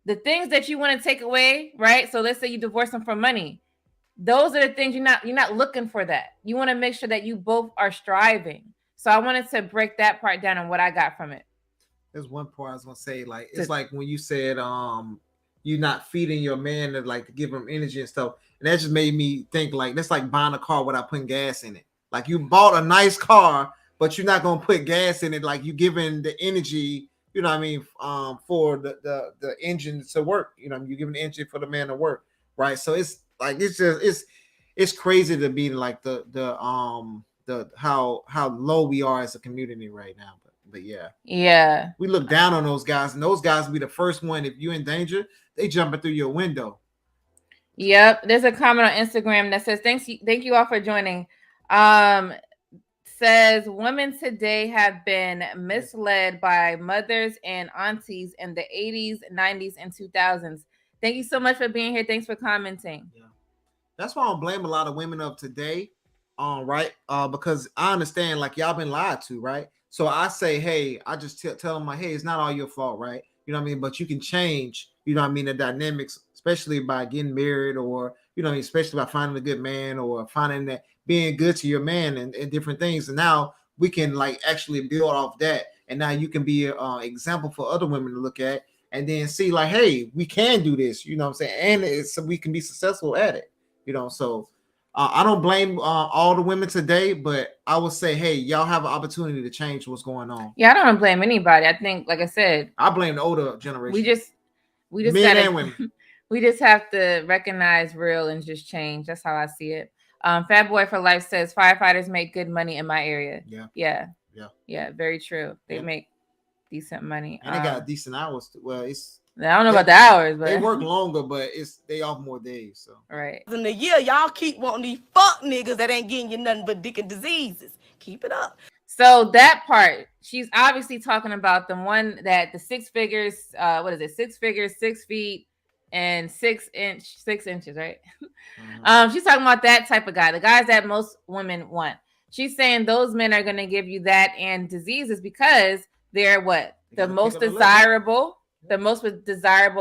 The things that you want to take away, right? So let's say you divorce them for money. Those are the things you're not looking for that. You want to make sure that you both are striving. So I wanted to break that part down and what I got from it. There's one part I was gonna say, like it's like when you said you're not feeding your man to give him energy and stuff. And that just made me think like that's like buying a car without putting gas in it. Like you bought a nice car, but you're not gonna put gas in it. Like you giving the energy, you know what I mean, for the engine to work. You know, you're giving the engine for the man to work, right? So it's like it's crazy to be like the how low we are as a community right now. But yeah, we look down on those guys, and those guys will be the first one. If you're in danger, they jumping through your window. Yep. There's a comment on Instagram that says, thank you all for joining. Says women today have been misled by mothers and aunties in the 80s, 90s, and 2000s. Thank you so much for being here. Thanks for commenting. Yeah. That's why I don't blame a lot of women of today. Right. Because I understand like y'all been lied to, right? So I say, hey, I just tell them like, hey, it's not all your fault, right? You know what I mean? But you can change, you know what I mean, the dynamics, especially by getting married, or, you know, especially by finding a good man, or finding that being good to your man, and different things. And now we can like actually build off that. And now you can be an example for other women to look at, and then see like, hey, we can do this, you know what I'm saying? And we can be successful at it, you know? So I don't blame all the women today, but I would say, hey, y'all have an opportunity to change what's going on. Yeah, I don't blame anybody. I think, like I said, I blame the older generation. We just men gotta, and women. We just have to recognize real and just change. That's how I see it. Fat Boy for Life says firefighters make good money in my area. Yeah. Very true. They make decent money, and they got decent hours. Well, it's I don't know about the hours, but they work longer, but they off more days. So right. In the year, y'all keep wanting these fuck niggas that ain't getting you nothing but dick and diseases. Keep it up. So that part, she's obviously talking about the one that the 6 figures, 6 figures, 6 feet and 6 inches, right? Mm-hmm. She's talking about that type of guy, the guys that most women want. She's saying those men are going to give you that and diseases because they're what? The most desirable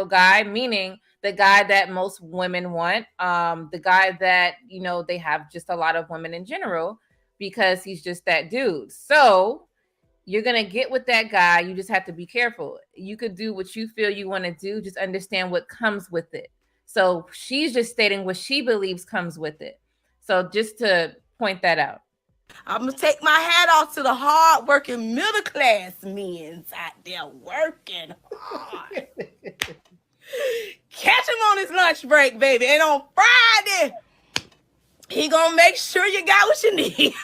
guy, meaning the guy that most women want, the guy that, you know, they have just a lot of women in general because he's just that dude. So you're going to get with that guy. You just have to be careful. You could do what you feel you want to do. Just understand what comes with it. So she's just stating what she believes comes with it. So just to point that out. I'm going to take my hat off to the hard-working middle-class men out there working hard. Catch him on his lunch break, baby. And on Friday, he going to make sure you got what you need.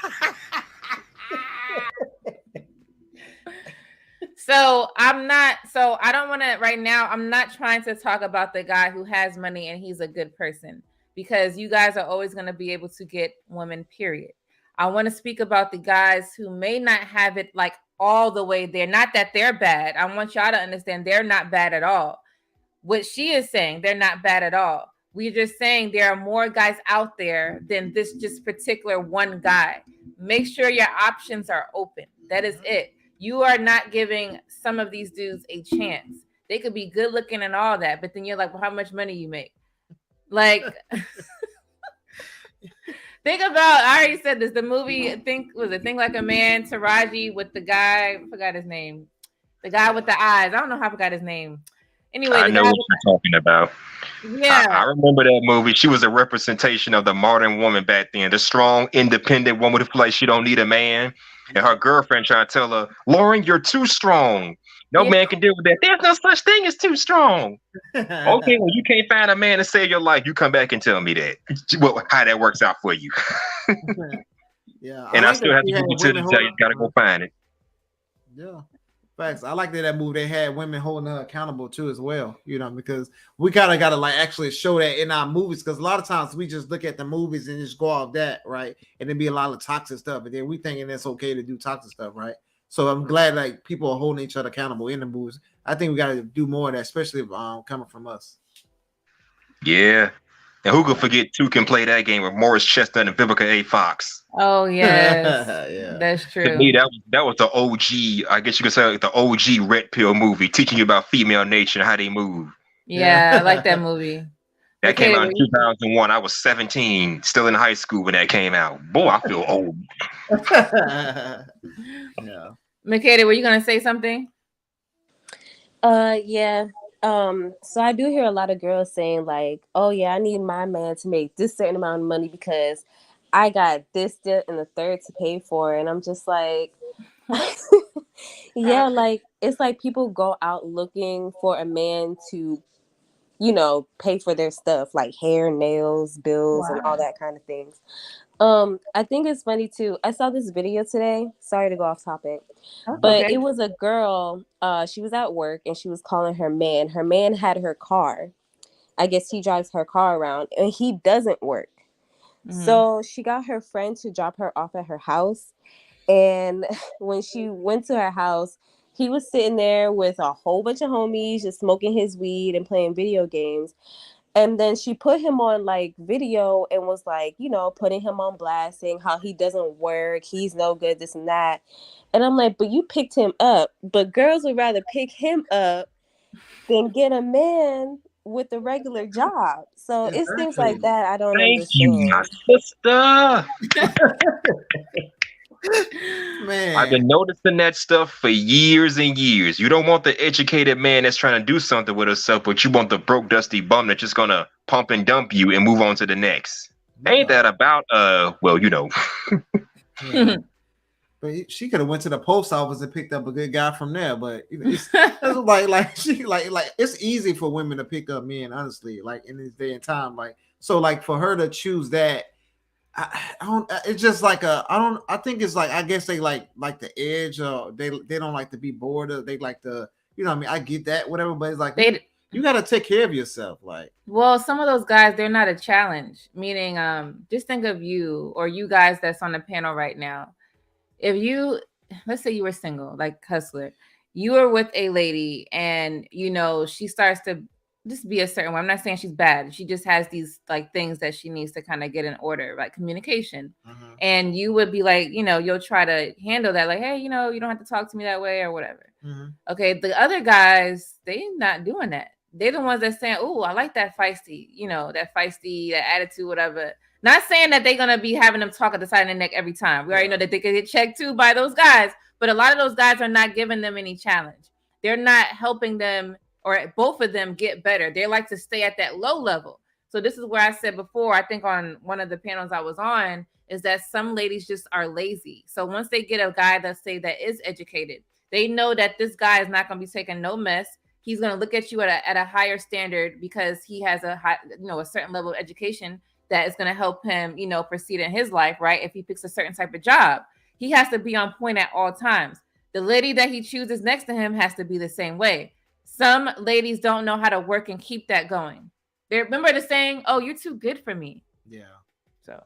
I don't want to right now. I'm not trying to talk about the guy who has money and he's a good person, because you guys are always going to be able to get women, period. I want to speak about the guys who may not have it like all the way there. Not that they're bad. I want y'all to understand they're not bad at all. What she is saying, they're not bad at all. We're just saying there are more guys out there than this just particular one guy. Make sure your options are open. That is it. You are not giving some of these dudes a chance. They could be good looking and all that, but then you're like, well, how much money you make? Like, think about, I already said this, the movie, Think Like a Man, Taraji with the guy, I forgot his name. The guy with the eyes. I don't know how I forgot his name. Anyway, I know what you're talking about. Yeah. I remember that movie. She was a representation of the modern woman back then, the strong, independent woman who feels like she don't need a man. And her girlfriend trying to tell her, Lauren, you're too strong. No man can deal with that. There's no such thing as too strong. Okay, well, you can't find a man to save your life. You come back and tell me that. How that works out for you. Yeah. And I still have to tell you, gotta go find it. Yeah. Facts. I like that movie. They had women holding her accountable too, as well. You know, because we kind of got to like actually show that in our movies. Because a lot of times we just look at the movies and just go off that, right? And then be a lot of toxic stuff, and then we thinking it's okay to do toxic stuff, right? So I'm glad like people are holding each other accountable in the movies. I think we got to do more of that, especially coming from us. Yeah. And who could forget Two can play that game with Morris Chestnut and Vivica A. Fox? Oh yes, yeah. That's true. To me, that was the OG. I guess you could say like the OG red pill movie, teaching you about female nature and how they move. Yeah, I like that movie. That came out in 2001. I was 17, still in high school when that came out. Boy, I feel old. Yeah. Makeda, were you gonna say something? Yeah. So I do hear a lot of girls saying like, oh yeah, I need my man to make this certain amount of money because I got this, that, and the third to pay for. And I'm just like, yeah, like it's like people go out looking for a man to, you know, pay for their stuff like hair, nails, bills, and all that kind of things. I think it's funny too. I saw this video today. Sorry to go off topic, but it was a girl. She was at work and she was calling her man. Her man had her car. I guess he drives her car around and he doesn't work. Mm-hmm. So she got her friend to drop her off at her house. And when she went to her house, he was sitting there with a whole bunch of homies, just smoking his weed and playing video games. And then she put him on like video and was like, you know, putting him on blast, saying how he doesn't work, he's no good, this and that. And I'm like, but you picked him up. But girls would rather pick him up than get a man with a regular job. So it's things like that I don't Thank you, my understand. sister. Man, I've been noticing that stuff for years and years. You don't want the educated man that's trying to do something with herself, but you want the broke, dusty bum that's just gonna pump and dump you and move on to the next. Ain't that about well, you know. Yeah. But she could have went to the post office and picked up a good guy from there. But it's like it's easy for women to pick up men, honestly, like in this day and time. Like so, like for her to choose that, I don't. It's just like I think it's like I guess they like the edge. Or they don't like to be bored. Or they like to, you know what I mean. I get that, whatever. But it's like you got to take care of yourself. Like, well, some of those guys, they're not a challenge. Meaning, just think of you or you guys that's on the panel right now. If you, let's say you were single, like Hustler, you were with a lady and, you know, she starts to just be a certain way. I'm not saying she's bad. She just has these like things that she needs to kind of get in order, like communication. And you would be like, you know, you'll try to handle that. Like, hey, you know, you don't have to talk to me that way or whatever. Okay. The other guys, they're not doing that. They're the ones that saying, oh, I like that feisty, you know, that attitude, whatever. Not saying that they're going to be having them talk at the side of the neck every time. We already know that they can get checked too by those guys. But a lot of those guys are not giving them any challenge. They're not helping them or both of them get better. They like to stay at that low level. So this is where I said before, I think on one of the panels I was on, is that some ladies just are lazy. So once they get a guy that is educated, they know that this guy is not going to be taking no mess. He's going to look at you at a higher standard because he has a certain level of education that is going to help him, you know, proceed in his life, right? If he picks a certain type of job, he has to be on point at all times. The lady that he chooses next to him has to be the same way. Some ladies don't know how to work and keep that going. They remember the saying, "Oh, you're too good for me." Yeah. So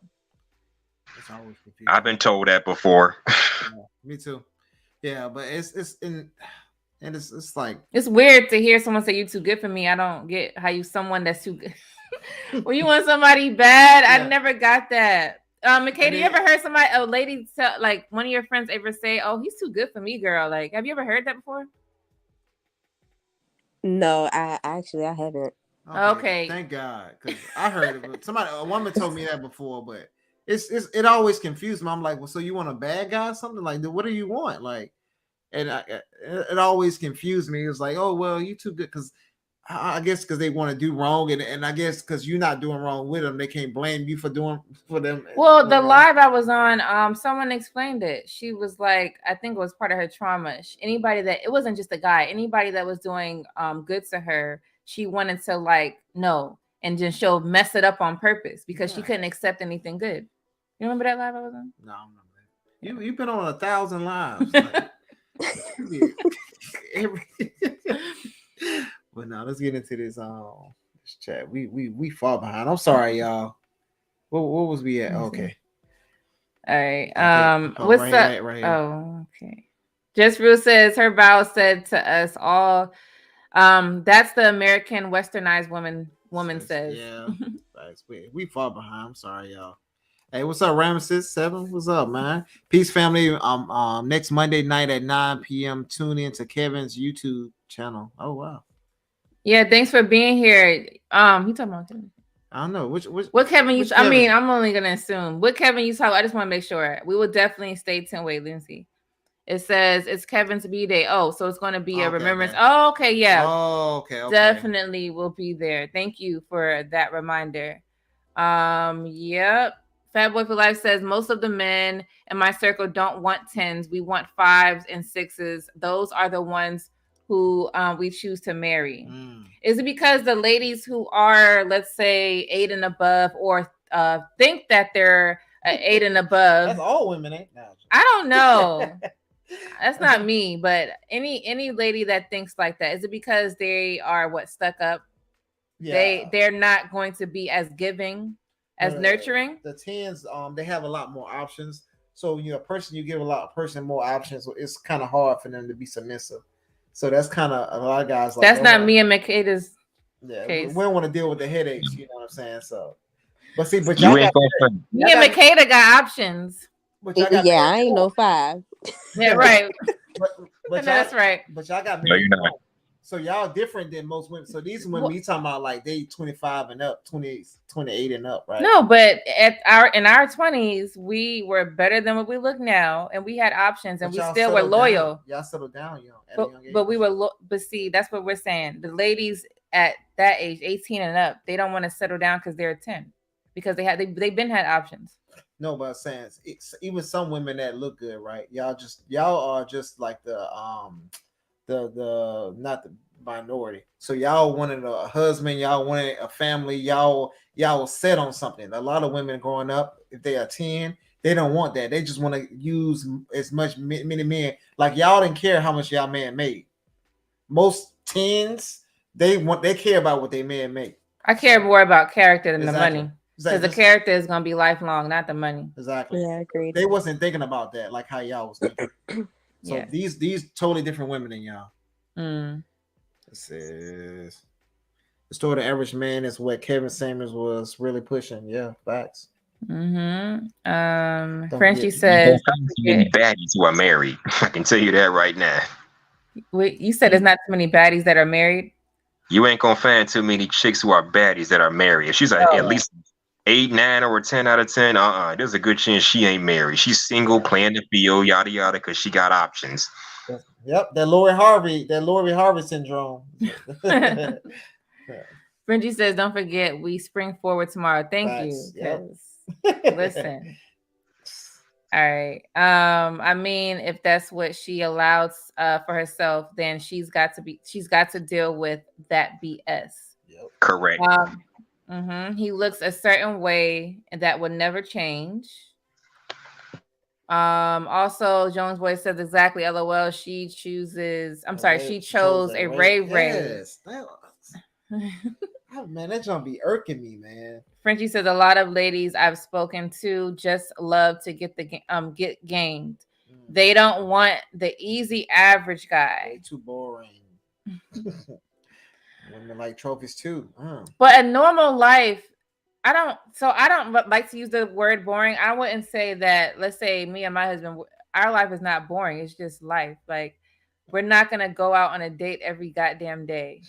it's always confusing. I've been told that before. Yeah, me too. Yeah, but it's like it's weird to hear someone say you're too good for me. I don't get how you someone that's too good. When you want somebody bad, I never got that. Mackie, you ever heard a lady tell, like one of your friends ever say, "Oh, he's too good for me, girl"? Like, have you ever heard that before? No, I haven't. Okay. Thank God, because I heard it. A woman told me that before, but it always confused me. I'm like, well, so you want a bad guy or something? Like, what do you want? Like, and it always confused me. It was like, oh, well, you too good, because I guess because they want to do wrong, and I guess because you're not doing wrong with them, they can't blame you for doing for them. Well, the live I was on, someone explained it. She was like, I think it was part of her trauma. Anybody that, it wasn't just a guy, anybody that was doing good to her, she wanted to like no, and then she'll mess it up on purpose because she couldn't accept anything good. You remember that live I was on? No, I don't remember. You've been on 1,000 lives. Like, but now let's get into this chat. We far behind. I'm sorry, y'all. What was we at? Okay. All right. Okay. What's right up? Right here. Oh, okay. Just Rue says her vow said to us all. That's the American westernized woman says. Yeah. we far behind. I'm sorry, y'all. Hey, what's up, Ramesses 7? What's up, man? Peace, family. Next Monday night at 9 p.m. Tune in to Kevin's YouTube channel. Oh wow. Yeah, thanks for being here. You talking about Kevin? I don't know what Kevin you. I mean, I'm only gonna assume what Kevin you talk. I just want to make sure we will definitely stay tuned. Wait, Lindsay. It says it's Kevin's B-Day. Oh, so it's going to be a remembrance. Man. Oh, okay, yeah. Oh, okay. Definitely will be there. Thank you for that reminder. Yep. Fat Boy for Life says most of the men in my circle don't want 10s. We want 5s and 6s. Those are the ones who we choose to marry. Is it because the ladies who are, let's say, 8 and above, or think that they're 8 and above? That's all women, ain't now. I don't know. That's not me, but any lady that thinks like that, is it because they are stuck up? Yeah. They're not going to be as giving, as nurturing. The 10s, they have a lot more options. So you give a person more options, so it's kind of hard for them to be submissive. So that's kind of a lot of guys. That's not me and Makeda's case. We don't want to deal with the headaches. You know what I'm saying? So, but me and Makeda got options. But y'all got Yeah, I ain't no 5. Yeah, right. But that's right. But y'all got No, married. you're not. So y'all different than most women. So these women, you talking about like they 25 and up, 28 and up, right? No, but in our 20s, we were better than what we look now, and we had options, and But we y'all still were settled loyal. down. Y'all settled down, But we were, but see, that's what we're saying. The ladies at that age, 18 and up, they don't want to settle down because they're 10, because they've been had options. No, but I'm saying it's even some women that look good, right? Y'all are just like the not the minority. So y'all wanted a husband, y'all wanted a family, y'all set on something. A lot of women growing up, if they are 10, they don't want that. They just want to use as much many men. Like y'all didn't care how much y'all man made. Most 10s, they care about what they man make. I care more about character than Exactly. the money. Because the character is gonna be lifelong, not the money. Exactly. Yeah, I agree. They wasn't thinking about that like how y'all was thinking. So Yeah. these totally different women than y'all. This is the story of the average man is what Kevin Samuels was really pushing. Yeah, facts. Frenchie You says, don't find too many baddies who are married. I can tell you that right now. wait, you said there's not too many baddies that are married? You ain't gonna find too many chicks who are baddies that are married. If she's at least 8, 9, or 10 out of 10, there's a good chance she ain't married. She's single, playing the field, yada yada, because she got options. Yep, that Lori Harvey syndrome. Frenchie says, don't forget, we spring forward tomorrow. Thank you. Yep. Listen. All right. I mean, if that's what she allows for herself, then she's got to deal with that BS. Yep. Correct. He looks a certain way and that would never change. Also, Jones Boy says exactly. LOL. She chose a Ray Ray. Yes. Oh, man, that's gonna be irking me, man. Frenchie says a lot of ladies I've spoken to just love to get get gamed. They don't want the easy average guy. Too boring. Women like trophies too. But a normal life, I don't like to use the word boring. I wouldn't say that. Let's say me and my husband, our life is not boring. It's just life. Like we're not gonna go out on a date every goddamn day.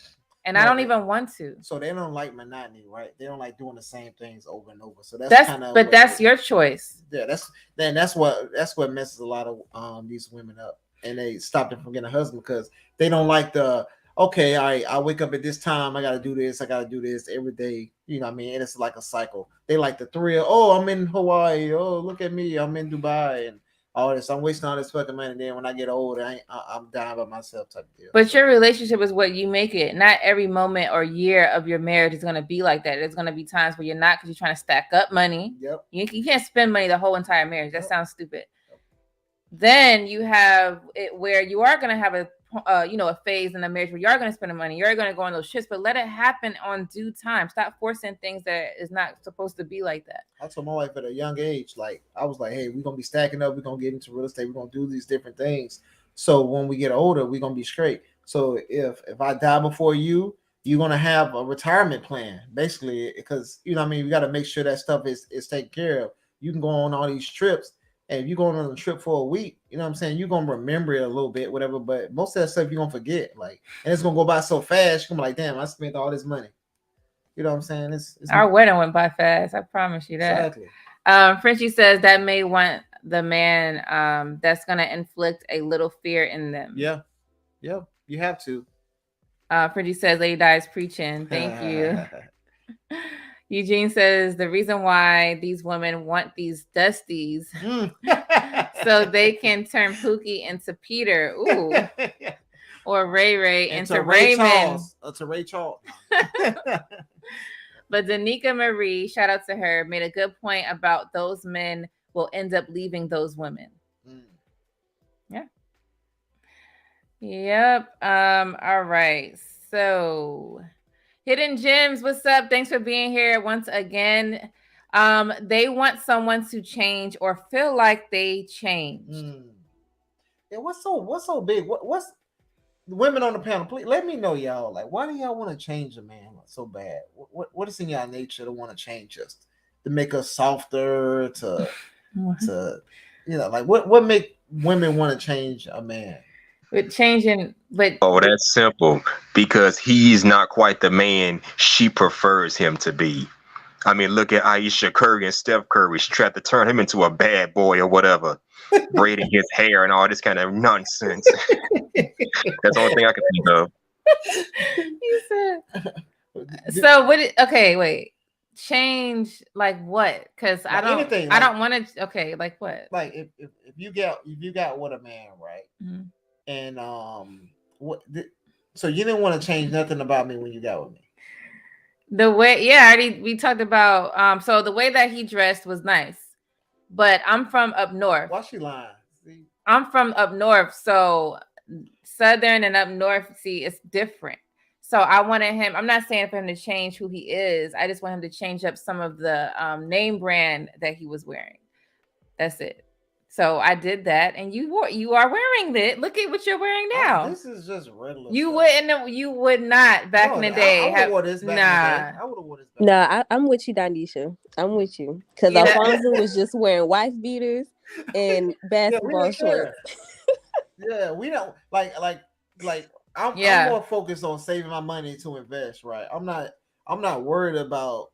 And I don't even want to. So they don't like monotony, right? They don't like doing the same things over and over. So that's kind of. But that's your choice. Yeah, that's what messes a lot of these women up, and they stop them from getting a husband because they don't like the okay. I wake up at this time. I got to do this. I got to do this every day. You know what I mean? And it's like a cycle. They like the thrill. Oh, I'm in Hawaii. Oh, look at me. I'm in Dubai and all this. I'm wasting all this fucking money. Then when I get older, I'm dying by myself type of deal. But your relationship is what you make it. Not every moment or year of your marriage is going to be like that. There's going to be times where you're not because you're trying to stack up money. Yep. You can't spend money the whole entire marriage. That sounds stupid. Then you have it where you are going to have a phase in the marriage where you are going to spend the money. You're going to go on those trips, but let it happen on due time. Stop forcing things that is not supposed to be like that. I told my wife at a young age, like I was like, hey, we're going to be stacking up. We're going to get into real estate. We're going to do these different things. So when we get older, we're going to be straight. So if I die before you're going to have a retirement plan, basically, because, you know what I mean? We got to make sure that stuff is taken care of. You can go on all these trips. And if you're going on a trip for a week, you know what I'm saying? You're going to remember it a little bit, whatever. But most of that stuff you're going to forget. Like, and it's going to go by so fast. You're going to be like, damn, I spent all this money. You know what I'm saying? It's Our wedding went by fast. I promise you that. Exactly. Frenchie says that may want the man that's going to inflict a little fear in them. Yeah. Yeah. You have to. Frenchie says Lady Di is preaching. Thank you. Eugene says the reason why these women want these dusties so they can turn Pookie into Peter, or Ray Ray into Raymond. To Ray Charles. But Danica Marie, shout out to her, made a good point about those men will end up leaving those women. Yeah. Yep. All right. So Hidden Gems, what's up? Thanks for being here once again. They want someone to change or feel like they changed. Yeah, what's so big? What's women on the panel? Please let me know, y'all. Like, why do y'all want to change a man so bad? What is in y'all nature to want to change us? To make us softer? To like what make women want to change a man? With changing, but oh, that's simple. Because he's not quite the man she prefers him to be. I mean, look at Aisha Curry and Steph Curry. She tried to turn him into a bad boy or whatever, braiding his hair and all this kind of nonsense. That's the only thing I can think of. You said. So what? Okay, wait. Change like what? Because I don't want to. Okay, like what? Like if you got with a man, right? Mm-hmm. And so you didn't want to change nothing about me when you got with me. The way, we talked about. So the way that he dressed was nice, but I'm from up north. Why she lying? See? I'm from up north, so southern and up north, it's different. So I wanted him. I'm not saying for him to change who he is. I just want him to change up some of the name brand that he was wearing. That's it. So I did that, and you are wearing it. Look at what you're wearing now. This is just regular. You would not back in the day. I would have wore this. Nah, I'm with you, Danisha. I'm with you because Alfonso was just wearing wife beaters and basketball shorts. Yeah, we don't like. I'm more focused on saving my money to invest. Right, I'm not worried about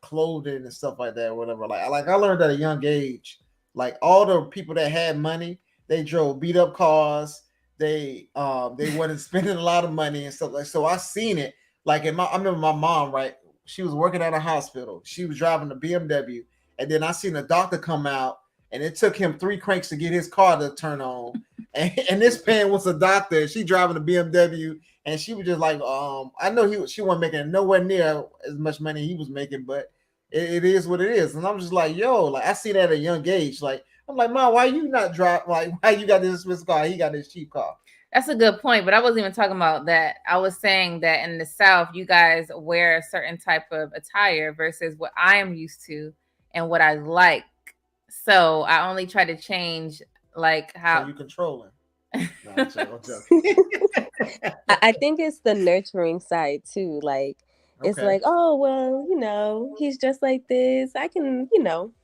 clothing and stuff like that. Or whatever. Like I learned at a young age. Like all the people that had money, they drove beat up cars. They wasn't spending a lot of money and stuff like. So I seen it. Like I remember my mom, right? She was working at a hospital. She was driving a BMW, and then I seen a doctor come out, and it took him 3 cranks to get his car to turn on. and this man was a doctor. She driving a BMW, and she was just like, I know she wasn't making nowhere near as much money he was making, but. It is what it is, and I'm just like, yo, like I see that at a young age. Like I'm like, Mom, why you not drive? Like why you got this Swiss car? He got this cheap car. That's a good point, but I wasn't even talking about that. I was saying that in the South, you guys wear a certain type of attire versus what I am used to and what I like. So I only try to change like how so you controlling. No, I'm joking. I think it's the nurturing side too, like. It's like, oh, well, he's just like this. I can,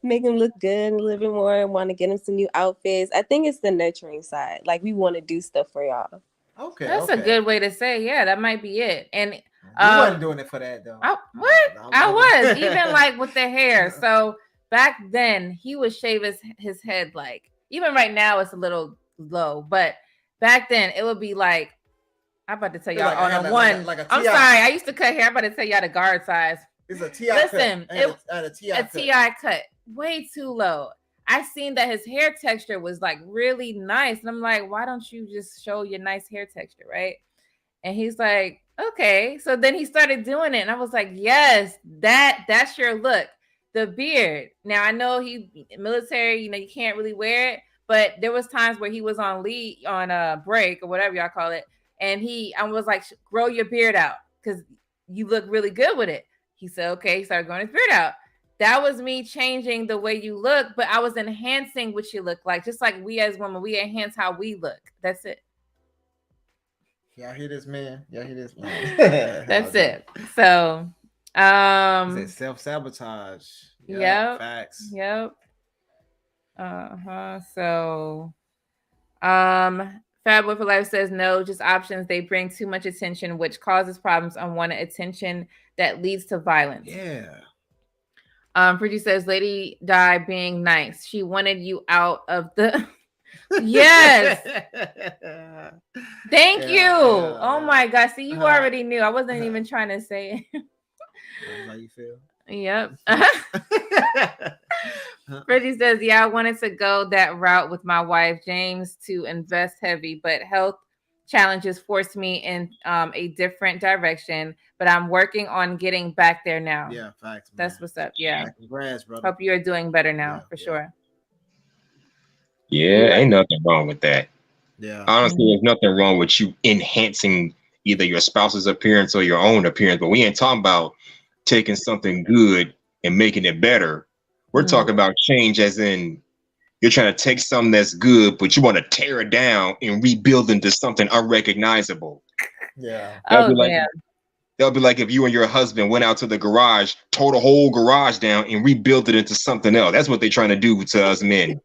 make him look good a little bit more and want to get him some new outfits. I think it's the nurturing side. Like, we want to do stuff for y'all. Okay. That's a good way to say, yeah, that might be it. And you wasn't doing it for that, though. I was, even like with the hair. So back then, he would shave his head like, even right now, it's a little low. But back then, it would be like, I'm about to tell y'all on a one. I'm sorry, I used to cut hair. I'm about to tell y'all the guard size. It's a TI Listen, cut. a TI cut. Way too low. I seen that his hair texture was like really nice. And I'm like, why don't you just show your nice hair texture, right? And he's like, okay. So then he started doing it. And I was like, yes, that's your look. The beard. Now I know he military, you can't really wear it. But there was times where he was on a break or whatever y'all call it. And I was like, grow your beard out because you look really good with it. He said, okay, he started growing his beard out. That was me changing the way you look, but I was enhancing what you look like. Just like we as women, we enhance how we look. That's it. Y'all hear this, man? That's it. So, self-sabotage. Yep. Facts. Yep. So, Fat Boy for Life says no, just options. They bring too much attention, which causes problems. Unwanted attention that leads to violence. Yeah. Bridgie says, Lady Di being nice. She wanted you out of the. Yes. Thank you. Oh my gosh. See, you already knew. I wasn't even trying to say it. That's how you feel? Yep. Bridgie says, yeah, I wanted to go that route with my wife, James, to invest heavy, but health challenges forced me in a different direction, but I'm working on getting back there now. Yeah, facts. That's what's up. Yeah. Congrats, brother. Hope you're doing better now, for sure. Yeah, ain't nothing wrong with that. Yeah. Honestly, there's nothing wrong with you enhancing either your spouse's appearance or your own appearance, but we ain't talking about taking something good and making it better. We're talking about change as in you're trying to take something that's good, but you want to tear it down and rebuild into something unrecognizable. Yeah. That'll be like if you and your husband went out to the garage, tore the whole garage down and rebuilt it into something else. That's what they're trying to do to us men.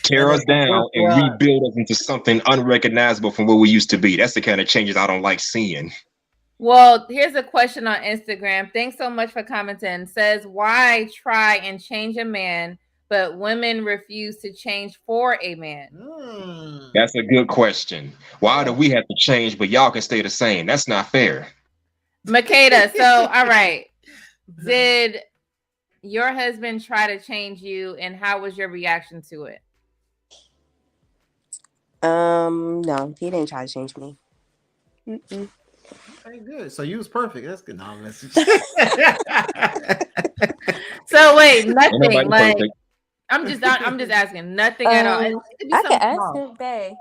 tear us down and rebuild us into something unrecognizable from what we used to be. That's the kind of changes I don't like seeing. Well, here's a question on Instagram. Thanks so much for commenting. Says, why try and change a man, but women refuse to change for a man? That's a good question. Why do we have to change, but y'all can stay the same? That's not fair. Makeda, so all right. Did your husband try to change you, and how was your reaction to it? No, he didn't try to change me. Okay, good. So you was perfect. That's good. No, So wait, nothing. Like perfect. I'm just asking, nothing at all. It could be I could something ask small. him, babe.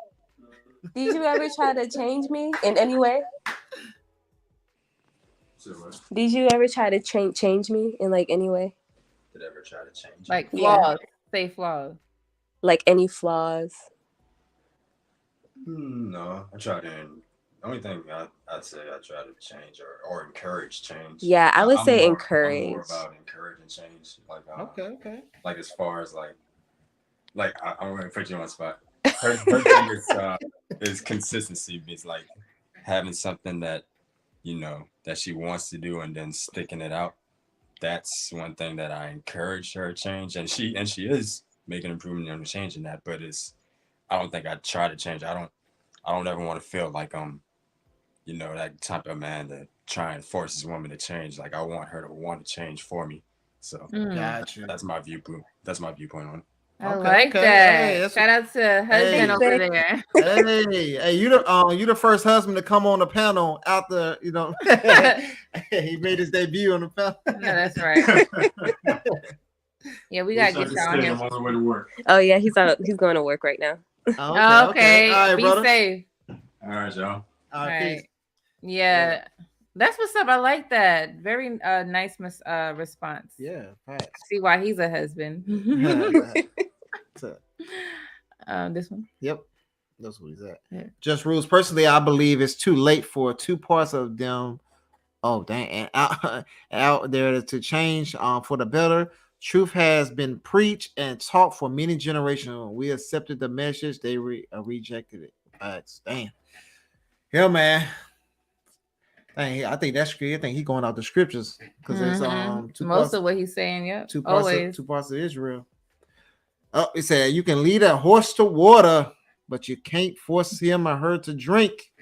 Did you ever try to change me in any way? Did you ever try to change me in like any way? Did I ever try to change? Like flaws. Say flaws. Like any flaws? No, I tried to. The only thing I'd say I try to change or encourage change. Yeah, I would say I'm encourage. more about encouraging change. Like okay. Like as far as like I'm going to put you on the spot. Her thing is consistency. It's like having something that that she wants to do and then sticking it out. That's one thing that I encourage her to change, and she is making improvement on changing that. But I don't think I try to change. I don't ever want to feel like that type of man that try and force his woman to change. Like I want her to want to change for me. So Gotcha. That's my viewpoint. That's my viewpoint on it. I like that. Hey, shout out to husband over there. Hey, you the first husband to come on the panel after he made his debut on the panel. No, that's right. Yeah, we gotta get y'all on here. I'm on the way to work. Oh yeah, he's going to work right now. Okay. All right, Be brother. safe. All right, y'all. All right. Yeah. That's what's up. I like that. Very nice response. Yeah. Right. See why he's a husband. This one. Yep. That's what he's at. Yeah. Just rules. Personally, I believe it's too late for two parts of them. Oh, dang. And out there to change for the better. Truth has been preached and taught for many generations. We accepted the message. They rejected it. Damn. Yeah, man. Dang, I think that's good. I think he's going out the scriptures because it's most of what he's saying. Yep. Two parts of Israel. Oh, it said you can lead a horse to water, but you can't force him or her to drink.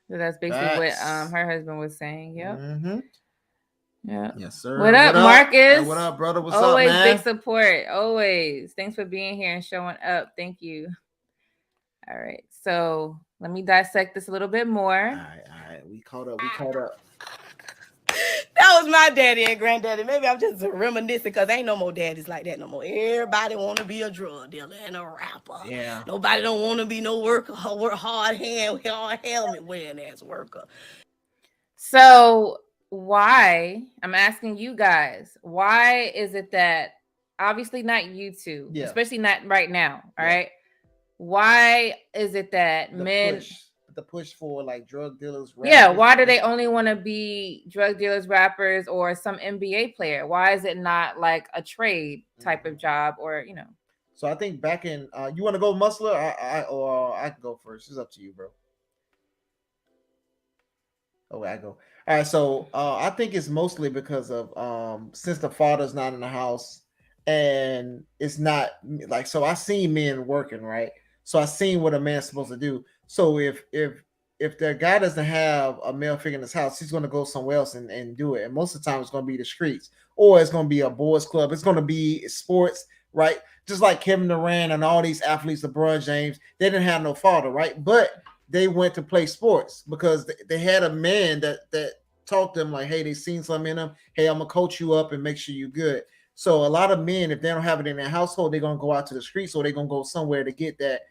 So that's basically what her husband was saying. Yep. Mm-hmm. Yeah. Yes, sir. What up, Marcus? Hey, what up, brother? What's Always up, man? big support. Always. Thanks for being here and showing up. Thank you. All right. So let me dissect this a little bit more. All right. We caught up. That was my daddy and granddaddy. Maybe I'm just reminiscing because ain't no more daddies like that no more. Everybody want to be a drug dealer and a rapper. Yeah. Nobody don't want to be no worker, hard helmet wearing ass worker. So why, I'm asking you guys, why is it that obviously not you two, especially not right now, all right? Why is it that the push for like drug dealers? Rappers, why do they only want to be drug dealers, rappers, or some NBA player? Why is it not like a trade type of job or, So I think back in, you want to go, Musler? I can go first. It's up to you, bro. Oh, I go. All right, so I think it's mostly because of since the father's not in the house, and it's not like, so I seen men working, right? So I seen what a man's supposed to do. So if the guy doesn't have a male figure in his house, he's going to go somewhere else and do it. And most of the time, it's going to be the streets, or it's going to be a boys' club. It's going to be sports, right? Just like Kevin Durant and all these athletes, LeBron James, they didn't have no father, right? But they went to play sports because they had a man that taught them like, hey, they seen something in them. Hey, I'm gonna coach you up and make sure you're good. So a lot of men, if they don't have it in their household, they're gonna go out to the streets, or they're gonna go somewhere to get that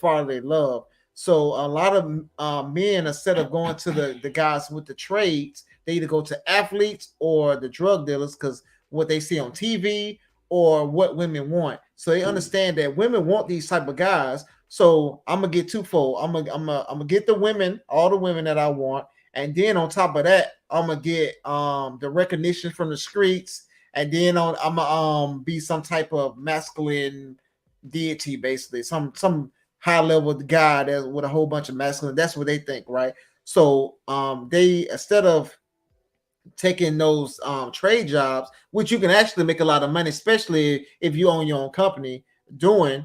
father they love. So a lot of men, instead of going to the guys with the trades, they either go to athletes or the drug dealers because what they see on TV or what women want. So they understand that women want these type of guys. So I'm gonna get twofold. I'm gonna get the women, all the women that I want, and then on top of that, I'm gonna get the recognition from the streets, and then I'm gonna be some type of masculine deity, basically, some high level guy that with a whole bunch of masculine. That's what they think, right? So they, instead of taking those trade jobs, which you can actually make a lot of money, especially if you own your own company doing,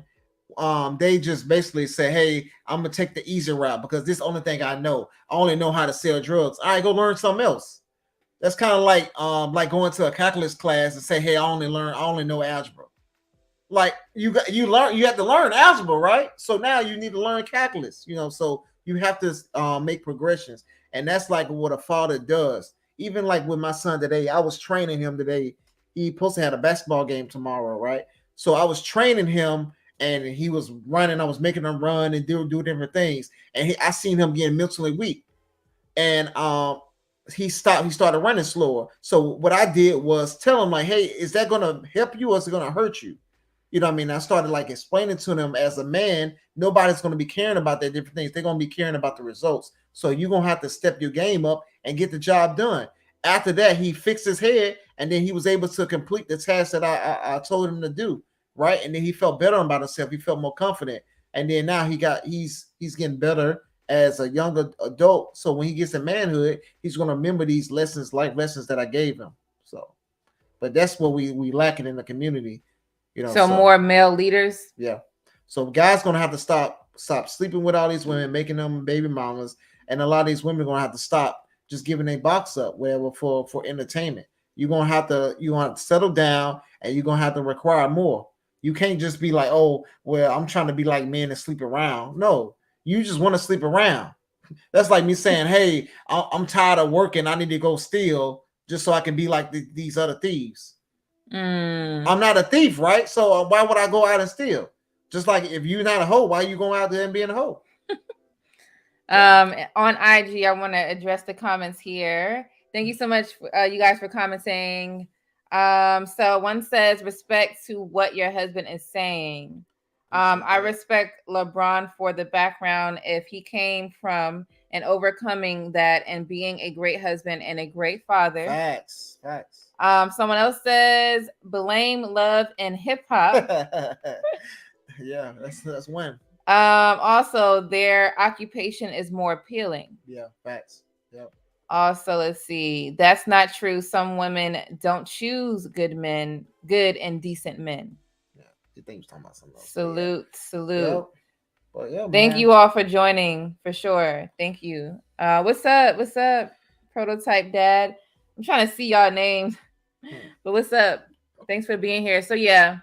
they just basically say, hey, I'm gonna take the easy route because this is the only thing I know. I only know how to sell drugs. All right, go learn something else. That's kind of like going to a calculus class and say, hey, I only know algebra. Like you have to learn algebra, right? So now you need to learn calculus, so you have to make progressions. And that's like what a father does. Even like with my son today, I was training him today. He supposed to have a basketball game tomorrow, right? So I was training him and he was running. I was making him run and do different things. And I seen him getting mentally weak. And he stopped. He started running slower. So what I did was tell him like, hey, is that going to help you or is it going to hurt you? You know what I mean? I started like explaining to them as a man, nobody's going to be caring about their different things. They're going to be caring about the results. So you're going to have to step your game up and get the job done. After that, he fixed his head and then he was able to complete the task that I told him to do. Right. And then he felt better about himself. He felt more confident. And then now he's getting better as a younger adult. So when he gets to manhood, he's going to remember these lessons, life lessons that I gave him. So, but that's what we lacking in the community. So more male leaders. Yeah. So guys gonna have to stop sleeping with all these women, making them baby mamas, and a lot of these women are gonna have to stop just giving their box up, whatever, for entertainment. You're gonna have to settle down, and you're gonna have to require more. You can't just be like, oh, well, I'm trying to be like men and sleep around. No, you just want to sleep around. That's like me saying, hey, I'm tired of working. I need to go steal just so I can be like these other thieves. I'm not a thief, right? So why would I go out and steal? Just like if you're not a hoe, why are you going out there and being a hoe? On IG, I want to address the comments here. Thank you so much, you guys, for commenting. So one says, respect to what your husband is saying. I respect LeBron for the background if he came from and overcoming that and being a great husband and a great father. Facts. Someone else says, blame love and hip hop. Yeah, that's when. Also, their occupation is more appealing. Yeah, facts. Yep. Also, let's see. That's not true. Some women don't choose good and decent men. Yeah, you think you're talking about something else. Salute. Yep. Well, yeah, Thank you all for joining, for sure. Thank you. What's up? Prototype Dad? I'm trying to see y'all names. But what's up? Thanks for being here. So yeah.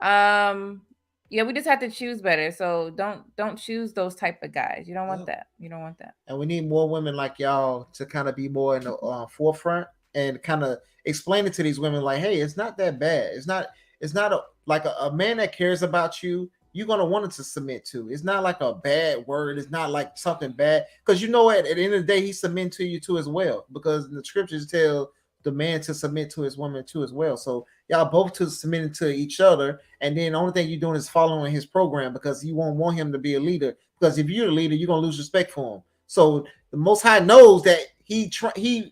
We just have to choose better. So don't choose those type of guys. You don't want that. You don't want that. And we need more women like y'all to kind of be more in the forefront and kind of explain it to these women like, hey, it's not that bad. It's not a man that cares about you. You're gonna want it to submit to. It's not like a bad word. It's not like something bad, because you know what? At the end of the day, he submit to you too as well. Because the scriptures tell the man to submit to his woman too as well. So y'all both to submitting to each other, and then the only thing you're doing is following his program, because you won't want him to be a leader. Because if you're a leader, you're gonna lose respect for him. So the Most High knows that he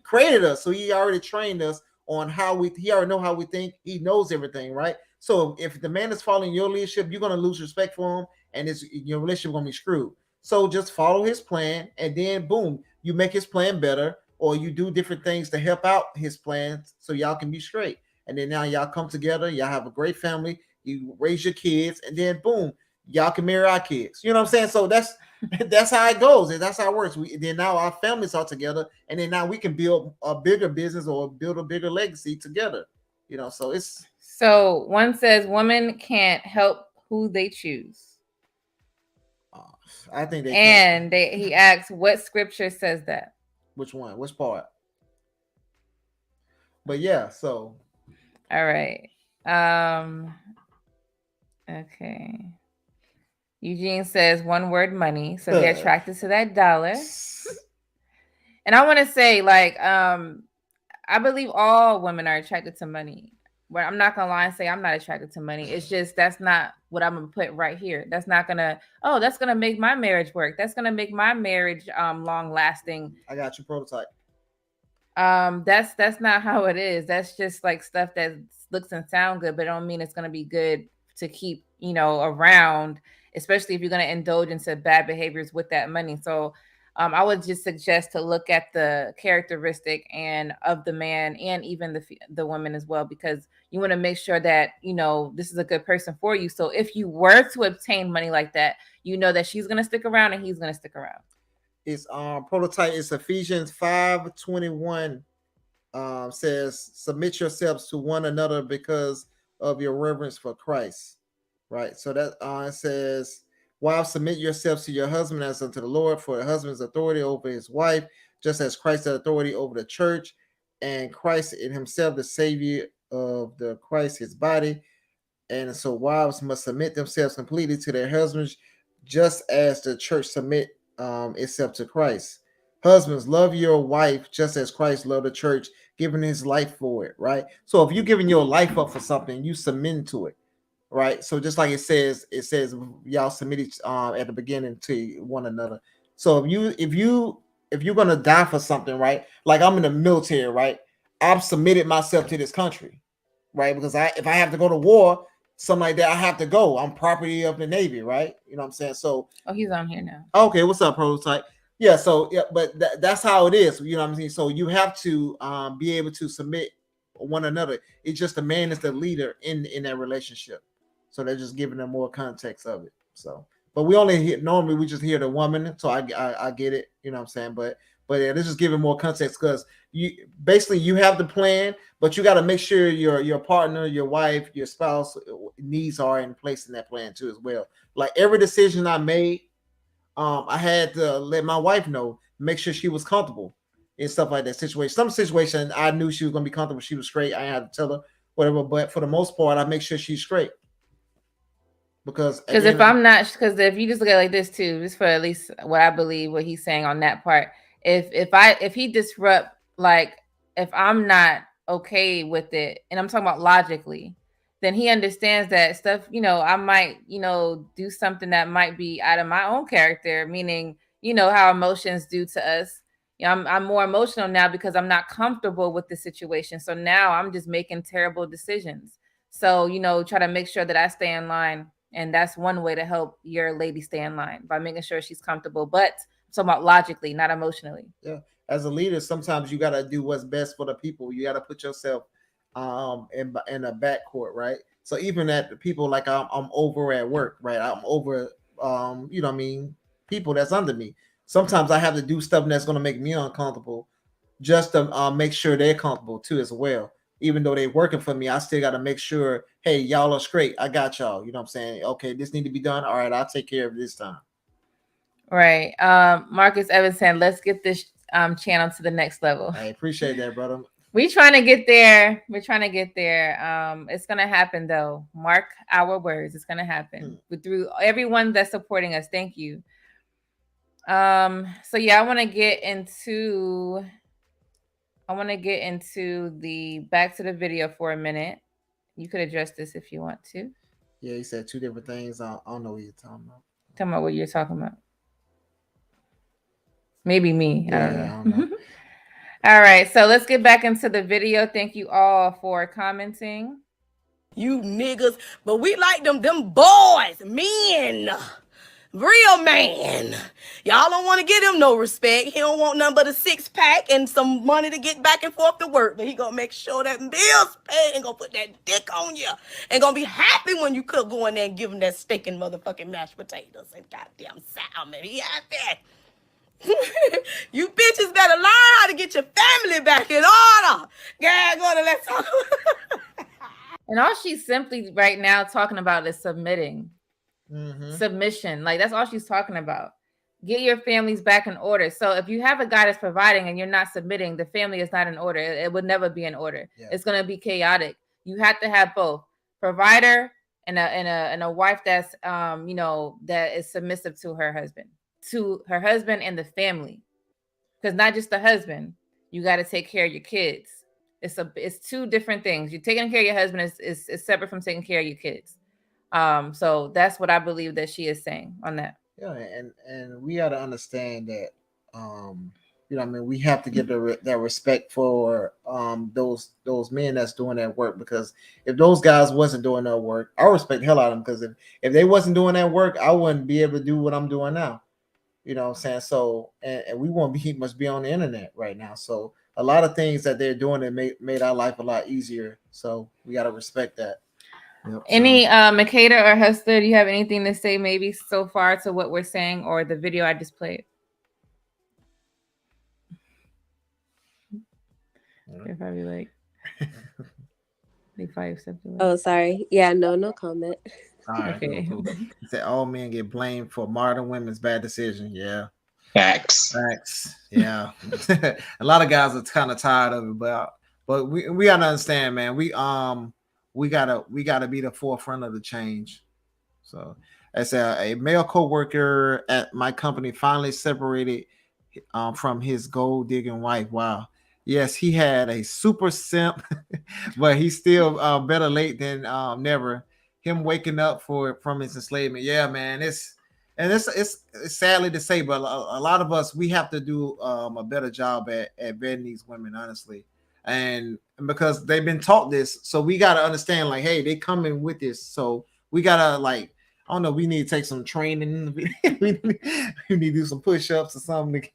created us, so he already trained us on he already know how we think. He knows everything, right? So if the man is following your leadership, you're gonna lose respect for him, and your relationship gonna be screwed. So just follow his plan, and then boom, you make his plan better, or you do different things to help out his plans so y'all can be straight. And then now y'all come together, y'all have a great family, you raise your kids, and then boom, y'all can marry our kids. You know what I'm saying? So that's how it goes, and that's how it works. Then now our families are together, and then now we can build a bigger business or build a bigger legacy together. So it's. So one says women can't help who they choose. I think they can. And he asks, what scripture says that? Which one? Which part? But yeah, so. All right. Okay. Eugene says one word, money. So they're attracted to that dollar. And I want to say, I believe all women are attracted to money. But I'm not gonna lie and say I'm not attracted to money. It's just that's not what I'm gonna put right here. That's not gonna. Oh, that's gonna make my marriage work. That's gonna make my marriage long lasting. I got your prototype. That's not how it is. That's just like stuff that looks and sound good, but it don't mean it's gonna be good to keep around, especially if you're going to indulge into bad behaviors with that money. So I would just suggest to look at the characteristic and of the man and even the woman as well, because you want to make sure that, this is a good person for you. So if you were to obtain money like that, that she's going to stick around and he's going to stick around. It's prototype. It's Ephesians 5:21. Says, submit yourselves to one another because of your reverence for Christ. Right. So that it says, wives, submit yourselves to your husband as unto the Lord, for the husband's authority over his wife, just as Christ had authority over the church, and Christ in himself the Savior of the Christ, his body. And so wives must submit themselves completely to their husbands, just as the church submit itself to Christ. Husbands, love your wife just as Christ loved the church, giving his life for it, right? So if you're giving your life up for something, you submit to it, right? So just like it says y'all submit at the beginning to one another. So if you're gonna die for something, right? Like I'm in the military, right? I've submitted myself to this country, right? Because if I have to go to war, something like that, I have to go. I'm property of the Navy, right? You know what I'm saying? So he's on here now. Okay, what's up, prototype? Yeah, so but that's how it is. You know what I'm saying? So you have to be able to submit one another. It's just the man is the leader in that relationship. So they're just giving them more context of it. So, but we normally we just hear the woman. So I get it. You know what I'm saying? But yeah, this is giving more context because you have the plan, but you got to make sure your partner, your wife, your spouse needs are in place in that plan too as well. Like every decision I made, I had to let my wife know, make sure she was comfortable and stuff like that situation. Some situation I knew she was going to be comfortable. She was straight. I had to tell her whatever, but for the most part, I make sure she's straight. Because if you just look at it like this too, just for at least what I believe, what he's saying on that part, if he disrupt, like if I'm not okay with it, and I'm talking about logically, then he understands that stuff, I might, do something that might be out of my own character, meaning, how emotions do to us. I'm more emotional now because I'm not comfortable with the situation. So now I'm just making terrible decisions. So, try to make sure that I stay in line. And that's one way to help your lady stay in line, by making sure she's comfortable, but I'm talking about logically, not emotionally. Yeah. As a leader, sometimes you got to do what's best for the people. You got to put yourself in a backcourt, right? So even at the people like I'm over at work, right? I'm over, people that's under me. Sometimes I have to do stuff that's going to make me uncomfortable, just to make sure they're comfortable too as well. Even though they're working for me, I still got to make sure, hey, y'all are straight. I got y'all. You know what I'm saying? Okay, this need to be done. All right, I'll take care of it this time. Right. Marcus Evans saying, let's get this channel to the next level. I appreciate that, brother. We're trying to get there. It's going to happen, though. Mark our words. It's going to happen. Through everyone that's supporting us. Thank you. So, yeah, I want to get into the back to the video for a minute. You could address this if you want to. Yeah, he said two different things. I don't know what you're talking about. Tell me what you're talking about. Maybe me. Yeah, I don't know. All right, so let's get back into the video. Thank you all for commenting. You niggas, but we like them boys, men, real man. Y'all don't want to give him no respect. He don't want nothing but a 6-pack and some money to get back and forth to work. But he gonna make sure that bills paid and gonna put that dick on you. And gonna be happy when you could go in there and give him that steak and motherfucking mashed potatoes and goddamn salmon. He happy. You bitches better learn how to get your family back in order. Yeah, go to let's talk. And all she's simply right now talking about is submitting. Submission. Like that's all she's talking about. Get your families back in order. So if you have a guy that's providing and you're not submitting, the family is not in order. It would never be in order. Yeah. It's going to be chaotic. You have to have both provider and a wife that's that is submissive to her husband and the family. Because not just the husband, you got to take care of your kids. It's two different things. You're taking care of your husband is separate from taking care of your kids. So that's what I believe that she is saying on that. Yeah, and we got to understand that you know what I mean, we have to get that respect for those men that's doing that work, because if those guys wasn't doing that work, I respect the hell out of them, because if they wasn't doing that work, I wouldn't be able to do what I'm doing now. You know what I'm saying? So and we won't be must be on the internet right now. So a lot of things that they're doing that made our life a lot easier. So we got to respect that. Yep, Any Makeda or Hustler, do you have anything to say maybe so far to what we're saying or the video I just played? They're probably like they probably something. Oh, sorry. Yeah, no comment. All right, okay. cool. He said all men get blamed for modern women's bad decision. Yeah. Facts. Yeah. A lot of guys are kind of tired of it, but we gotta understand, man. We gotta be the forefront of the change. So as a male co-worker at my company finally separated from his gold digging wife. Wow. Yes, he had a super simp, but he's still better late than never. Him waking up from his enslavement. Yeah, man. It's sadly to say, but a lot of us, we have to do a better job at vetting these women, honestly. And because they've been taught this, so we got to understand, like, hey, they come in with this. So we got to, like, I don't know, we need to take some training. we need to do some push-ups or something.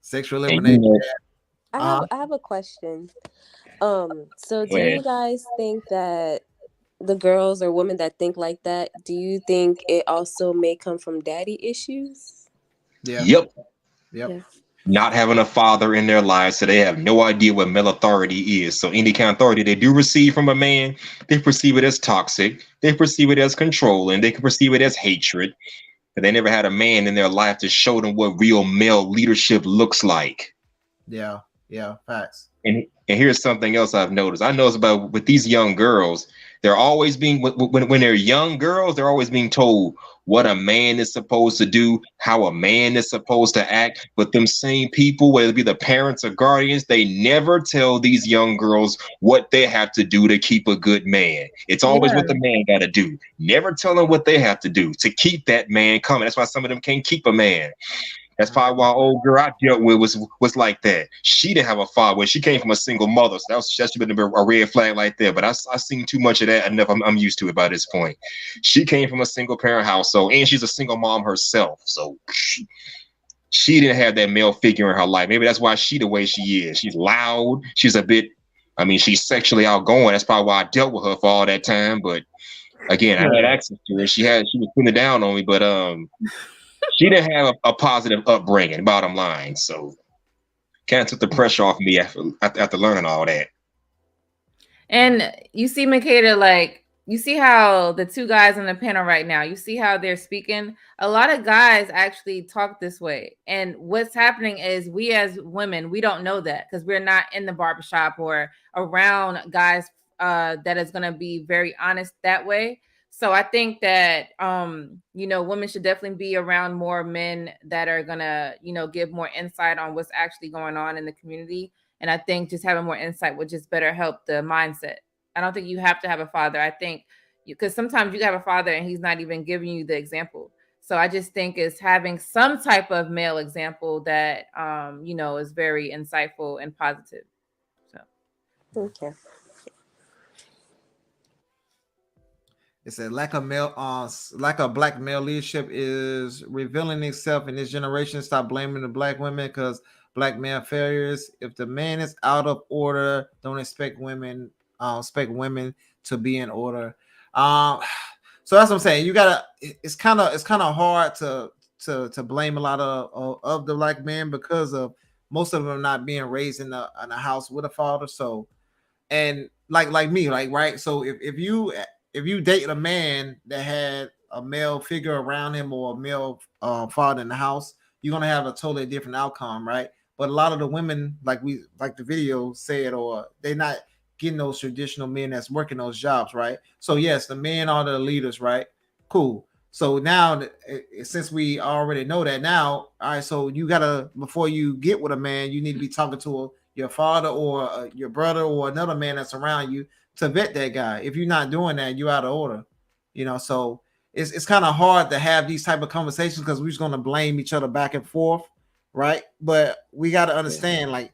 Sexual elimination. I have a question. So do you guys think that the girls or women that think like that, do you think it also may come from daddy issues? Yeah. Yep. Yeah. Not having a father in their lives, so they have no idea what male authority is. So any kind of authority they do receive from a man, they perceive it as toxic, they perceive it as controlling, they can perceive it as hatred. But they never had a man in their life to show them what real male leadership looks like. Yeah, facts. And here's something else I've noticed. I noticed about with these young girls, they're always being, when they're young girls, they're always being told what a man is supposed to do, how a man is supposed to act. But them same people, whether it be the parents or guardians, they never tell these young girls what they have to do to keep a good man. It's always what the man got to do. Never tell them what they have to do to keep that man coming. That's why some of them can't keep a man. That's probably why old girl I dealt with was like that. She didn't have a father. She came from a single mother, so that should have been a red flag right there. But I seen too much of that enough. I'm used to it by this point. She came from a single parent household, and she's a single mom herself. So she didn't have that male figure in her life. Maybe that's why she the way she is. She's loud. She's a bit. I mean, she's sexually outgoing. That's probably why I dealt with her for all that time. But again, I had access to her. She was putting it down on me, but she didn't have a positive upbringing, bottom line. So kind of took the pressure off me after learning all that. And you see, Makeda, like, you see how the two guys on the panel right now, you see how they're speaking. A lot of guys actually talk this way. And what's happening is we as women, we don't know that because we're not in the barbershop or around guys that is going to be very honest that way. So I think that, women should definitely be around more men that are going to, give more insight on what's actually going on in the community. And I think just having more insight would just better help the mindset. I don't think you have to have a father. I think because sometimes you have a father and he's not even giving you the example. So I just think it's having some type of male example that, is very insightful and positive. So. Okay. It said lack of black male leadership is revealing itself in this generation. Stop blaming the black women because black male failures. If the man is out of order, don't expect women to be in order. So that's what I'm saying. You gotta. It's kind of hard to blame a lot of the black men because of most of them not being raised in a house with a father. So, and like me, right. So if you date a man that had a male figure around him or a male father in the house, you're gonna have a totally different outcome, right? But a lot of the women, like the video said, or they're not getting those traditional men that's working those jobs, right? So yes, the men are the leaders, right? Cool. So now, since we already know that now, all right. So you gotta, before you get with a man, you need to be talking to your father or your brother or another man that's around you to vet that guy. If you're not doing that, you're out of order. So it's kind of hard to have these type of conversations because we're just gonna blame each other back and forth, right? But we got to understand, like,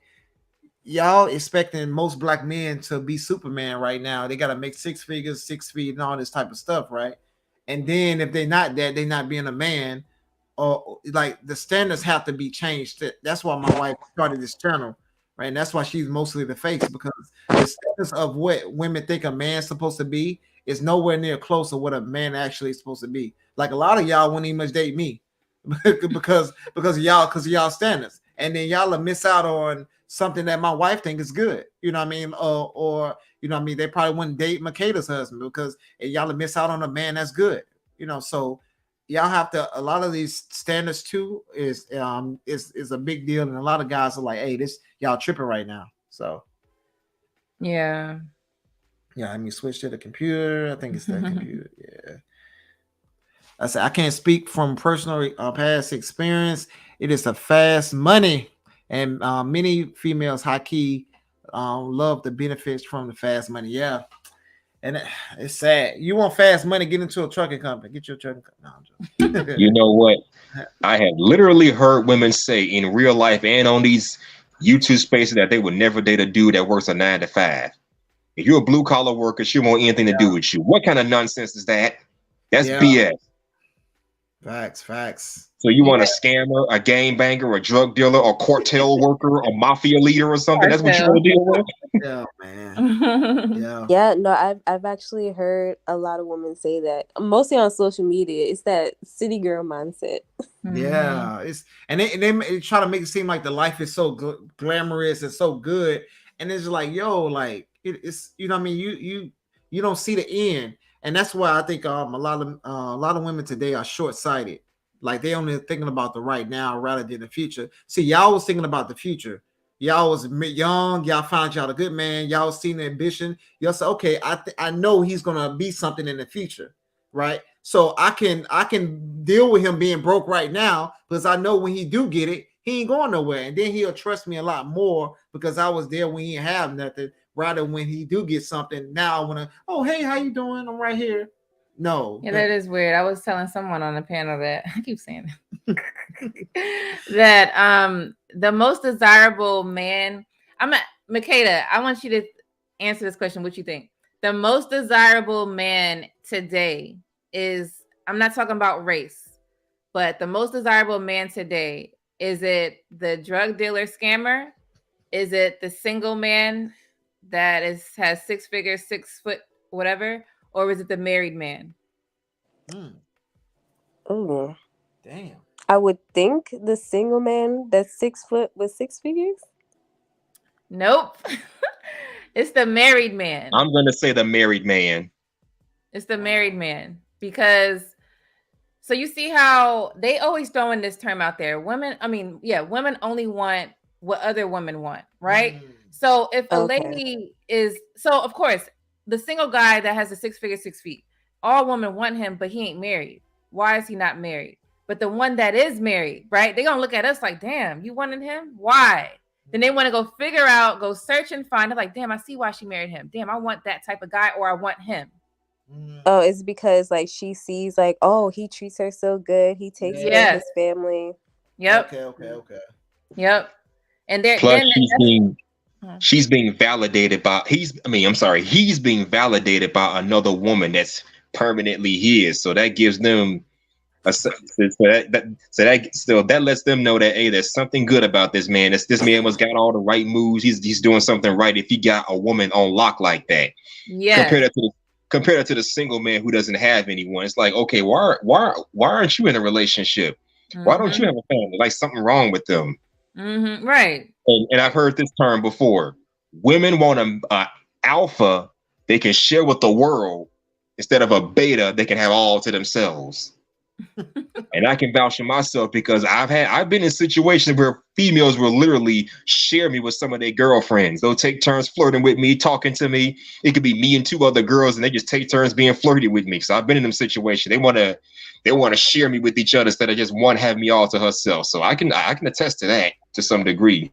y'all expecting most black men to be Superman right now. They got to make 6 figures, 6 feet, and all this type of stuff, right? And then if they're not that, they're not being a man, or like the standards have to be changed. That's why my wife started this channel, right? And that's why she's mostly the face, because the standards of what women think a man's supposed to be is nowhere near close to what a man actually is supposed to be. Like a lot of y'all wouldn't even much date me because y'all standards, and then y'all will miss out on something that my wife think is good, you know what I mean? Or you know what I mean, they probably wouldn't date Makeda's husband because y'all will miss out on a man that's good, you know. So y'all have to, a lot of these standards too is a big deal, and a lot of guys are like, hey, this y'all tripping right now. So yeah, let me switch to the computer. I think it's that computer. Yeah, I said I can't speak from personal past experience. It is a fast money. And many females, high key, love the benefits from the fast money. Yeah, and it's sad. You want fast money? Get into a trucking company. Get your trucking company. No, I'm joking. You know what? I have literally heard women say in real life and on these YouTube spaces that they would never date a dude that works a 9 to 5. If you're a blue collar worker, she won't want anything to do with you. What kind of nonsense is that? That's BS. Facts. So you want a scammer, a gangbanger, a drug dealer, a cartel worker, a mafia leader, or something? That's what you want to deal with? Yeah, man. Yeah, no, I've actually heard a lot of women say that, mostly on social media. It's that city girl mindset. Yeah, it's and they try to make it seem like the life is so glamorous and so good, and it's like, yo, like it's, you know what I mean, you don't see the end. And that's why I think a lot of women today are short-sighted. Like they only thinking about the right now rather than the future. See, y'all was thinking about the future. Y'all was young. Y'all found y'all a good man. Y'all seen the ambition. Y'all said, okay, I know he's gonna be something in the future, right? So I can deal with him being broke right now because I know when he do get it, he ain't going nowhere, and then he'll trust me a lot more because I was there when he didn't have nothing. Rather, when he do get something, now I want to, oh, hey, how you doing? I'm right here. No. Yeah, that is weird. I was telling someone on the panel that, I keep saying that the most desirable man, Makeda, I want you to answer this question. What you think? The most desirable man today is, I'm not talking about race, but the most desirable man today, is it the drug dealer scammer? Is it the single man that has 6 figures, 6 foot, whatever, or is it the married man? Oh, damn! I would think the single man that's 6 foot with 6 figures. Nope, it's the married man. I'm gonna say the married man. It's the married man because, so you see how they always throwing this term out there. Women only want what other women want, right? So if a lady is, so of course, the single guy that has a 6 figure, 6 feet, all women want him, but he ain't married. Why is he not married? But the one that is married, right? They're going to look at us like, damn, you wanted him? Why? Then they want to go figure out, go search and find it. Like, damn, I see why she married him. Damn, I want that type of guy, or I want him. Oh, it's because like she sees like, oh, he treats her so good. He takes care of his family. Yep. Okay. Yep. And they're plus she's being validated by he's being validated by another woman that's permanently his. So that gives them that lets them know that, hey, there's something good about this man. This man must got all the right moves. He's doing something right if he got a woman on lock like that. Yeah. Compare that to the single man who doesn't have anyone. It's like, okay, why aren't you in a relationship? Why don't you have a family? Like something wrong with them. Right. And I've heard this term before. Women want an alpha they can share with the world instead of a beta they can have all to themselves. And I can vouch for myself because I've been in situations where females will literally share me with some of their girlfriends. They'll take turns flirting with me, talking to me. It could be me and 2 other girls, and they just take turns being flirty with me. So I've been in them situations. They want to share me with each other instead of just one having me all to herself. So I can attest to that to some degree.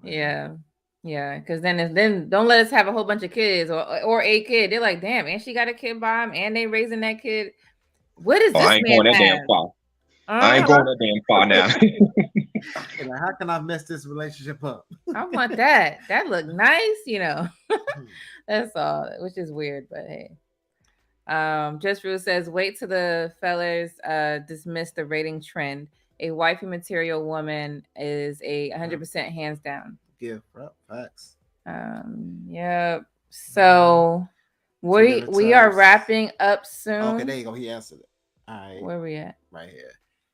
Yeah. Yeah, because then don't let us have a whole bunch of kids or a kid. They're like, damn, and she got a kid by him, and they raising that kid. What is Oh, this I ain't man going that damn have? far. I ain't going that damn far now. Like, how can I mess this relationship up? I want that. That look nice, you know. That's all, which is weird, but hey. Just Rue says, wait till the fellas dismiss the rating trend. A wifey material woman is a 100% hands down. Yeah, facts. Yep. So we are wrapping up soon. Okay, there you go. He answered it. All right. Where we at? Right here.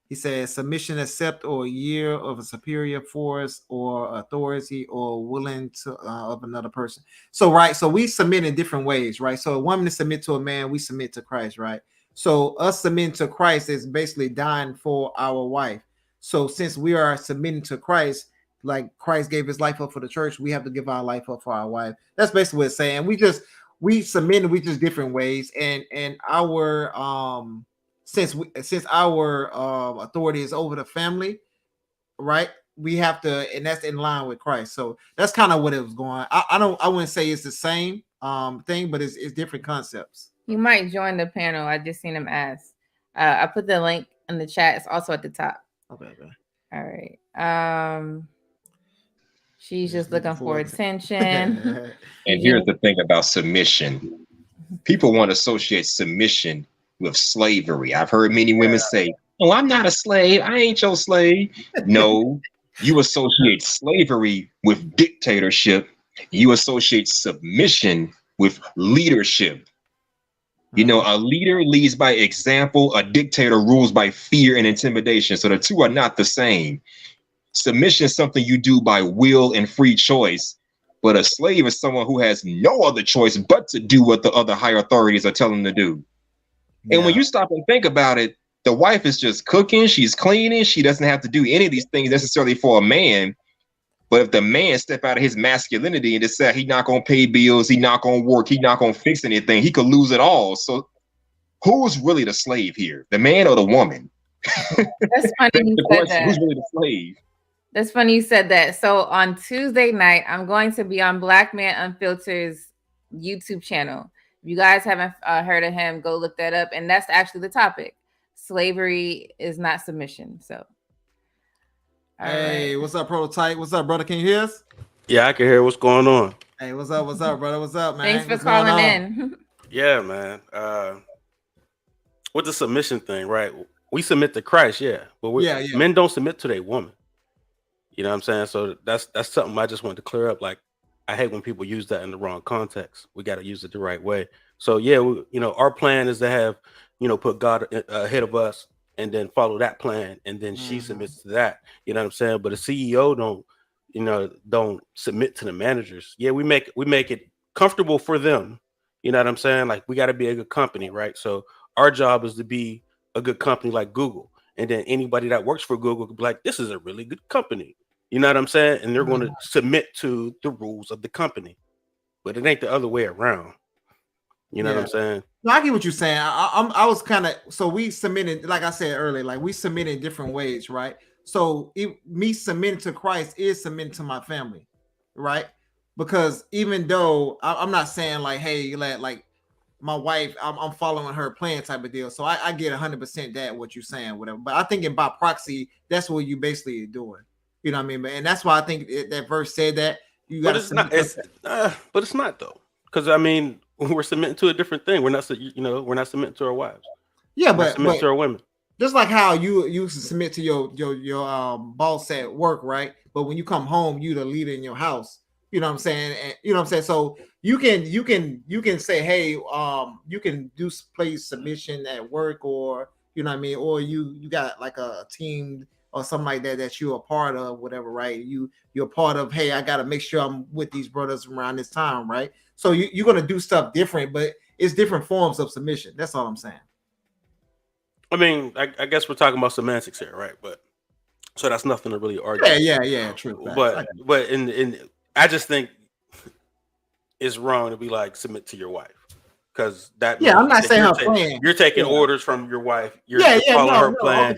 He says submission, accept or year of a superior force or authority or willing to of another person. So so we submit in different ways, right? So a woman to submit to a man, we submit to Christ, right? So us submitting to Christ is basically dying for our wife. So since we are submitting to Christ, like Christ gave his life up for the church, we have to give our life up for our wife. That's basically what it's saying. We submit, we just different ways, and our since our authority is over the family, right? We have to, and that's in line with Christ. So that's kind of what it was going. I wouldn't say it's the same thing, but it's different concepts. You might join the panel. I just seen him ask. I put the link in the chat. It's also at the top. Okay. All right. She's just looking for attention. And here's the thing about submission. People want to associate submission with slavery. I've heard many women say, "Oh, I'm not a slave. I ain't your slave." No, you associate slavery with dictatorship. You associate submission with leadership. You know, a leader leads by example. A dictator rules by fear and intimidation. So the two are not the same. Submission is something you do by will and free choice. But a slave is someone who has no other choice but to do what the other higher authorities are telling them to do. And when you stop and think about it, the wife is just cooking, she's cleaning, she doesn't have to do any of these things necessarily for a man. But if the man step out of his masculinity and decide he's not going to pay bills, he's not going to work, he's not going to fix anything, he could lose it all. So who's really the slave here, the man or the woman? That's funny you said that. Who's really the slave? That's funny you said that. So on Tuesday night, I'm going to be on Black Man Unfiltered's YouTube channel. If you guys haven't heard of him, go look that up. And that's actually the topic. Slavery is not submission. So, hey, what's up, Prototype? What's up, brother? Can you hear us? Yeah, I can hear what's going on. Hey, what's up, brother? What's up, man? Thanks for calling in. Yeah, man. With the submission thing, right? We submit to Christ, but men don't submit to their woman. You know what I'm saying? So that's something I just wanted to clear up. Like, I hate when people use that in the wrong context. We got to use it the right way. So our plan is to have, put God ahead of us and then follow that plan. And then she submits to that. You know what I'm saying? But a CEO don't submit to the managers. Yeah, we make it comfortable for them. You know what I'm saying? Like, we got to be a good company, right? So our job is to be a good company like Google. And then anybody that works for Google could be like, this is a really good company. You know what I'm saying? And they're going to submit to the rules of the company. But it ain't the other way around. You know what I'm saying? No, I get what you're saying. I was kind of, so we submitted, like I said earlier, like we submit in different ways, right? So me submitting to Christ is submitting to my family, right? Because even though I'm not saying like, hey, like my wife, I'm following her plan type of deal. So I get 100% that what you're saying, whatever. But I think by proxy, that's what you basically are doing. You know what I mean? And that's why I think that verse said that you got. But it's not though, because I mean, we're submitting to a different thing. We're not submitting to our wives. Yeah, we're submitting to our women. Just like how you submit to your boss at work, right? But when you come home, you the leader in your house. You know what I'm saying? And, you know what I'm saying? So you can say, hey, you can play submission at work, or you know what I mean, or you got like a team or something like that you're a part of, whatever, right? You're part of, hey, I got to make sure I'm with these brothers around this time, right? So you're going to do stuff different, but it's different forms of submission. That's all I'm saying. I mean, I guess we're talking about semantics here, right? But so that's nothing to really argue. Yeah, true. But I just think it's wrong to be like, submit to your wife. Because that I'm not saying her plan. You're taking orders from your wife. You're following her plan.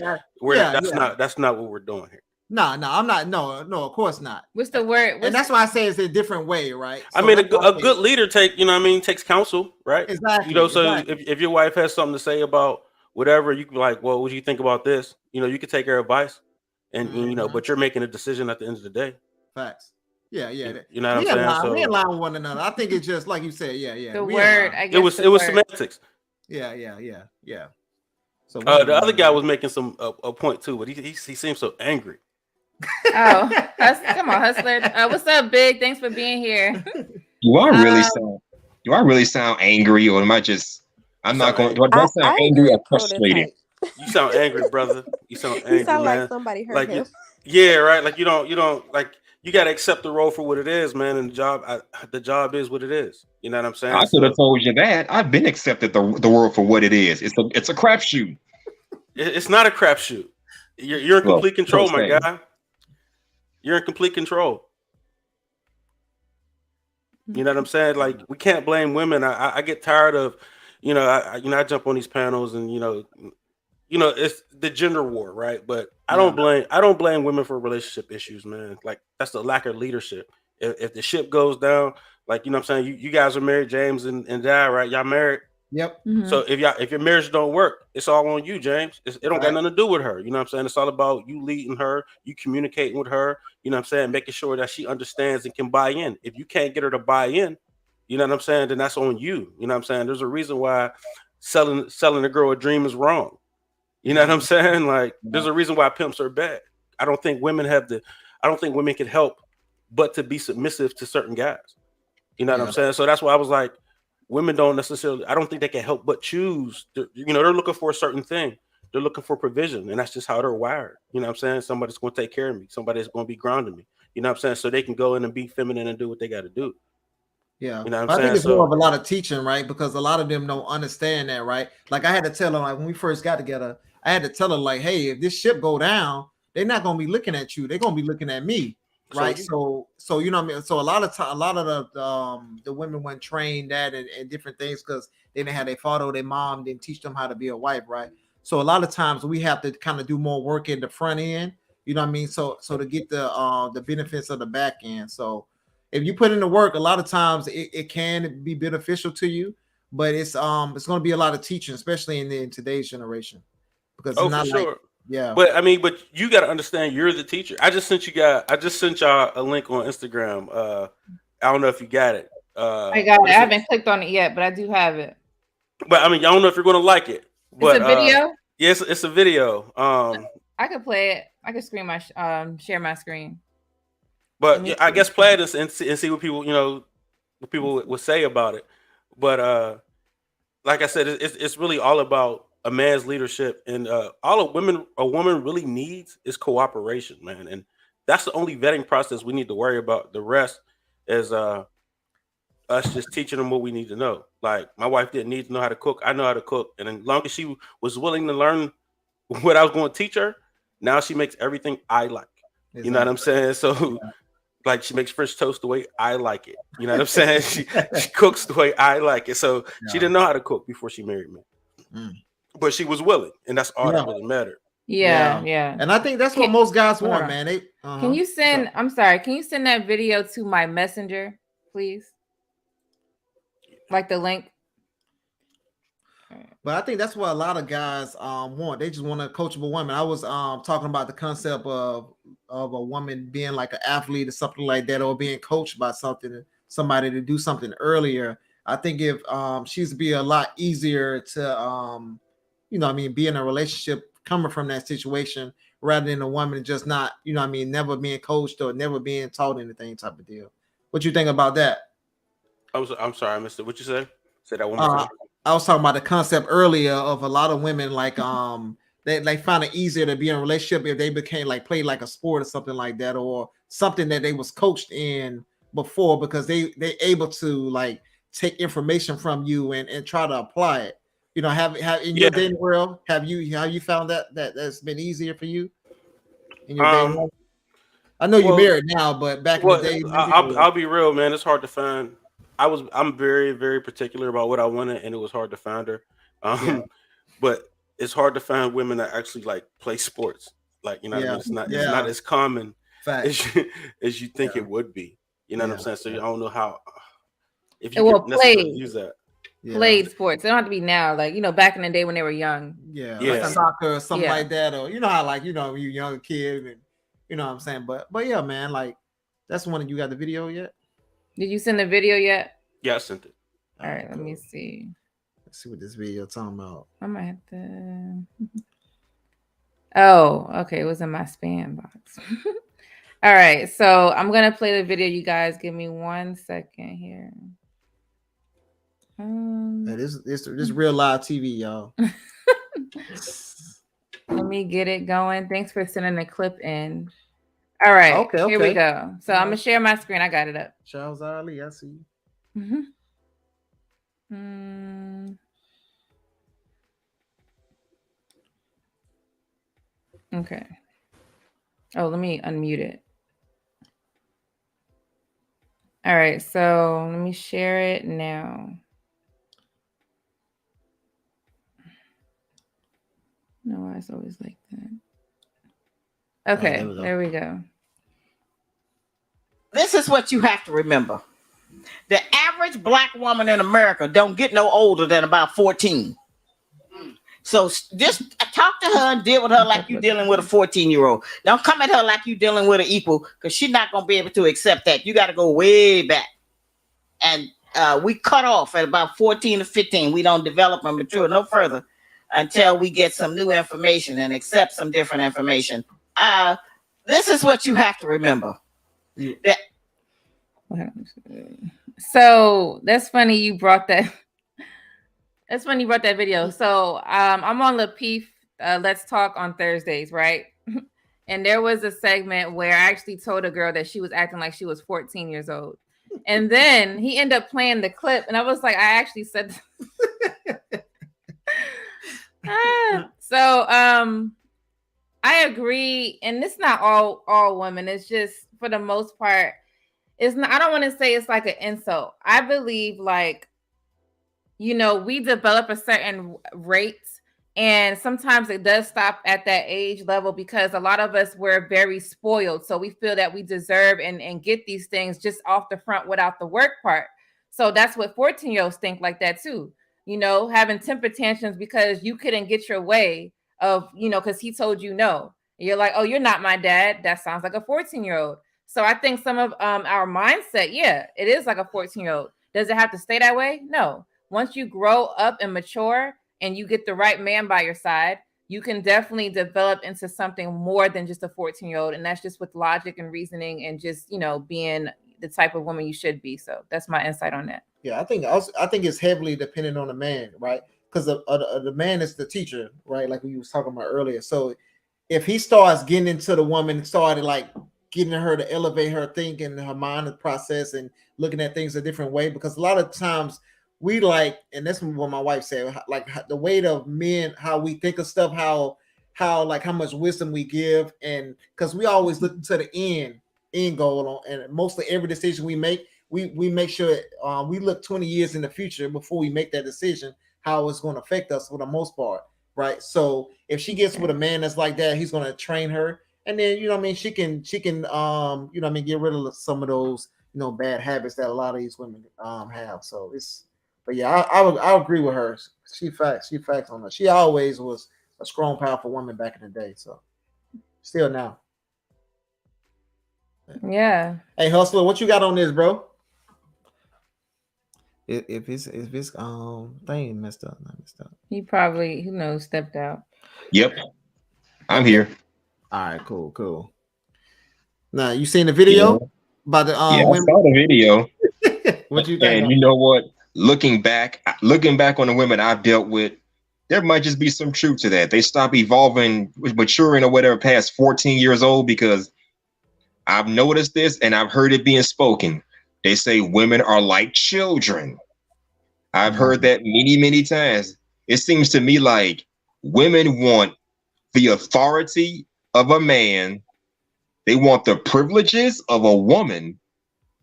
That's not what we're doing here. No, I'm not. No, of course not. What's the word? And that's why I say it's a different way, right? I mean, a good leader takes counsel, right? Exactly. So if your wife has something to say about whatever, you can be like, well, what do you think about this? You can take her advice, and but you're making a decision at the end of the day. Facts. Yeah. You know what I'm saying? So we in line with one another. I think it's just like you said. Yeah. The word. I guess it was semantics. Yeah. So the other guy was making a point too, but he seems so angry. Oh, come on, Hustler. What's up, Big? Thanks for being here. Do I really sound angry, or am I just? I'm not going. Do I sound angry or frustrated? You sound angry, brother. You sound angry, sound man. like somebody hurt him. Yeah, right. Like you don't like. You got to accept the role for what it is, man. And the job is what it is. You know what I'm saying? I could have told you that. I've been accepted the world for what it is. It's a crapshoot. It's not a crapshoot. You're in complete control, my guy. You're in complete control. You know what I'm saying? Like we can't blame women. I get tired of, I jump on these panels and it's the gender war, right? But I don't blame women for relationship issues, man. Like that's the lack of leadership. If the ship goes down, like you know what I'm saying, you guys are married, James and Di, right? Y'all married. Yep. Mm-hmm. So if your marriage don't work, it's all on you, James. It don't got nothing to do with her. You know what I'm saying? It's all about you leading her, you communicating with her, you know what I'm saying, making sure that she understands and can buy in. If you can't get her to buy in, you know what I'm saying, then that's on you. You know what I'm saying? There's a reason why selling a girl a dream is wrong. You know what I'm saying? Like there's a reason why pimps are bad. I don't think women can help but to be submissive to certain guys. You know what I'm saying? So that's why I was like, women don't necessarily, I don't think they can help but choose. They're looking for a certain thing. They're looking for provision. And that's just how they're wired. You know what I'm saying? Somebody's going to take care of me. Somebody's going to be grounding me. You know what I'm saying? So they can go in and be feminine and do what they got to do. Yeah. You know what I'm saying? I think it's more of a lot of teaching, right? Because a lot of them don't understand that, right? Like I had to tell them, like when we first got together, I had to tell her, like, hey, if this ship go down, they're not going to be looking at you. They're going to be looking at me. Right. So you know what I mean? So a lot of the women weren't trained that and different things because they didn't have their father or their mom didn't teach them how to be a wife, right? So a lot of times we have to kind of do more work in the front end, you know what I mean? So to get the benefits of the back end. So if you put in the work, a lot of times it can be beneficial to you, but it's going to be a lot of teaching, especially in today's generation. Because it's not for sure. Yeah, but you got to understand you're the teacher. I just sent y'all a link on Instagram. I don't know if you got it. I got it. I haven't clicked on it yet, but I do have it. But I don't know if you're going to like it. But, it's a video. Yes, it's a video. I could play it. I could share my screen. But I guess play this and see what people would say about it. But like I said, it's really all about a man's leadership, and all a woman really needs is cooperation, man. And that's the only vetting process we need to worry about. The rest is us just teaching them what we need to know. Like my wife didn't need to know how to cook. I know how to cook, and as long as she was willing to learn what I was going to teach her, now she makes everything I like. Exactly. You know what I'm saying? So like she makes French toast the way I like it. You know what I'm saying? she cooks the way I like it. So she didn't know how to cook before she married me. But she was willing, and that's all that really mattered. Yeah. And I think that's what most guys want, man. Can you send? I'm sorry. Can you send that video to my messenger, please? Like the link. But I think that's what a lot of guys want. They just want a coachable woman. I was talking about the concept of a woman being like an athlete or something like that, or being coached by somebody to do something earlier. I think if she's be a lot easier to be in a relationship coming from that situation rather than a woman just not, never being coached or never being taught anything type of deal. What you think about that? I'm sorry, I missed it. What you say? Say that one more time. I was talking about the concept earlier of a lot of women they find it easier to be in a relationship if they became played like a sport or something like that, or something that they was coached in before, because they able to take information from you and try to apply it. Have in your dating world, have you found that's been easier for you in your dating world? I know you're married now, but back in the day, I'll be real, man. It's hard to find. I'm very, very particular about what I wanted, and it was hard to find her. But it's hard to find women that actually play sports. Like, you know what I mean? It's not as common as you think it would be. You know what I'm saying? So I don't know how if you could necessarily use that. Played sports. They don't have to be now, like, you know, back in the day when they were young. Like soccer or something like that, or you know how, like, you know, you young kid, and you know what I'm saying. But yeah, man, like, that's one. You got the video yet? Did you send the video yet? Yeah, I sent it. All right, let me see. Let's see what this video talking about. I might have to. Oh, okay. It was in my spam box. All right, so I'm gonna play the video. You guys, give me 1 second here. This real live TV, y'all. Let me get it going. Thanks for sending the clip in. All right, okay. Here we go. So I'm gonna share my screen. I got it up. Charles Ali, I see you. Okay. Oh, let me unmute it. All right, so let me share it now. No, it's always like that. Okay, there we go. This is what you have to remember. The average black woman in America don't get no older than about 14. So just talk to her and deal with her like you're dealing with a 14-year-old. Don't come at her like you're dealing with an equal, because she's not going to be able to accept that. You got to go way back. And we cut off at about 14 to 15. We don't develop and mature no further until we get some new information and accept some different information. This is what you have to remember. So that's funny you brought that. That's funny you brought that video. So I'm on Lapeef Let's Talk on Thursdays, right? And there was a segment where I actually told a girl that she was acting like she was 14 years old. And then he ended up playing the clip, and I was like, I actually said So I agree, and it's not all women. It's just, for the most part, it's not. I don't want to say it's like an insult. I believe, like, you know, we develop a certain rate, and sometimes it does stop at that age level because a lot of us were very spoiled. So we feel that we deserve and get these things just off the front without the work part. So that's what 14-year-olds think like that too. You know, having temper tantrums because you couldn't get your way of, you know, because he told you no. You're like, oh, you're not my dad. That sounds like a 14-year-old. So I think some of our mindset, it is like a 14-year-old. Does it have to stay that way? No. Once you grow up and mature and you get the right man by your side, you can definitely develop into something more than just a 14-year-old. And that's just with logic and reasoning and just, you know, being the type of woman you should be. So that's my insight on that. Yeah, I think it's heavily dependent on the man, right? Because the man is the teacher, right? Like we was talking about earlier. So if he starts getting into the woman, started like getting her to elevate her thinking, her mind process, and looking at things a different way, because a lot of times we like, and that's what my wife said, like the weight of men, how we think of stuff, how much wisdom we give, and because we always look to the end goal, and mostly every decision we make, we make sure we look 20 years in the future before we make that decision, how it's going to affect us for the most part, right? So if she gets with a man that's like that, he's going to train her, and then, you know what I mean, she can you know what I mean, get rid of some of those, you know, bad habits that a lot of these women have. So it's, but yeah, I agree with her. She facts on her. She always was a strong, powerful woman back in the day. So still now. Yeah. Hey, Hustler, what you got on this, bro? If it's thing messed up, not messed up. He probably, who knows, stepped out. Yep, I'm here. All right, cool. Now, you seen the video about the women? I saw the video. What you think? And you know what? Looking back on the women I've dealt with, there might just be some truth to that. They stop evolving, maturing, or whatever past 14 years old, because I've noticed this and I've heard it being spoken. They say women are like children. I've heard that many, many times. It seems to me like women want the authority of a man. They want the privileges of a woman,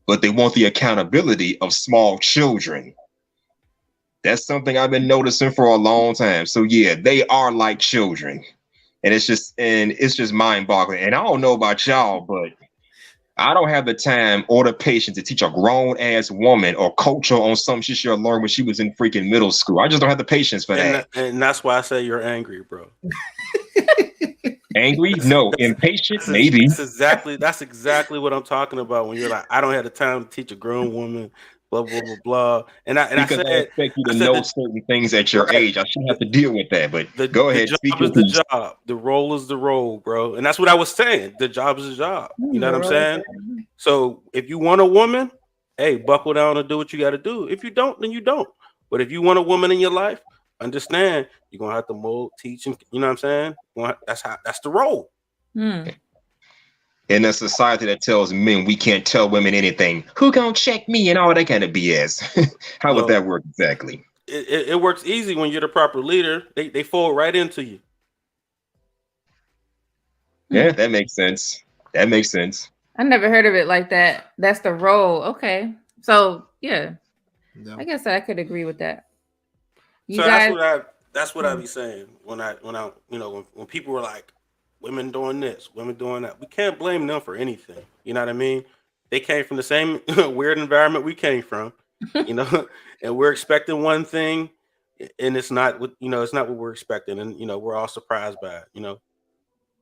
but they want the accountability of small children. That's something I've been noticing for a long time. So yeah, they are like children. And it's just mind-boggling. And I don't know about y'all, but I don't have the time or the patience to teach a grown-ass woman or coach her on something she should have learned when she was in freaking middle school. I just don't have the patience for that. And that's why I say you're angry, bro. Angry? No. Impatient? Maybe. That's exactly what I'm talking about when you're like, I don't have the time to teach a grown woman, blah, blah, blah, blah. And I expect you to know certain things at your age. I shouldn't have to deal with that, but go ahead. The job is the job. The role is the role, bro. And that's what I was saying. The job is the job. You know what I'm saying? So if you want a woman, hey, buckle down and do what you got to do. If you don't, then you don't. But if you want a woman in your life, understand you're gonna have to mold, teach, and you know what I'm saying? That's the role. In a society that tells men we can't tell women anything, who gonna check me and all that kind of BS? How would that work exactly? It works easy when you're the proper leader. They fold right into you. Yeah, that makes sense. That makes sense. I never heard of it like that. That's the role. Okay. So yeah. I guess I could agree with that. That's what I be saying when people were like, women doing this, women doing that. We can't blame them for anything. You know what I mean? They came from the same weird environment we came from, you know, and we're expecting one thing, and it's not what we're expecting, and we're all surprised by it,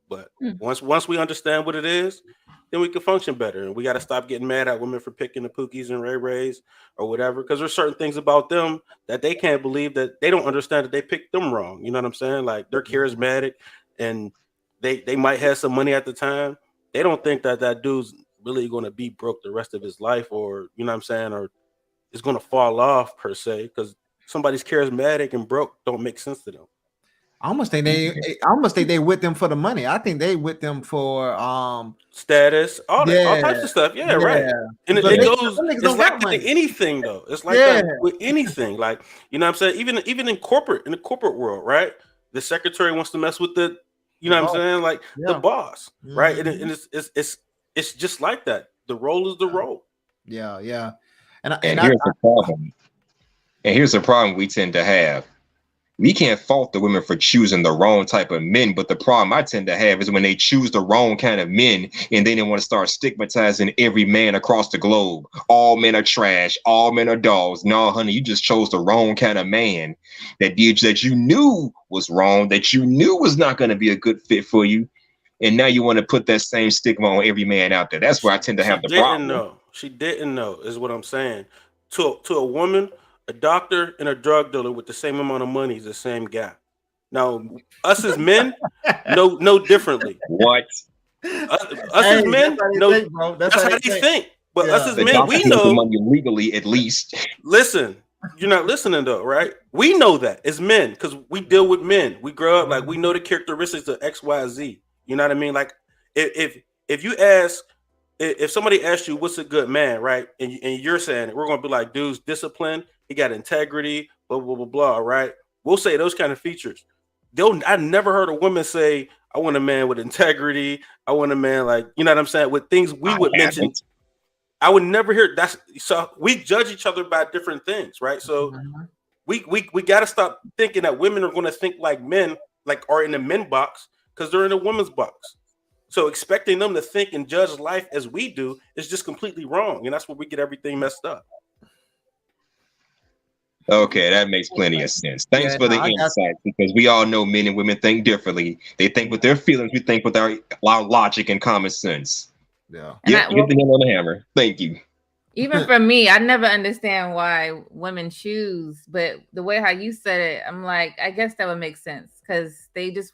But once we understand what it is, then we can function better, and we got to stop getting mad at women for picking the Pookies and Ray Rays or whatever, because there's certain things about them that they can't believe, that they don't understand that they picked them wrong. You know what I'm saying? Like, they're charismatic and they might have some money at the time. They don't think that dude's really going to be broke the rest of his life, or you know what I'm saying, or is going to fall off per se, because somebody's charismatic and broke don't make sense to them. I almost think they with them for the money. I think they with them for status, all types of stuff. Yeah, right. And it's like anything though. It's like that with anything. Like, you know what I'm saying? Even in the corporate world, right? The secretary wants to mess with the, you know what I'm saying? Like the boss, right? And it's just like that. The role is the role. Yeah. And here's the problem. And here's the problem we tend to have. We can't fault the women for choosing the wrong type of men, but the problem I tend to have is when they choose the wrong kind of men and they want to start stigmatizing every man across the globe. All men are trash. All men are dogs. No, honey, you just chose the wrong kind of man that you knew was wrong, that you knew was not going to be a good fit for you. And now you want to put that same stigma on every man out there. That's where I tend to have the problem. She didn't know, is what I'm saying. To a woman, a doctor and a drug dealer with the same amount of money is the same guy. Now, us as men know differently. What? Us as men, that's how they think. But us as men, we know money legally, at least. Listen, you're not listening though, right? We know that as men, because we deal with men. We grow up like we know the characteristics of X, Y, Z. You know what I mean? Like if you ask. If somebody asks you what's a good man, right, and you're saying it, we're going to be like, dude's disciplined, he got integrity, blah, blah, blah, blah, right? We'll say those kind of features. I never heard a woman say, I want a man with integrity. I want a man like, you know what I'm saying, with things we would mention. I would never hear that. So we judge each other by different things, right? So we got to stop thinking that women are going to think like men, like are in the men box, because they're in the women's box. So expecting them to think and judge life as we do is just completely wrong. And that's where we get everything messed up. Okay, that makes plenty of sense. Thanks for the insight, because we all know men and women think differently. They think with their feelings, we think with our logic and common sense. Yeah. Hit the nail on the hammer. Thank you. Even for me, I never understand why women choose, but the way how you said it, I'm like, I guess that would make sense, because they just,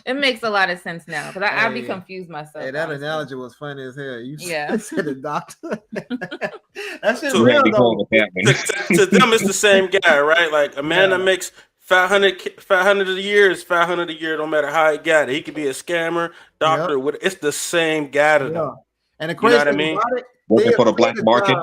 it makes a lot of sense now, because I'll be confused myself. Hey, that analogy was funny as hell. You said the doctor. That shit real though. To them, it's the same guy, right? Like a man that makes 500 a year is 500 a year, no matter how he got it. He could be a scammer, doctor. It's the same guy to them. And the crazy thing about it, working for the black market.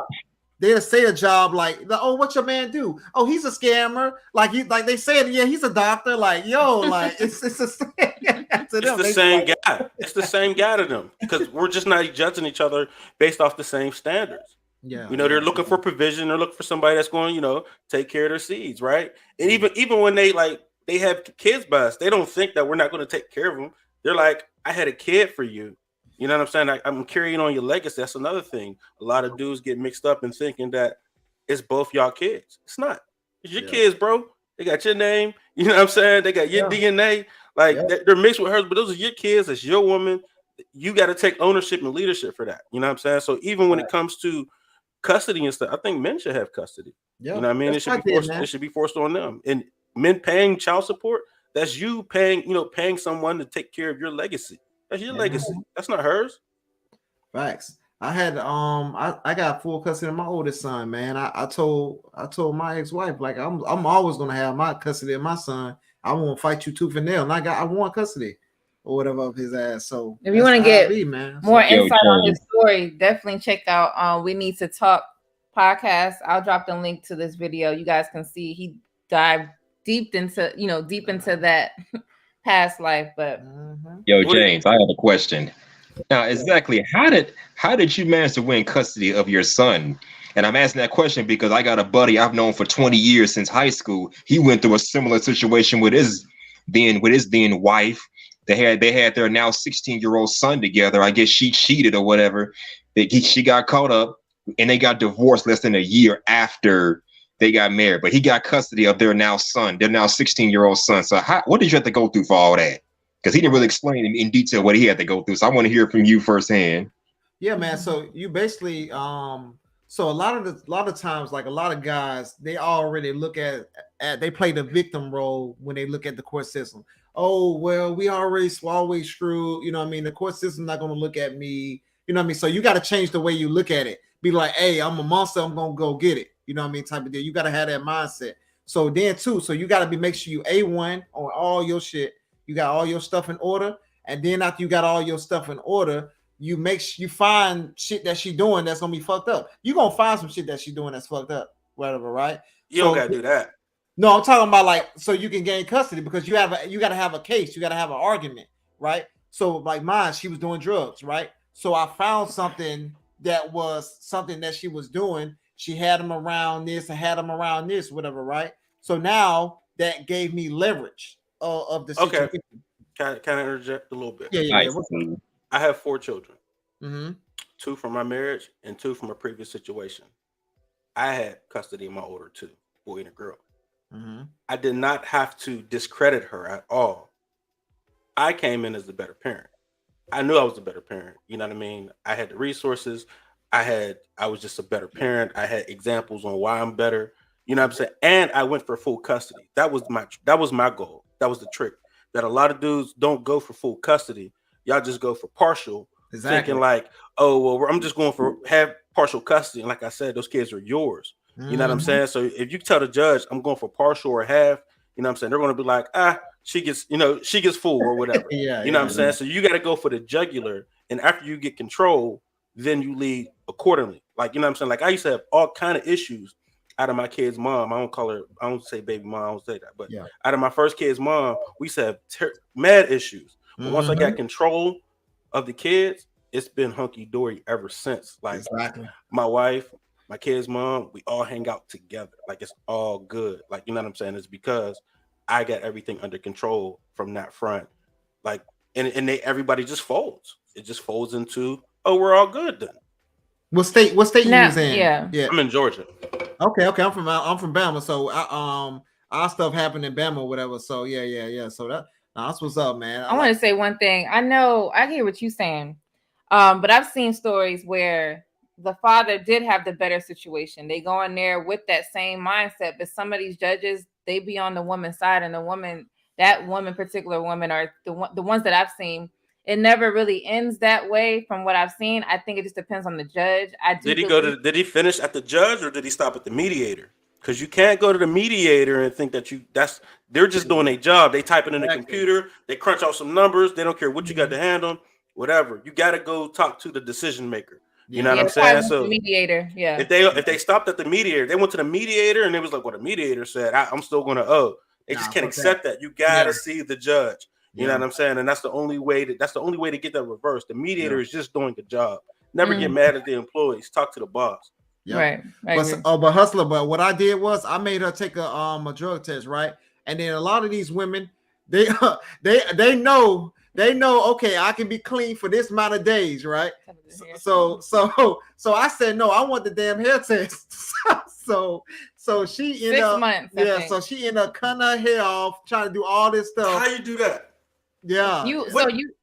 They'll say a job like, oh, what's your man do? Oh, he's a scammer. Like they said, yeah, he's a doctor. Like, yo, like it's the same. It's the same guy. It's the same guy to them, because we're just not judging each other based off the same standards. Yeah, they're looking for provision. They're looking for somebody that's going, take care of their seeds, right? And even when they like they have kids by us. They don't think that we're not going to take care of them. They're like, I had a kid for you. You know what I'm saying? I'm carrying on your legacy. That's another thing. A lot of dudes get mixed up in thinking that it's both y'all kids. It's not. It's your kids, bro. They got your name. You know what I'm saying? They got your DNA. Like they're mixed with hers, but those are your kids. It's your woman. You got to take ownership and leadership for that. You know what I'm saying? So even when it comes to custody and stuff, I think men should have custody. Yeah. You know what I mean? It should be forced. It should be forced on them. And men paying child support, that's you paying, paying someone to take care of your legacy. That's your legacy. That's not hers. Facts. I had I got full custody of my oldest son, man. I told my ex-wife, like, I'm always gonna have my custody of my son. I won't fight you tooth and nail. And I want custody or whatever of his ass. So if you want to get more insight Yo, on his story, definitely check out We Need to Talk podcast. I'll drop the link to this video. You guys can see he dived deep into that past life. But Yo, James, I have a question. Now, exactly how did you manage to win custody of your son? And I'm asking that question because I got a buddy I've known for 20 years since high school. He went through a similar situation with his then wife. They had their now 16-year-old son together. I guess she cheated or whatever. She got caught up and they got divorced less than a year after they got married. But he got custody of their now 16-year-old son. So what did you have to go through for all that? Because he didn't really explain in detail what he had to go through. So I want to hear from you firsthand. Yeah, man. So you basically so a lot of times, like a lot of guys, they already look at they play the victim role when they look at the court system. Oh, well, we always screwed. You know what I mean? The court system's not going to look at me. You know what I mean? So you got to change the way you look at it. Be like, hey, I'm a monster. I'm going to go get it. You know what I mean? Type of deal. You got to have that mindset. So then too, so you got to make sure you A1 on all your shit. You got all your stuff in order. And then after you got all your stuff in order, you find shit that she doing that's going to be fucked up. You're going to find some shit that she doing that's fucked up. Whatever, right? You don't got to do that. No, I'm talking about like so you can gain custody because you got to have a case, you got to have an argument, right? So like mine, she was doing drugs, right? So I found something that was something that she was doing. She had him around this and had him around this, whatever, right? So now that gave me leverage of the situation. Okay. Can I interject a little bit? Yeah. I have 4 children. Mm-hmm. 2 from my marriage and 2 from a previous situation. I had custody of my older 2, boy and a girl. Mm-hmm. I did not have to discredit her at all. I came in as the better parent. I knew I was the better parent. You know what I mean? I had the resources. I was just a better parent. I had examples on why I'm better. You know what I'm saying? And I went for full custody. That was my goal. That was the trick. That a lot of dudes don't go for full custody. Y'all just go for partial. Exactly. Thinking like, oh, well, I'm just going for have partial custody. And like I said, those kids are yours. You know what I'm saying? So if you tell the judge I'm going for partial or half, you know what I'm saying, they're going to be like, she gets full or whatever. You know what I'm saying? So you got to go for the jugular. And after you get control, then you lead accordingly. Like, you know what I'm saying? Like I used to have all kind of issues out of my kid's mom. I don't say baby mom, I don't say that. But out of my first kid's mom, we used to have mad issues. But once I got control of the kids, it's been hunky-dory ever since. Like my wife, my kid's mom, we all hang out together. Like it's all good. Like, you know what I'm saying? It's because I got everything under control from that front. Like, and everybody just folds. It just folds into, oh, we're all good then. What state you was in? Yeah. I'm in Georgia. Okay. I'm from Bama. So our stuff happened in Bama or whatever. So yeah. So that's what's up, man. I want to say one thing. I know I hear what you're saying. But I've seen stories where the father did have the better situation. They go in there with that same mindset, but some of these judges, they be on the woman's side, and particular woman, or the ones that I've seen, it never really ends that way. From what I've seen, I think it just depends on the judge. Did he finish at the judge or did he stop at the mediator? Because you can't go to the mediator and think they're just doing their job. They type it in the computer, they crunch out some numbers, they don't care what you got to hand them, whatever. You got to go talk to the decision maker. You know what I'm saying? So mediator, if they stopped at the mediator, they went to the mediator and it was like what the mediator said, I'm still gonna They just can't accept that. You gotta see the judge. You know what I'm saying? And that's the only way to get that reversed. The mediator is just doing the job. Never get mad at the employees. Talk to the boss. Right. But hustler, but what I did was I made her take a drug test, right? And then a lot of these women, they know, okay, I can be clean for this amount of days, right? So I said, no, I want the damn hair test. so she ended 6 up, months. so she ended up cutting her hair off, trying to do all this stuff. How you do that? Yeah. You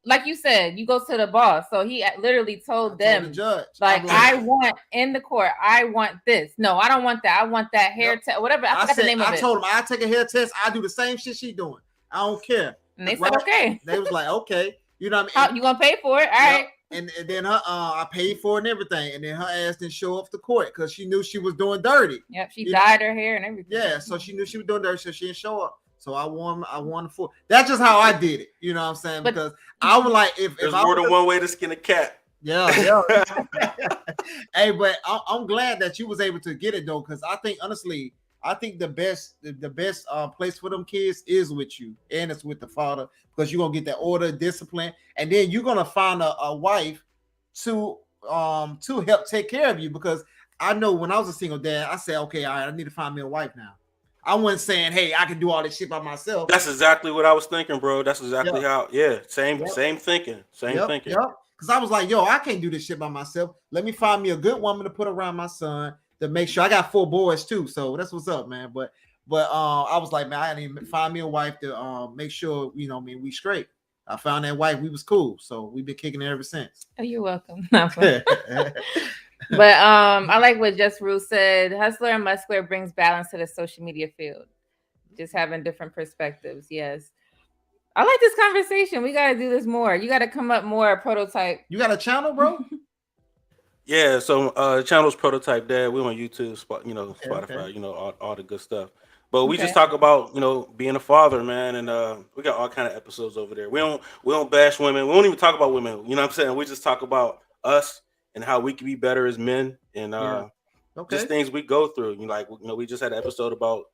like you said, you go to the boss. So he literally told them, the judge, like, I want in the court, I want this. No, I don't want that. I want that hair test, whatever. I forgot the name of it. I told him I take a hair test. I do the same shit she doing. I don't care. And they said okay. They was like, okay, you know what I mean? You gonna pay for it? All right. And then her, I paid for it and everything. And then her ass didn't show up to court because she knew she was doing dirty. Yep, she dyed her hair and everything. Yeah, so she knew she was doing dirty, so she didn't show up. So I won the full. That's just how I did it. You know what I'm saying? Because I was like, if there's I more than one way to skin a cat. Yeah. Hey, but I'm glad that you was able to get it though, because I think honestly, the best place for them kids is with you, and it's with the father, because you're gonna get that order, discipline, and then you're gonna find a wife to help take care of you. Because I know when I was a single dad, I said, okay, all right, I need to find me a wife now. I wasn't saying, hey, I can do all this shit by myself. That's exactly what I was thinking, bro. That's exactly how. Yeah, same thinking. Thinking. Because I was like, yo, I can't do this shit by myself. Let me find me a good woman to put around my son to make sure. I got 4 boys too, so that's what's up, man. But I was like, man, I need to find me a wife to make sure, you know, we straight. I found that wife, we was cool, so we've been kicking it ever since. Oh, you're welcome. But I like what Just Rue said. Hustler and Muscular brings balance to the social media field. Just having different perspectives. Yes. I like this conversation. We got to do this more. You got to come up more prototype. You got a channel, bro? Yeah, so the channel's Prototype Dad. We're on YouTube, Spotify, all the good stuff. But we just talk about, being a father, man, and we got all kind of episodes over there. We don't bash women. We don't even talk about women. You know what I'm saying? We just talk about us and how we can be better as men, and just things we go through. We just had an episode about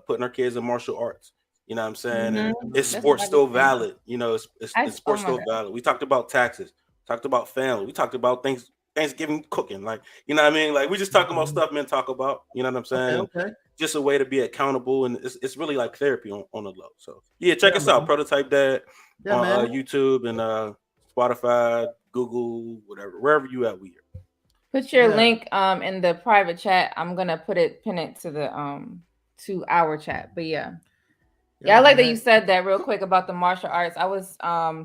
putting our kids in martial arts. You know what I'm saying? Mm-hmm. And is sports still valid? Is sports still valid? We talked about taxes, talked about family, we talked about Thanksgiving cooking, you know what I mean? We just talking about stuff men talk about, you know what I'm saying? Okay. Just a way to be accountable, and it's really like therapy on the low. So yeah, check us out, Prototype Dad on YouTube and Spotify, Google, whatever, wherever you at, we here. Put your link in the private chat. I'm gonna pin it to the to our chat. But yeah, I like that you said that real quick about the martial arts. I was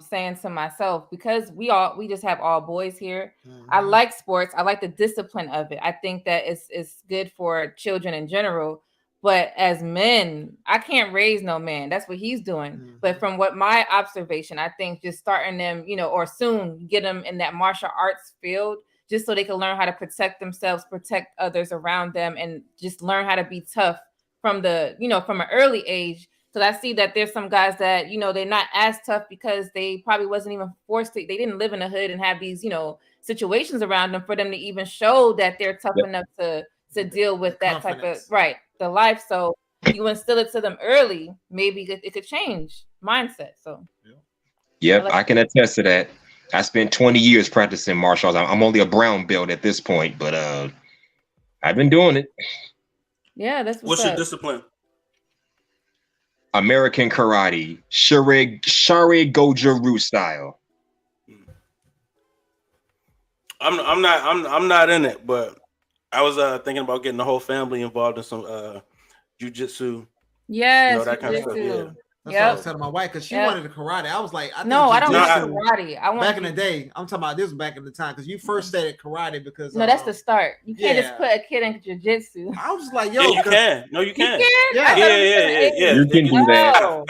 saying to myself, because we just have all boys here. I like sports. I like the discipline of it. I think that it's good for children in general. But as men, I can't raise no man. That's what he's doing. But from what my observation, I think just starting them, or soon get them in that martial arts field, just so they can learn how to protect themselves, protect others around them, and just learn how to be tough from from an early age. Because I see that there's some guys that, they're not as tough because they probably wasn't even forced to, they didn't live in the hood and have these, situations around them for them to even show that they're tough enough to deal with that type of, the life. So you instill it to them early, maybe it could change mindset. So yep, I can attest to that. I spent 20 years practicing martial arts. I'm only a brown belt at this point, but I've been doing it. Yeah, that's what's your discipline? American karate, Shari Goju-Ryu style. I'm not in it, but I was thinking about getting the whole family involved in some jujitsu. Yes, that kind of stuff. Yeah. That's what I was telling my wife, because she wanted the karate. I was like, I don't want karate. I want back in the day. I'm talking about this back in the time, because you first started karate because that's the start. You can't just put a kid in jiu-jitsu. I was just like, yo, you can. No, you can. Yeah. You can do that.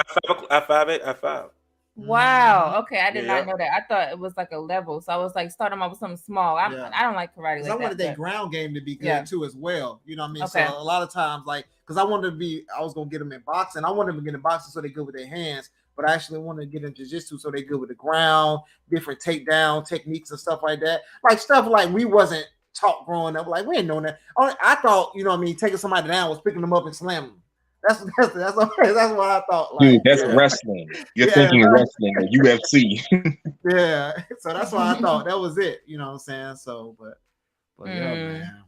I 5'8". Wow. Okay, I did not know that. I thought it was like a level, so I was like starting off with something small. I don't like karate like that. I wanted that ground game to be good too as well. You know what I mean? Okay. So a lot of times, because I was gonna get them in boxing. I wanted them to get in boxing so they're good with their hands, but I actually wanted to get in jiu-jitsu so they're good with the ground, different takedown techniques and stuff like that. Like stuff like we wasn't taught growing up. Like we ain't known that. I thought, taking somebody down was picking them up and slamming them. That's what I thought. Dude, that's wrestling. You're thinking wrestling or UFC. Yeah. So that's why I thought that was it. You know what I'm saying? So, but yeah, man.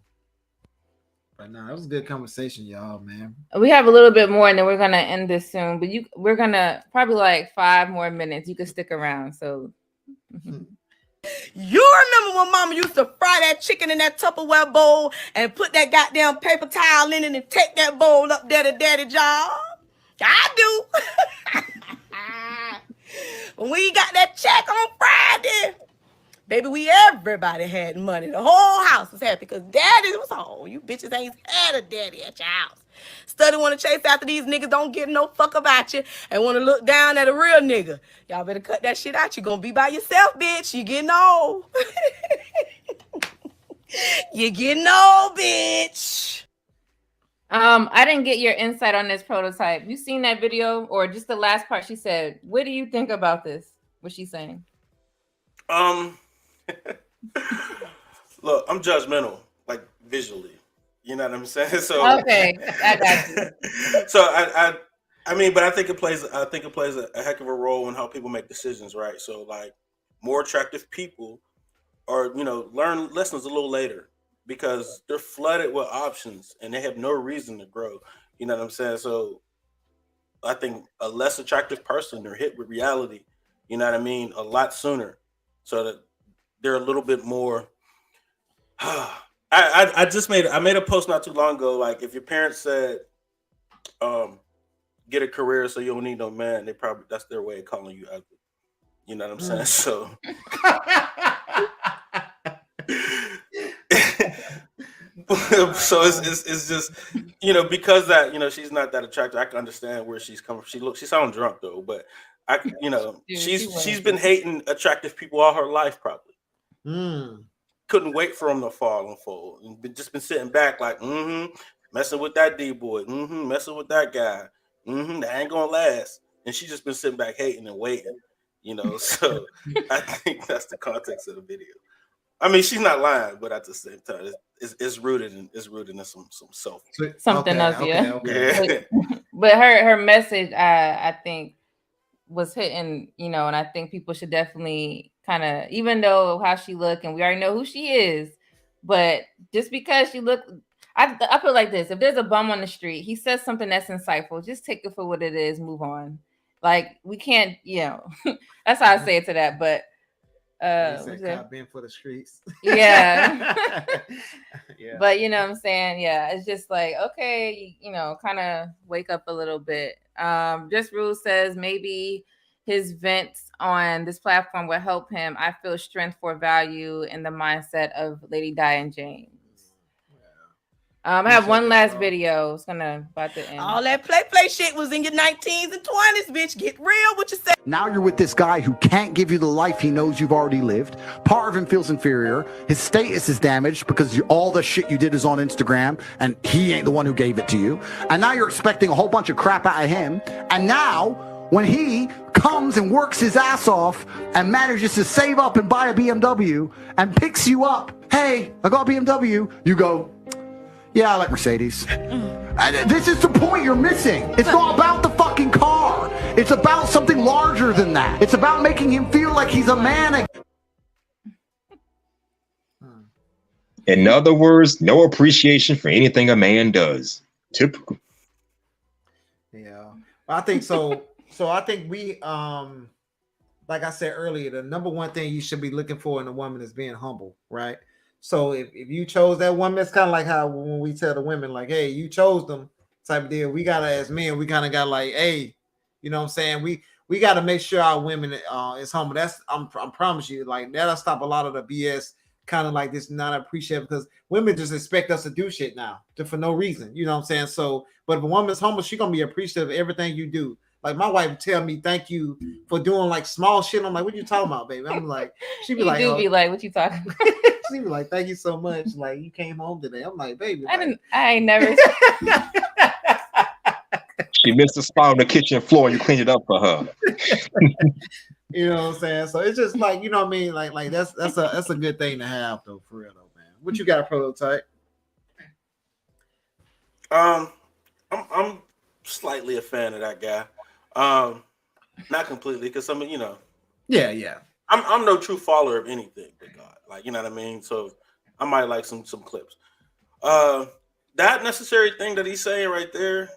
But no, it was a good conversation, y'all, man. We have a little bit more, and then we're gonna end this soon. But we're gonna probably like 5 more minutes. You can stick around. So. You remember when Mama used to fry that chicken in that Tupperware bowl and put that goddamn paper towel in it and take that bowl up there to Daddy job? I do. When we got that check on Friday, baby, everybody had money. The whole house was happy because Daddy was home. You bitches ain't had a daddy at your house. Study want to chase after these niggas, don't give no fuck about you, and want to look down at a real nigga. Y'all better cut that shit out. You gonna be by yourself, bitch. You getting old. You getting old, bitch. I didn't get your insight on this prototype. You seen that video or just the last part? She said, "What do you think about this?" What's she saying? Look, I'm judgmental, like visually. You know what I'm saying? So okay, I got you. So I mean, but I think it plays a heck of a role in how people make decisions, right? So like more attractive people are, learn lessons a little later because they're flooded with options and they have no reason to grow. You know what I'm saying? So I think a less attractive person, they're hit with reality, you know what I mean, a lot sooner. So that they're a little bit more I made a post not too long ago. Like if your parents said, get a career so you don't need no man, that's their way of calling you ugly. You know what I'm saying? So so it's just, because that, she's not that attractive. I can understand where she's coming from. She sounds drunk though, but she's been hating attractive people all her life probably. Couldn't wait for him to fall and fold, and just been sitting back like, messing with that D-boy, messing with that guy, that ain't gonna last. And she's just been sitting back hating and waiting, So I think that's the context of the video. I mean, she's not lying, but at the same time, it's rooted in some self something else. Okay. But her message, I think, was hitting, and I think people should definitely kind of, even though how she look and we already know who she is, but just because she look, I feel like this: if there's a bum on the street, he says something that's insightful, just take it for what it is, move on. Like we can't, that's how I say it to that. But been for the streets. Yeah. Yeah. But you know what I'm saying? Yeah, it's just like, okay, kind of wake up a little bit. Just Rule says maybe his vents on this platform will help him. I feel strength for value in the mindset of Lady Di and James. I have one last video. It's about to end. All that play shit was in your 19s and 20s, bitch. Get real what you say. Now you're with this guy who can't give you the life he knows you've already lived. Part of him feels inferior. His status is damaged because all the shit you did is on Instagram and he ain't the one who gave it to you. And now you're expecting a whole bunch of crap out of him. And now when he comes and works his ass off and manages to save up and buy a BMW and picks you up, hey, I got a BMW, you go, yeah, I like Mercedes. This is the point you're missing. It's not about the fucking car. It's about something larger than that. It's about making him feel like he's a man. In other words, no appreciation for anything a man does. Typical. Yeah, I think so. So I think we, like I said earlier, the number one thing you should be looking for in a woman is being humble, right? So if you chose that woman, it's kind of like how when we tell the women, like, hey, you chose them type of deal. We gotta, as men, we kind of got like, hey, you know what I'm saying? We got to make sure our women is humble. That's I promise you, like that'll stop a lot of the BS, kind of like this not appreciative, because women just expect us to do shit now for no reason. You know what I'm saying? So, but if a woman's humble, she's gonna be appreciative of everything you do. Like my wife would tell me, thank you for doing like small shit. I'm like, what you talking about, baby? I'm like, she be like, be like, what you talking about? She be like, thank you so much. Like you came home today. I'm like, baby. I ain't never. She missed a spot on the kitchen floor and you cleaned it up for her. You know what I'm saying? So it's just like, you know what I mean? Like that's a good thing to have though, for real though, man. What you got, Prototype? I'm slightly a fan of that guy. Not completely, because some, Yeah. I'm no true follower of anything but God. Like, you know what I mean? So I might like some clips. that necessary thing that he's saying right there,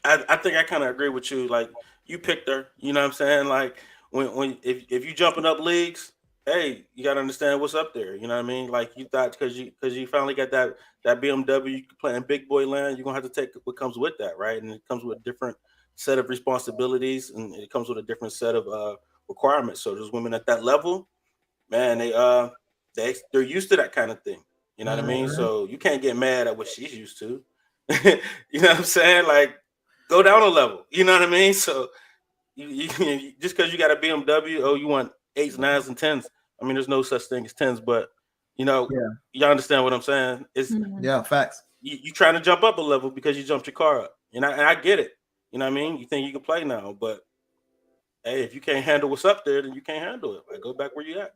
I think I kind of agree with you. Like, you picked her, you know what I'm saying? Like, if you jumping up leagues, hey, you gotta understand what's up there. You know what I mean? Like, you thought because you finally got that BMW, you can play in big boy land, you're gonna have to take what comes with that, right? And it comes with a different set of responsibilities, and it comes with a different set of requirements. So those women at that level, man, they're used to that kind of thing. You know what I mean? So you can't get mad at what she's used to. You know what I'm saying? Like, go down a level. You know what I mean? So you just because you got a BMW, oh, you want 8s, 9s, and 10s. I mean, there's no such thing as 10s, but you understand what I'm saying? It's facts. You trying to jump up a level because you jumped your car up. And I get it. You know what I mean? You think you can play now, but hey, if you can't handle what's up there, then you can't handle it. Like, go back where you at.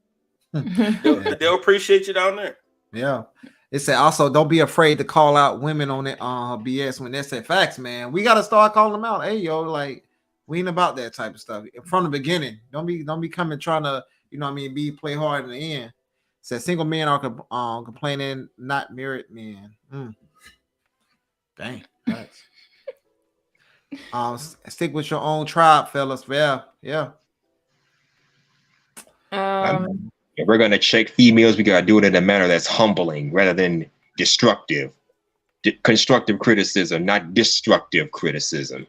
They'll appreciate you down there. Yeah. It said also don't be afraid to call out women on it BS when they say facts, man. We gotta start calling them out. Hey, yo, like, we ain't about that type of stuff from the beginning. Don't be coming trying to, you know what I mean, play hard in the end. It said single men are complaining, not married men. Dang. Stick with your own tribe, fellas. Yeah. If we're gonna check females, we gotta do it in a manner that's humbling rather than destructive. Constructive criticism, not destructive criticism.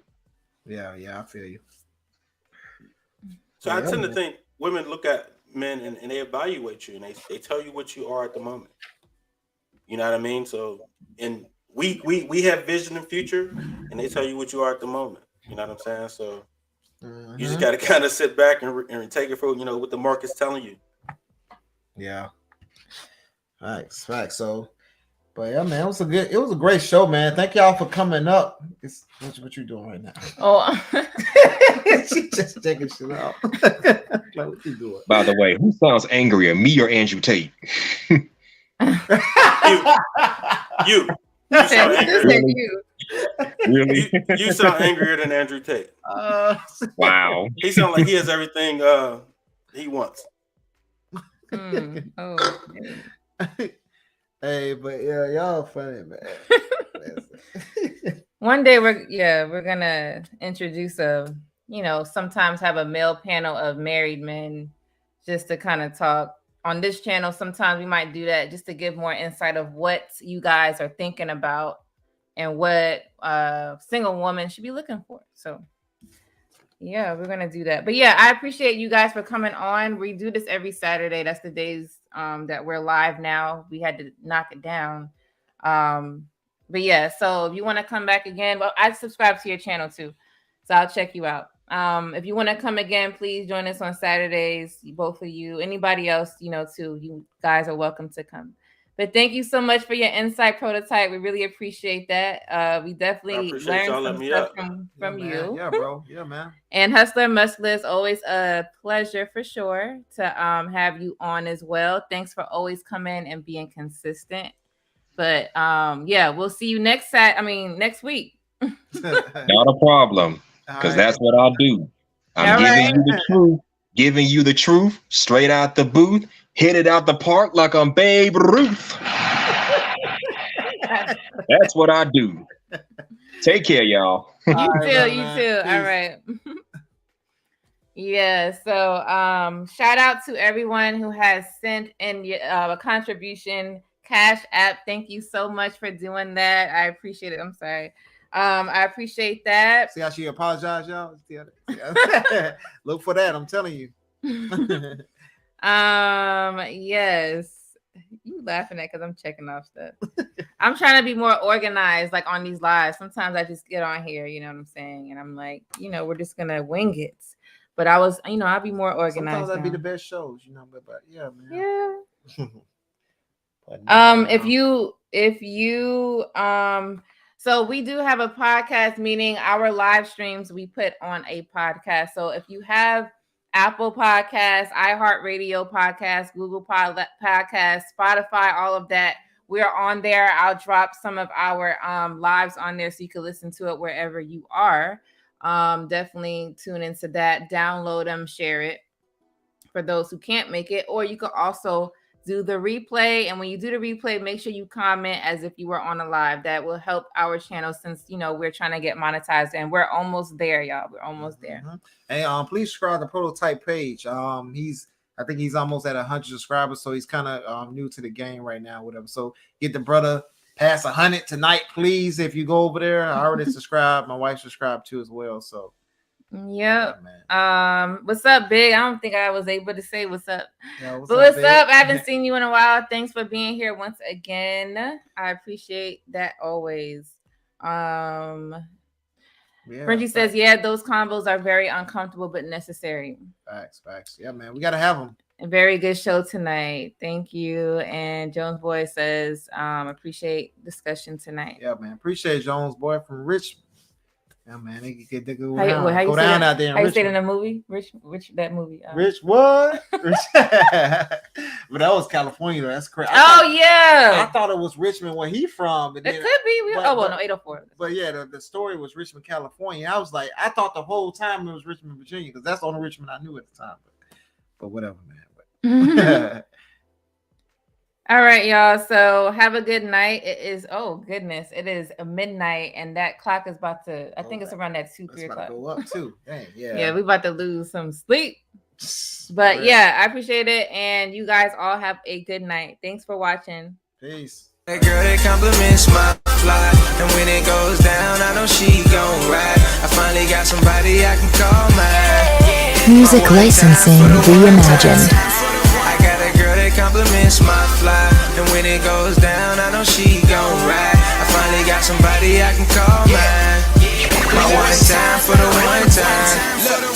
Yeah, I feel you. So I tend to think women look at men and they evaluate you and they tell you what you are at the moment. You know what I mean? So and we have vision and future, and they tell you what you are at the moment. You know what I'm saying? So you just got to kind of sit back and take it for what the market's telling you. Yeah. Facts. So, but yeah, man, it was a great show, man. Thank y'all for coming up. What you doing right now? Oh, she just taking shit out. Like, what you doing? By the way, who sounds angrier, me or Andrew Tate? You sound angrier. Really? You sound angrier than Andrew Tate. Wow. He sounds like he has everything he wants. Hey, but yeah, y'all funny, man. One day we're gonna introduce sometimes have a male panel of married men just to kind of talk on this channel. Sometimes we might do that just to give more insight of what you guys are thinking about and what a single woman should be looking for. So yeah, we're gonna do that. But yeah, I appreciate you guys for coming on. We do this every Saturday. That's the days that we're live now. We had to knock it down. But yeah, so if you want to come back again, well, I subscribe to your channel too, so I'll check you out. If you want to come again, please join us on Saturdays. Both of you, anybody else, too, you guys are welcome to come. But thank you so much for your insight, Prototype. We really appreciate that. We definitely learned some stuff from you. Yeah, bro. Yeah, man. And Hustler Muscular, is always a pleasure for sure to have you on as well. Thanks for always coming and being consistent. But yeah, we'll see you next week. Not a problem, because that's what I'll do. I'm giving you the truth straight out the booth. Hit it out the park like I'm Babe Ruth. That's what I do. Take care, y'all. You too. All right. Yeah. So shout out to everyone who has sent in a contribution. Cash App. Thank you so much for doing that. I appreciate it. I'm sorry. I appreciate that. See how she apologized, y'all? Look for that. I'm telling you. Yes. You laughing at because I'm checking off stuff. I'm trying to be more organized, like on these lives. Sometimes I just get on here, you know what I'm saying? And I'm like, we're just gonna wing it. But I was, I'll be more organized. Sometimes that'd be now. the best shows, but yeah, man. Yeah. If you so we do have a podcast, meaning our live streams we put on a podcast. So if you have Apple Podcasts, iHeartRadio Podcasts, Google Podcasts, Spotify, all of that, we're on there. I'll drop some of our lives on there so you can listen to it wherever you are. Definitely tune into that, download them, share it for those who can't make it, or you can also do the replay. And when you do the replay, make sure you comment as if you were on a live. That will help our channel since, you know, we're trying to get monetized and we're almost there, y'all. We're almost there. Hey, please subscribe to the Prototype page. I think he's almost at 100 subscribers, so he's kind of new to the game right now, whatever. So get the brother past 100 tonight, please. If you go over there, I already subscribed. My wife subscribed too as well. So yep. What's up, Big? I don't think I was able to say what's up. Yeah, what's up? I haven't seen you in a while. Thanks for being here once again. I appreciate that always. Frenchie says, yeah, those combos are very uncomfortable but necessary. Facts. Yeah, man, we gotta have them. A very good show tonight. Thank you. And Jones Boy says, appreciate discussion tonight. Yeah, man. Appreciate Jones Boy from Richmond. Yeah, man. They go how down, down out there in how Richmond. you say it in the movie? Rich, that movie. Rich what? Rich. But that was California, though. That's crazy. Yeah. I thought it was Richmond where he from. But it could be. No, 804. But yeah, the story was Richmond, California. I was like, I thought the whole time it was Richmond, Virginia, because that's the only Richmond I knew at the time. But whatever, man. All right, y'all. So have a good night. It is, it is midnight, and that clock is about to, I think it's around that 2-3 o'clock. Go up too. Dang, yeah. Yeah, we about to lose some sleep. But yeah, I appreciate it. And you guys all have a good night. Thanks for watching. Peace. That girl that compliments my fly, and when it goes down, I know she gon' ride. I finally got somebody I can call mine. Music licensing reimagined. I got a girl that compliments my fly, and when it goes down, I know she gon' ride. I finally got somebody I can call mine. My one time for the one time. Look.